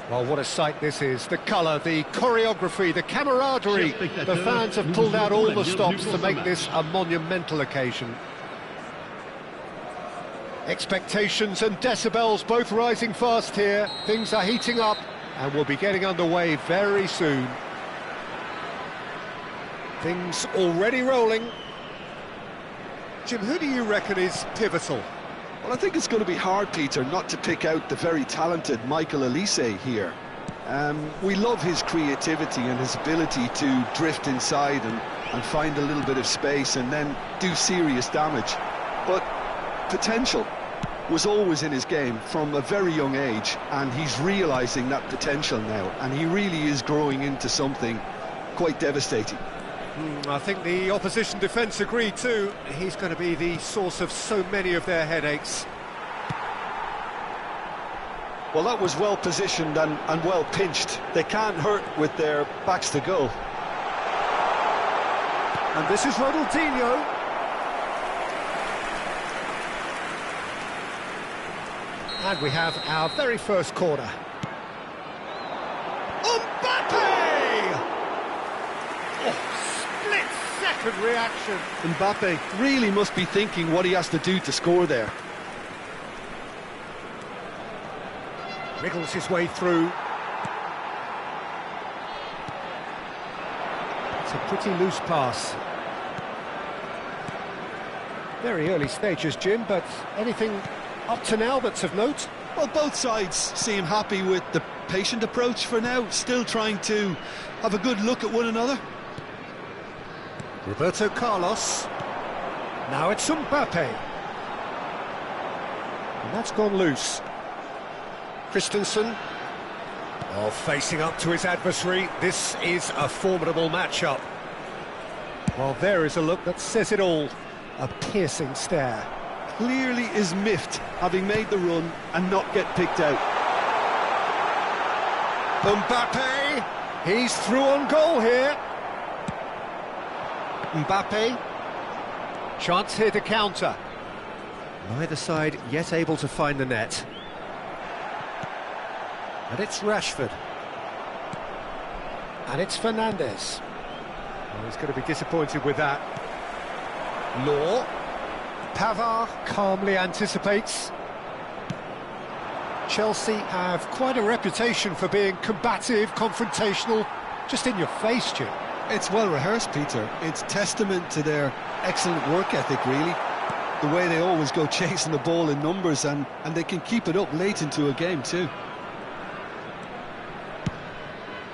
Well, what a sight this is. The colour, the choreography, the camaraderie. The fans have pulled out all the stops to make this a monumental occasion. Expectations and decibels both rising fast here. Things are heating up and we'll be getting underway very soon. Things already rolling. Jim, who do you reckon is pivotal? Well, I think it's going to be hard, Peter, not to pick out the very talented Michael Elise here. We love his creativity and his ability to drift inside and find a little bit of space and then do serious damage. But potential was always in his game from a very young age, and he's realising that potential now, and he really is growing into something quite devastating. I think the opposition defence agree too. He's going to be the source of so many of their headaches. Well, that was well positioned and well pinched. They can't hurt with their backs to goal. And this is Ronaldinho. And we have our very first corner. Mbappe! Split-second reaction. Mbappe really must be thinking what he has to do to score there. Wriggles his way through. It's a pretty loose pass. Very early stages, Jim, but anything up to now that's of note? Well, both sides seem happy with the patient approach for now, still trying to have a good look at one another. Roberto Carlos. Now it's Mbappe. And that's gone loose. Christensen. Oh, facing up to his adversary. This is a formidable matchup. Well, there is a look that says it all. A piercing stare. Clearly is miffed, having made the run and not get picked out. Mbappe, he's through on goal here. Mbappe, chance here to counter. Neither side yet able to find the net. And it's Rashford. And it's Fernandes. Well, he's going to be disappointed with that. Law. Pavard calmly anticipates. Chelsea have quite a reputation for being combative, confrontational, just in your face, Jim. It's well rehearsed, Peter. It's testament to their excellent work ethic, really. The way they always go chasing the ball in numbers, and they can keep it up late into a game too.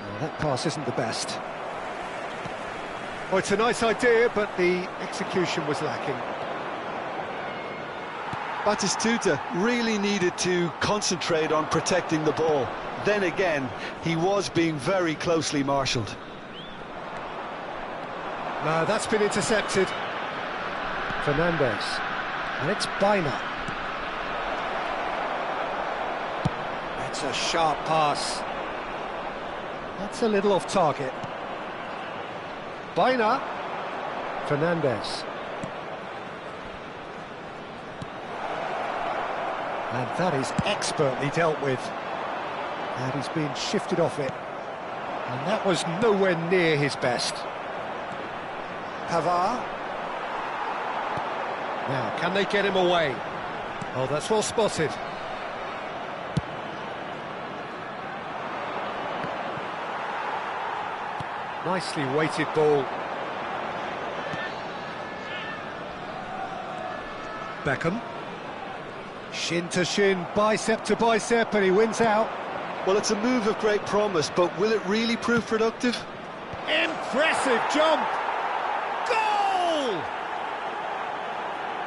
Well, that pass isn't the best. Oh, it's a nice idea, but the execution was lacking. Batistuta really needed to concentrate on protecting the ball. Then again, he was being very closely marshalled. No, that's been intercepted. Fernandes. And it's Baina. That's a sharp pass. That's a little off target. Baina. Fernandes. And that is expertly dealt with. And he's been shifted off it. And that was nowhere near his best. Pavard. Now, can they get him away? Oh, that's well spotted. Nicely weighted ball. Beckham. Shin to shin, bicep to bicep, and he wins out. Well, it's a move of great promise, but will it really prove productive? Impressive jump! Goal!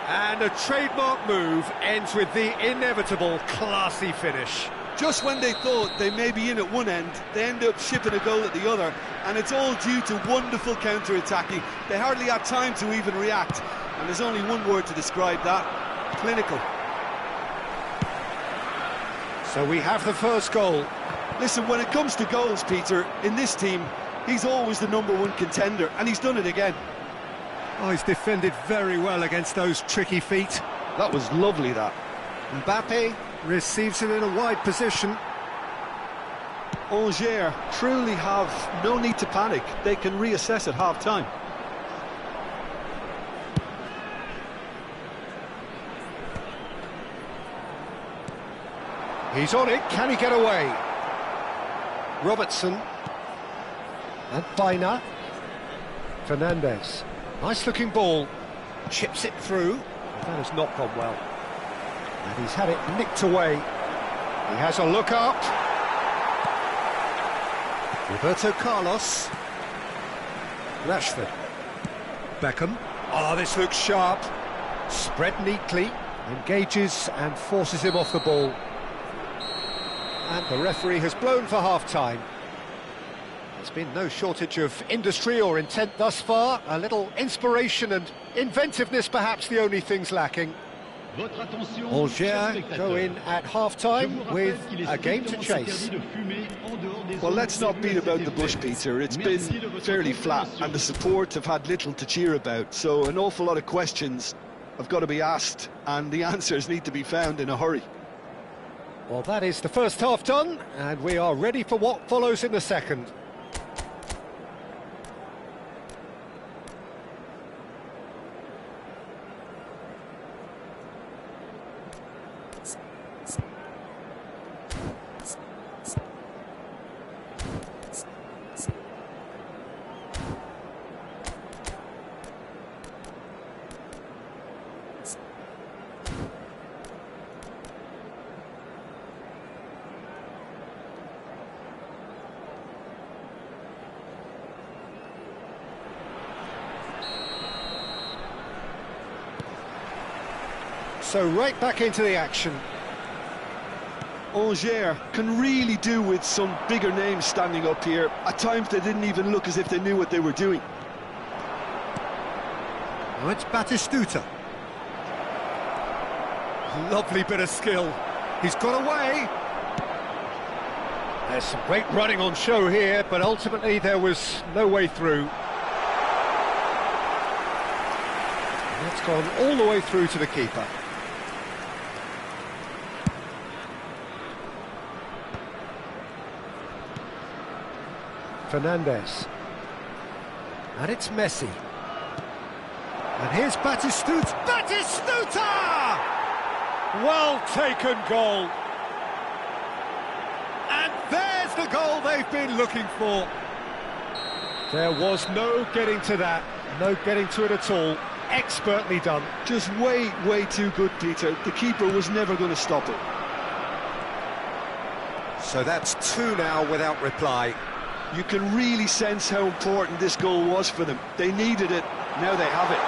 And a trademark move ends with the inevitable classy finish. Just when they thought they may be in at one end, they end up shipping a goal at the other, and it's all due to wonderful counter-attacking. They hardly had time to even react, and there's only one word to describe that: clinical. So we have the first goal. Listen, when it comes to goals, Peter, in this team, he's always the #1 contender, and he's done it again. Oh, he's defended very well against those tricky feet. That was lovely, that. Mbappe receives it in a wide position. Angers truly have no need to panic. They can reassess at half-time. He's on it, can he get away? Robertson. And Bina. Fernandez. Nice looking ball. Chips it through. That has not gone well. And he's had it nicked away. He has a look up. Roberto Carlos. Rashford. Beckham. Oh, this looks sharp. Spread neatly. Engages and forces him off the ball. And the referee has blown for half-time. There's been no shortage of industry or intent thus far. A little inspiration and inventiveness, perhaps the only things lacking. Angers go in at half-time with a game to chase. Well, let's not beat about the bush, Peter. It's been fairly flat, and the support have had little to cheer about. So an awful lot of questions have got to be asked, and the answers need to be found in a hurry. Well, that is the first half done, and we are ready for what follows in the second. So right back into the action. Angers can really do with some bigger names standing up here. At times they didn't even look as if they knew what they were doing. Now it's Batistuta. Lovely bit of skill. He's got away. There's some great running on show here, but ultimately there was no way through. And that's gone all the way through to the keeper. Fernandez. And it's Messi. And here's Batistuta. Batistuta! Well taken goal. And there's the goal they've been looking for. There was no getting to that. No getting to it at all. Expertly done. Just way too good, Peter. The keeper was never going to stop it. So that's two now without reply. You can really sense how important this goal was for them. They needed it, now they have it.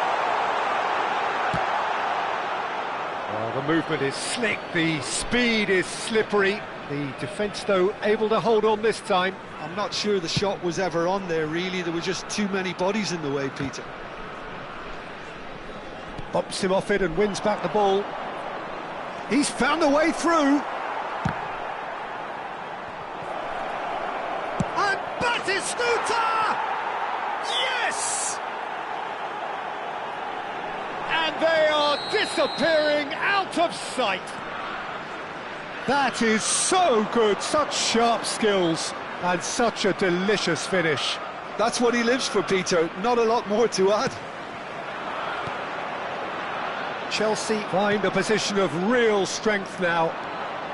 Well, the movement is slick, the speed is slippery. The defence, though, able to hold on this time. I'm not sure the shot was ever on there, really. There were just too many bodies in the way, Peter. Bumps him off it and wins back the ball. He's found a way through. And Batistuta! Yes! And they are disappearing out of sight. That is so good, such sharp skills and such a delicious finish. That's what he lives for, Peter. Not a lot more to add. Chelsea find a position of real strength now.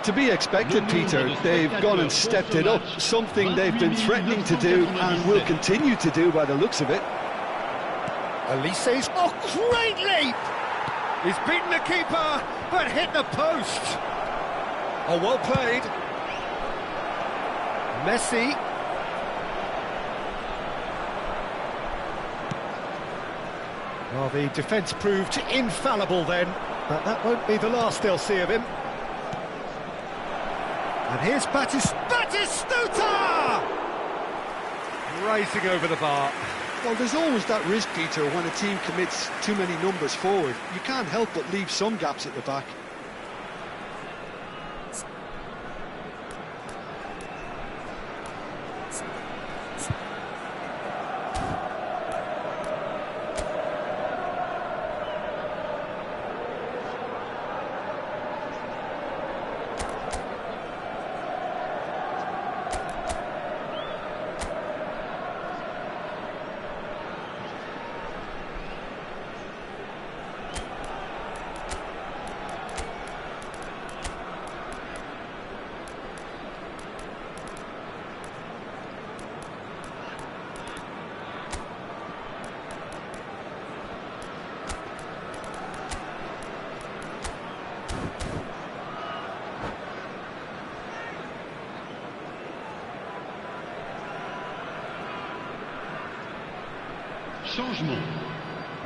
To be expected, Peter. They've gone and stepped it up, something they've been threatening to do and will continue to do by the looks of it. Elise's, oh, great leap! He's beaten the keeper, but hit the post. Oh, well played. Messi. Well, the defence proved infallible then, but that won't be the last they'll see of him. And here's Batistuta! Racing over the bar. Well, there's always that risk, Peter, when a team commits too many numbers forward. You can't help but leave some gaps at the back. Changement.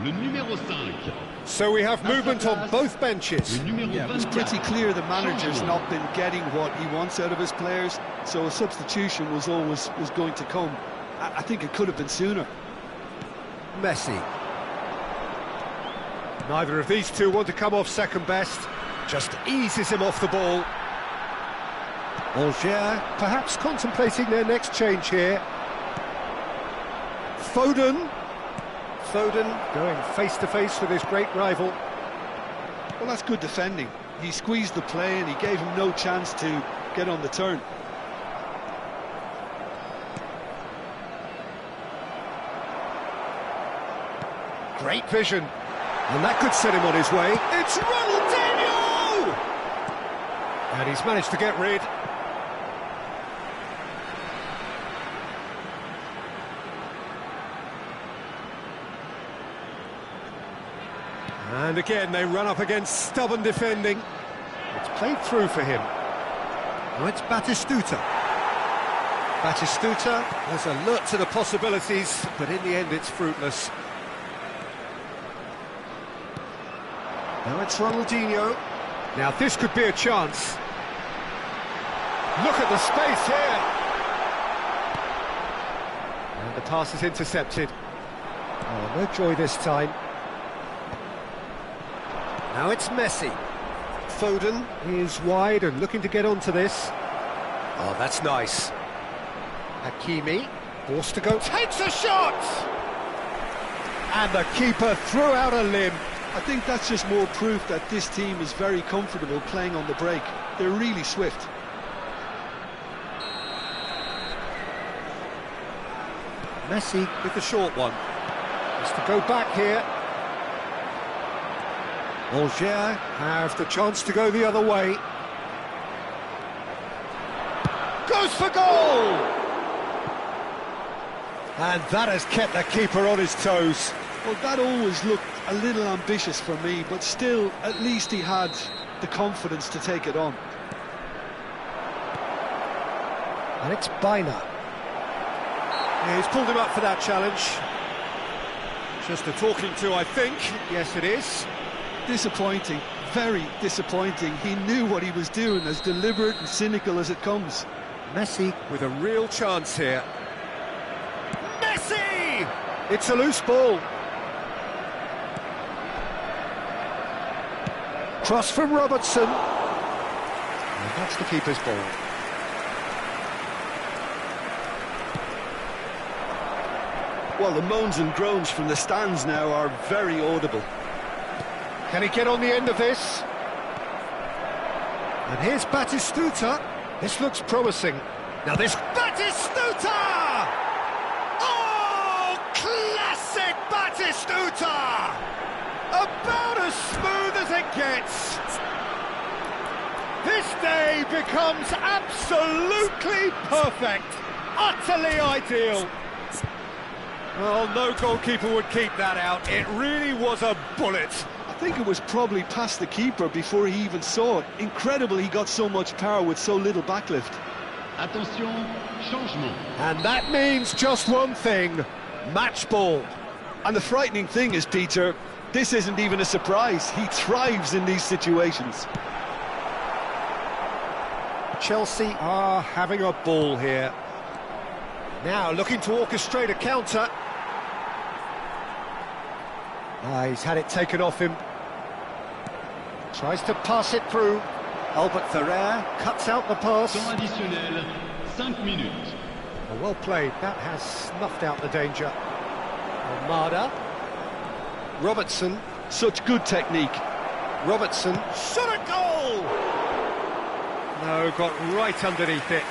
Le numéro 5. So we have movement on both benches. Le numéro Yeah, it was 24. pretty clear the manager's Changement. not been getting what he wants out of his players, so a substitution was going to come. I think it could have been sooner. Messi. Neither of these two want to come off second best. Just eases him off the ball. Alger perhaps contemplating their next change here. Foden. Foden going face-to-face with his great rival. Well, that's good defending. He squeezed the play and he gave him no chance to get on the turn. Great vision. And that could set him on his way. It's Ronaldinho! And he's managed to get rid. And again, they run up against stubborn defending. It's played through for him. Now it's Batistuta. Batistuta was alert to the possibilities, but in the end it's fruitless. Now it's Ronaldinho. Now this could be a chance. Look at the space here. And the pass is intercepted. Oh, no joy this time. Now it's Messi. Foden is wide and looking to get onto this. Oh, that's nice. Hakimi, forced to go, takes a shot! And the keeper threw out a limb. I think that's just more proof that this team is very comfortable playing on the break. They're really swift. Messi with the short one. Has to go back here. Alger have the chance to go the other way. Goes for goal! And that has kept the keeper on his toes. Well, that always looked a little ambitious for me, but still, at least he had the confidence to take it on. And it's Baina. Yeah, he's pulled him up for that challenge. Just a talking to, I think. Yes, it is. Disappointing, very disappointing. He knew what he was doing, as deliberate and cynical as it comes. Messi with a real chance here. Messi! It's a loose ball. Cross from Robertson. And that's the keeper's ball. Well, the moans and groans from the stands now are very audible. Can he get on the end of this? And here's Batistuta. This looks promising. Now this Batistuta! Oh, classic Batistuta! About as smooth as it gets. This day becomes absolutely perfect. Utterly ideal. Well, no goalkeeper would keep that out. It really was a bullet. I think it was probably past the keeper before he even saw it. Incredible he got so much power with so little backlift. Attention, changement. And that means just one thing, match ball. And the frightening thing is, Peter, this isn't even a surprise. He thrives in these situations. Chelsea are having a ball here. Now looking to orchestrate a counter. He's had it taken off him. Tries to pass it through. Albert Ferrer cuts out the pass. Temps additionnel, 5 minutes. Well played, that has snuffed out the danger. Almada. Robertson. Such good technique. Robertson. Shot a goal! No, got right underneath it.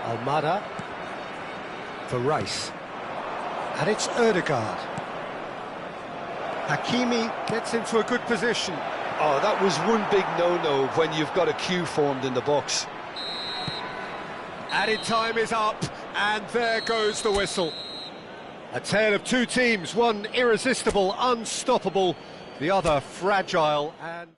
Almada for Rice, and it's Ødegaard. Hakimi gets into a good position. Oh, that was one big no-no when you've got a queue formed in the box. Added time is up, and there goes the whistle. A tale of two teams, one irresistible, unstoppable, the other fragile and...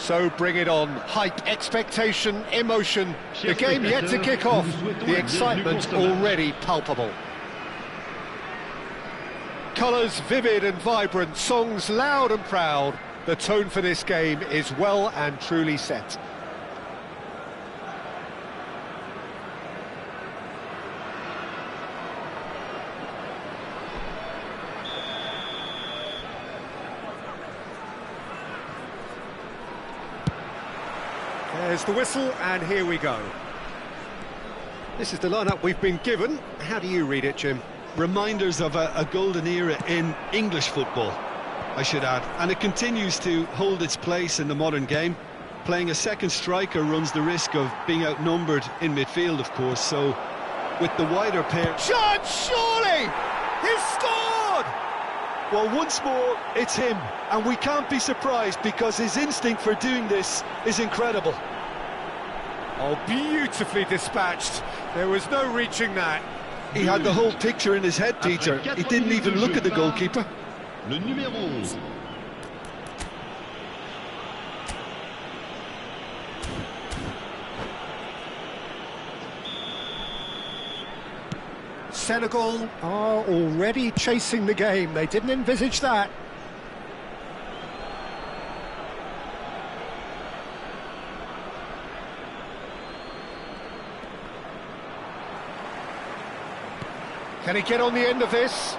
So bring it on. Hype, expectation, emotion. The game yet to kick off. The excitement already palpable. Colours vivid and vibrant, songs loud and proud. The tone for this game is well and truly set. There's the whistle, and here we go. This is the lineup we've been given. How do you read it, Jim? Reminders of a golden era in English football, I should add. And it continues to hold its place in the modern game. Playing a second striker runs the risk of being outnumbered in midfield, of course, so with the wider pair... Shot, surely! He's scored! Well, once more, it's him, and we can't be surprised because his instinct for doing this is incredible. Oh, beautifully dispatched. There was no reaching that. He had the whole picture in his head, Peter. He didn't even look at the goalkeeper. Le numéro 11. Senegal are already chasing the game. They didn't envisage that. Can he get on the end of this?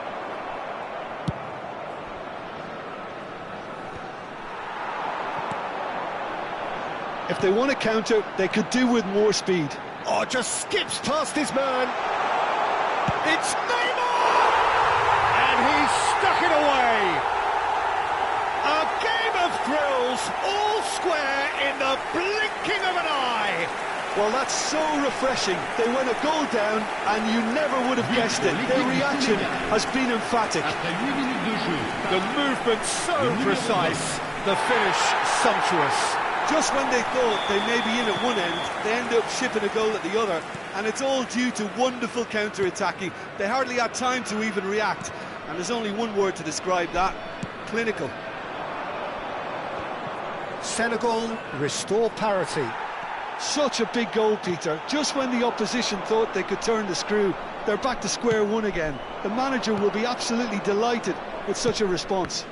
If they want to counter, they could do with more speed. Oh, just skips past his man. It's Neymar! And he's stuck it away. A game of thrills, all square in the blinking of an eye. Well, that's so refreshing. They went a goal down, and you never would have guessed it. Their reaction has been emphatic. Après 8 minutes de jeu. The movement so precise, the finish sumptuous. Just when they thought they may be in at one end, they end up shipping a goal at the other, and it's all due to wonderful counter-attacking. They hardly had time to even react, and there's only one word to describe that: clinical. Senegal restore parity. Such a big goal, Peter. Just when the opposition thought they could turn the screw, they're back to square one again. The manager will be absolutely delighted with such a response.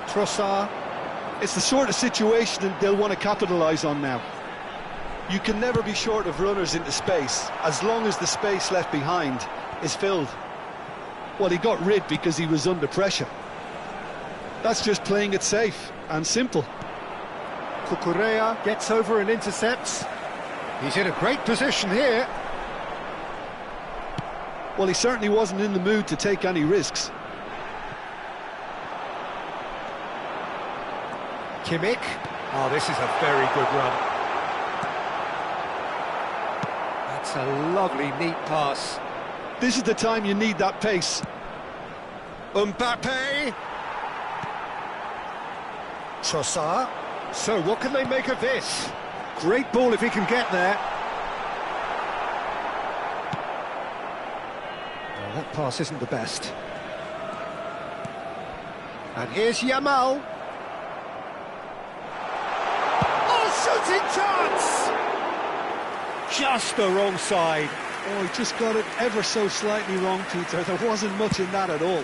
Trossard. It's the sort of situation they'll want to capitalise on now. You can never be short of runners into space, as long as the space left behind is filled. Well, he got rid because he was under pressure. That's just playing it safe and simple. Cucurella gets over and intercepts. He's in a great position here. Well, he certainly wasn't in the mood to take any risks. Kimmich. Oh, this is a very good run. That's a lovely, neat pass. This is the time you need that pace. Mbappe. Trossard. So, what can they make of this? Great ball if he can get there. Oh, that pass isn't the best. And here's Yamal. Shooting chance! Just the wrong side. Oh, he just got it ever so slightly wrong, Peter. There wasn't much in that at all.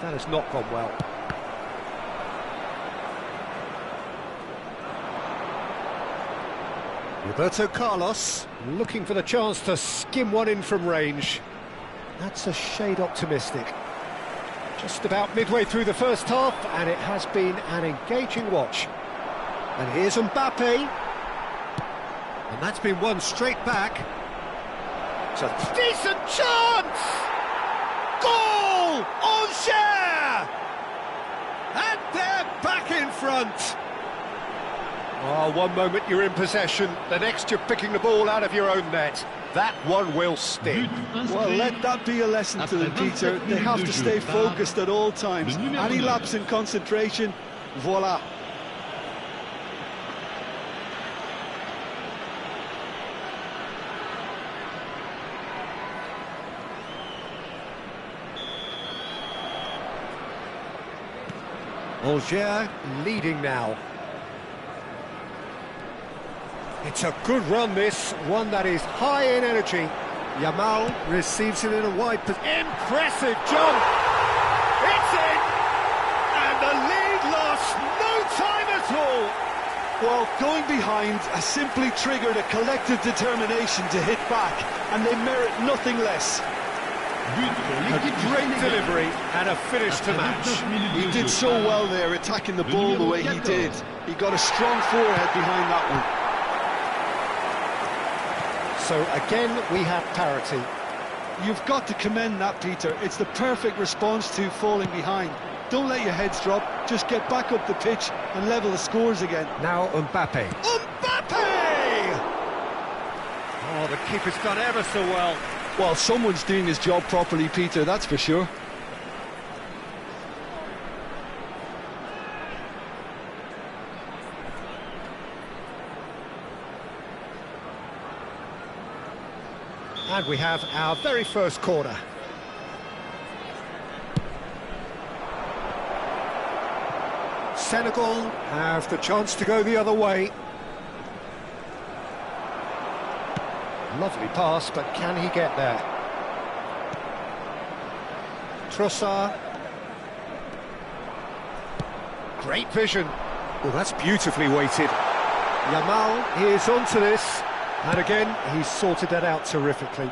That has not gone well. Roberto Carlos looking for the chance to skim one in from range. That's a shade optimistic. Just about midway through the first half, and it has been an engaging watch. And here's Mbappe. And that's been won straight back. It's a decent chance! Goal! Angers! And they're back in front. Oh, one moment you're in possession, the next you're picking the ball out of your own net. That one will sting. Well, let that be a lesson to them, Peter. They have to stay focused at all times. Any lapse in concentration, voila. Angers leading now. It's a good run, this, one that is high in energy. Yamal receives it in a wide position. Impressive jump! It's in! And the lead lasts no time at all! Well, going behind has simply triggered a collective determination to hit back, and they merit nothing less. A great delivery and a finish to match. He did so well there, attacking the ball the way he did. He got a strong forehead behind that one. So again, we have parity. You've got to commend that, Peter. It's the perfect response to falling behind. Don't let your heads drop, just get back up the pitch and level the scores again. Now Mbappe. Mbappe! Oh, the keeper's done ever so well. Well, someone's doing his job properly, Peter, that's for sure. And we have our very first corner. Senegal have the chance to go the other way. Lovely pass, but can he get there? Trossard. Great vision. Oh, that's beautifully weighted. Yamal is onto this. And again, he's sorted that out terrifically.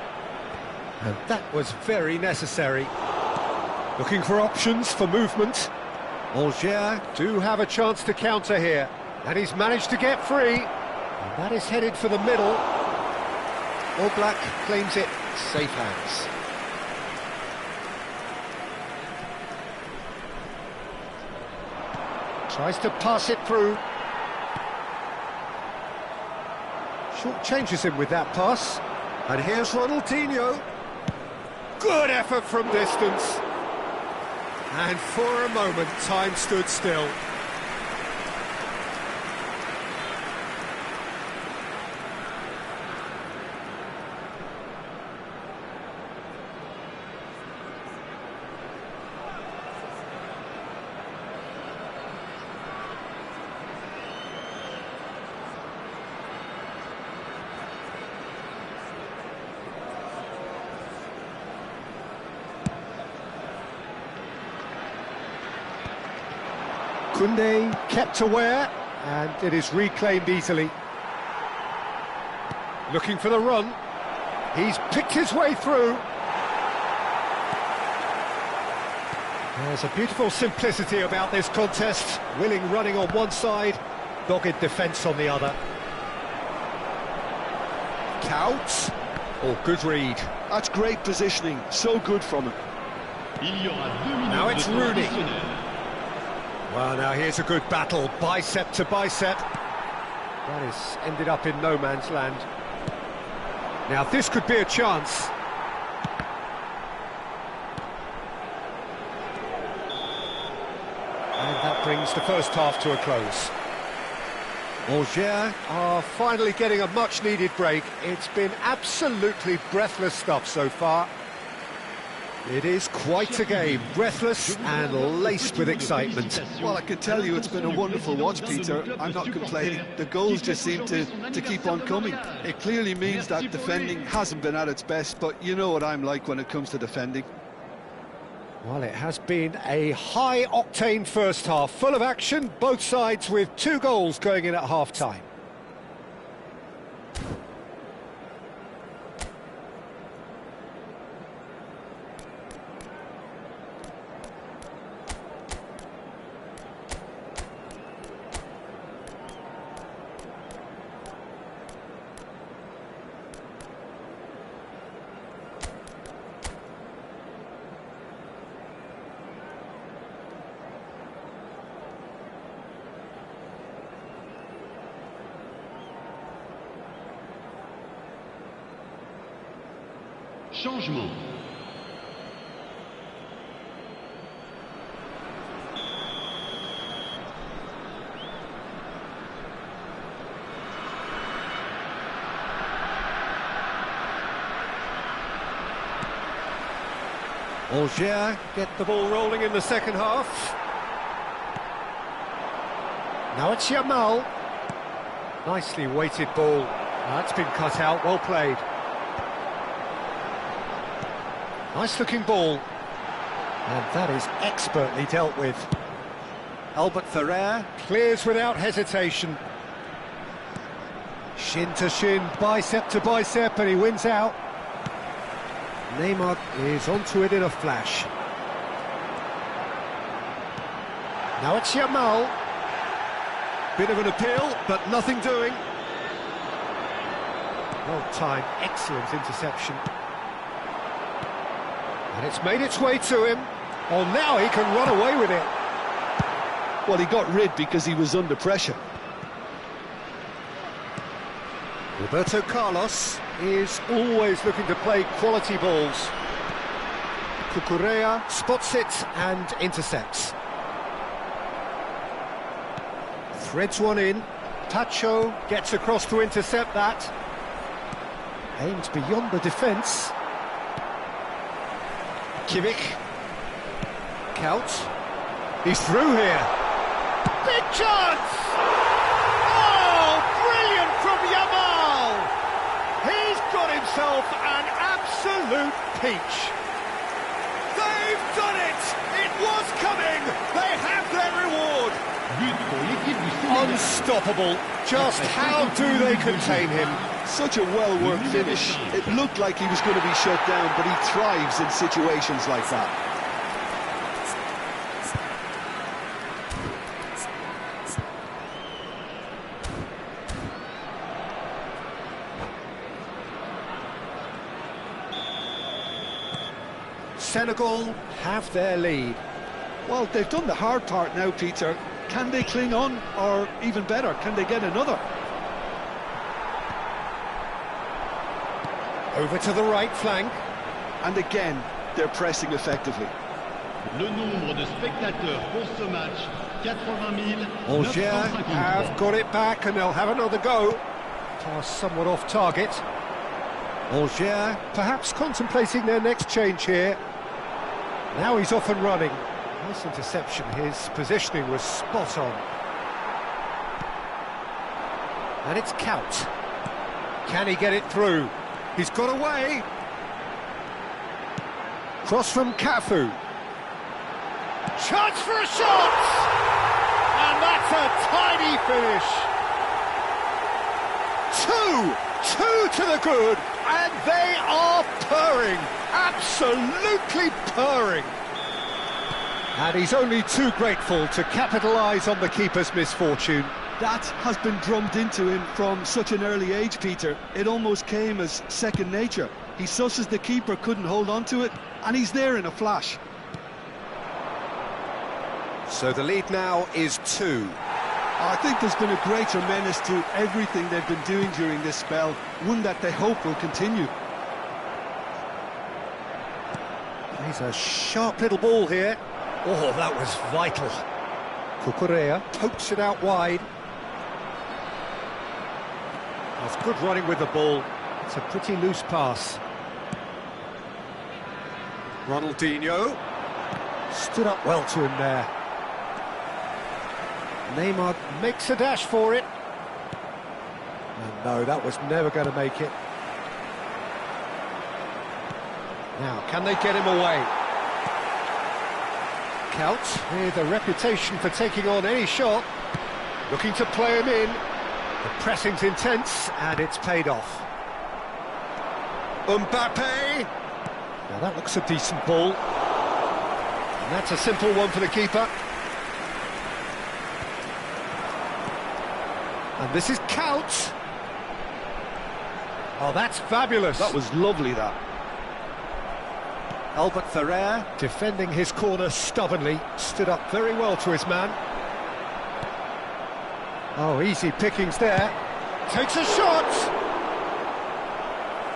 And that was very necessary. Looking for options for movement. Algiers do have a chance to counter here. And he's managed to get free. And that is headed for the middle. All Black claims it. Safe hands. Tries to pass it through. Short changes him with that pass. And here's Ronaldinho. Good effort from distance. And for a moment, time stood still. Koundé kept aware, and it is reclaimed easily. Looking for the run. He's picked his way through. There's a beautiful simplicity about this contest. Willing running on one side, dogged defence on the other. Counts. Oh, good read. That's great positioning, so good from him. Now it's Rooney. Well, now here's a good battle, bicep to bicep. That has ended up in no man's land. Now this could be a chance. And that brings the first half to a close. Algiers are finally getting a much-needed break. It's been absolutely breathless stuff so far. It is quite a game, breathless and laced with excitement. Well, I can tell you it's been a wonderful watch, Peter. I'm not complaining. The goals just seem to keep on coming. It clearly means that defending hasn't been at its best, but you know what I'm like when it comes to defending. Well, it has been a high-octane first half, full of action, both sides with 2 goals going in at half-time. Changement. Algiers get the ball rolling in the second half. Now it's Yamal. Nicely weighted ball. That's been cut out, well played. Nice looking ball. And that is expertly dealt with. Albert Ferrer clears without hesitation. Shin to shin, bicep to bicep, and he wins out. Neymar is onto it in a flash. Now it's Yamal. Bit of an appeal, but nothing doing. Well timed, excellent interception. And it's made its way to him. Oh, now he can run away with it. Well, he got rid because he was under pressure. Roberto Carlos is always looking to play quality balls. Cucurella spots it and intercepts. Threads one in. Tacho gets across to intercept that. Aimed beyond the defence. Kimmich. Couch. He's through here. Big chance! Oh, brilliant from Yamal! He's got himself an absolute peach. They've done it! It was coming! They have their reward! But pour l'équipe du Sénégal. Unstoppable. Just how do they contain him? Such a well-worked finish. It looked like he was going to be shut down, but he thrives in situations like that. Senegal have their lead. Well, they've done the hard part now, Peter. Can they cling on, or even better, can they get another? Over to the right flank. And again, they're pressing effectively. Le nombre de spectateurs pour ce match, 80 Algiers 953. have got it back and they'll have another go. Pass somewhat off target. Algiers perhaps contemplating their next change here. Now he's off and running. Nice interception, his positioning was spot on. And it's Couch. Can he get it through? He's got away. Cross from Cafu. Chance for a shot! And that's a tidy finish. Two to the good, and they are purring, absolutely purring. And he's only too grateful to capitalise on the keeper's misfortune. That has been drummed into him from such an early age, Peter. It almost came as second nature. He susses the keeper couldn't hold on to it, and he's there in a flash. So the lead now is 2. I think there's been a greater menace to everything they've been doing during this spell, one that they hope will continue. He's a sharp little ball here. Oh, that was vital. Cucurella pokes it out wide. That's good running with the ball. It's a pretty loose pass. Ronaldinho stood up well to him there. Neymar makes a dash for it. And no, that was never going to make it. Now, can they get him away? Couch, with a reputation for taking on any shot, looking to play him in. The pressing's intense, and it's paid off. Mbappe! Now that looks a decent ball. And that's a simple one for the keeper. And this is Couch. Oh, that's fabulous. That was lovely, that. Albert Ferrer, defending his corner stubbornly, stood up very well to his man. Oh, easy pickings there. Takes a shot!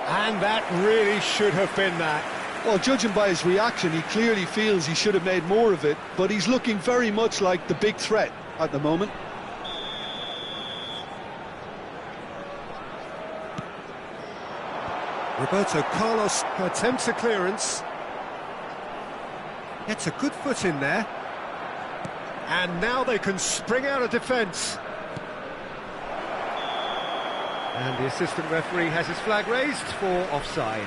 And that really should have been that. Well, judging by his reaction, he clearly feels he should have made more of it, but he's looking very much like the big threat at the moment. Roberto Carlos attempts a clearance. Gets a good foot in there. And now they can spring out of defence. And the assistant referee has his flag raised for offside.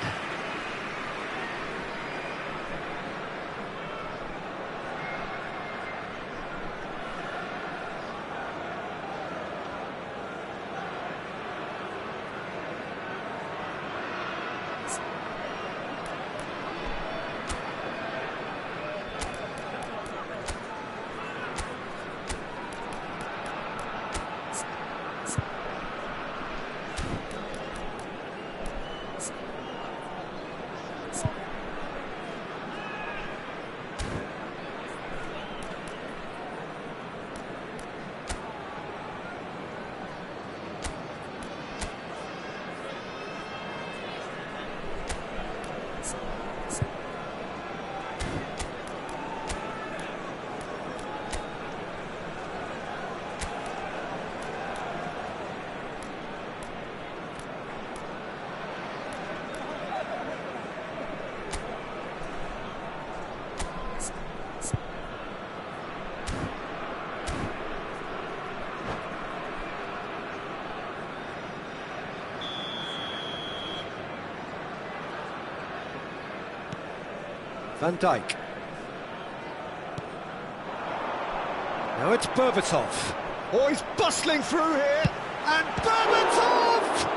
Van Dijk. Now it's Berbatov. Oh, he's bustling through here, and Berbatov!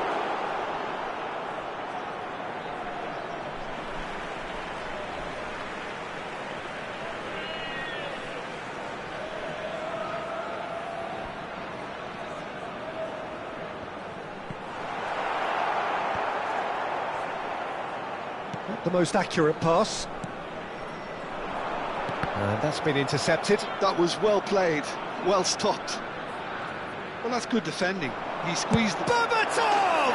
Not the most accurate pass. And that's been intercepted. That was well played, well stopped. Well, that's good defending. He squeezed the... Berbatov!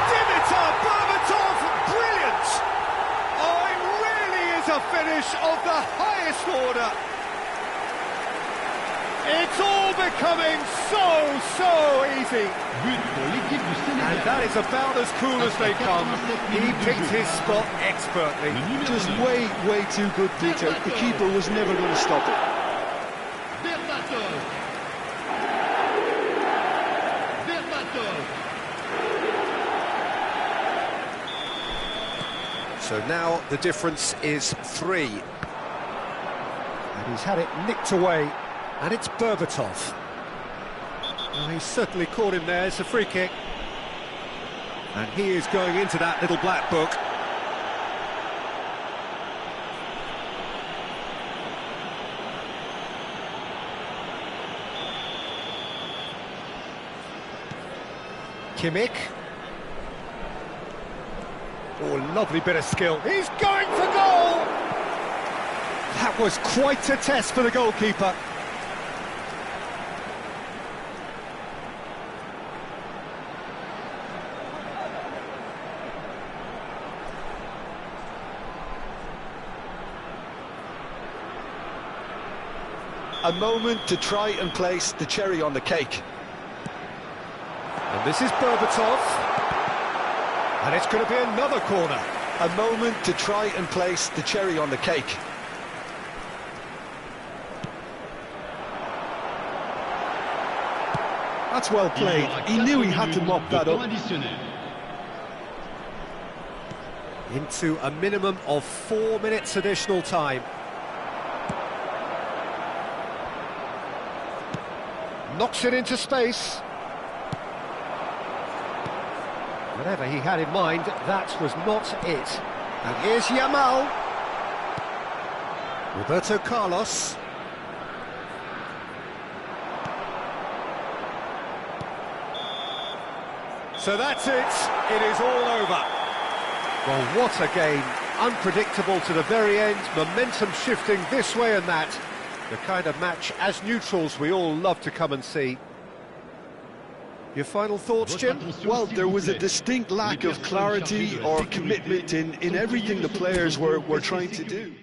Dimitar Berbatov, brilliant! Oh, it really is a finish of the highest order. It's all becoming so easy. But pour l'équipe du Sénégal. And that is about as cool as they come. He picked his spot expertly. Just way too good, Peter. The keeper was never going to stop it. Berbatov. Berbatov. So now the difference is 3. And he's had it nicked away. And it's Berbatov. Well, he's certainly caught him there. It's a free kick. And he is going into that little black book. Kimmich. Oh, lovely bit of skill. He's going for goal! That was quite a test for the goalkeeper. A moment to try and place the cherry on the cake. And this is Berbatov. And it's going to be another corner. A moment to try and place the cherry on the cake. That's well played. He knew he had to mop that up. Into a minimum of 4 minutes additional time. Knocks it into space. Whatever he had in mind, that was not it. And here's Yamal. Roberto Carlos. So that's it. It is all over. Well, what a game. Unpredictable to the very end. Momentum shifting this way and that. The kind of match, as neutrals, we all love to come and see. Your final thoughts, Jim? Well, there was a distinct lack of clarity or commitment in everything the players were trying to do.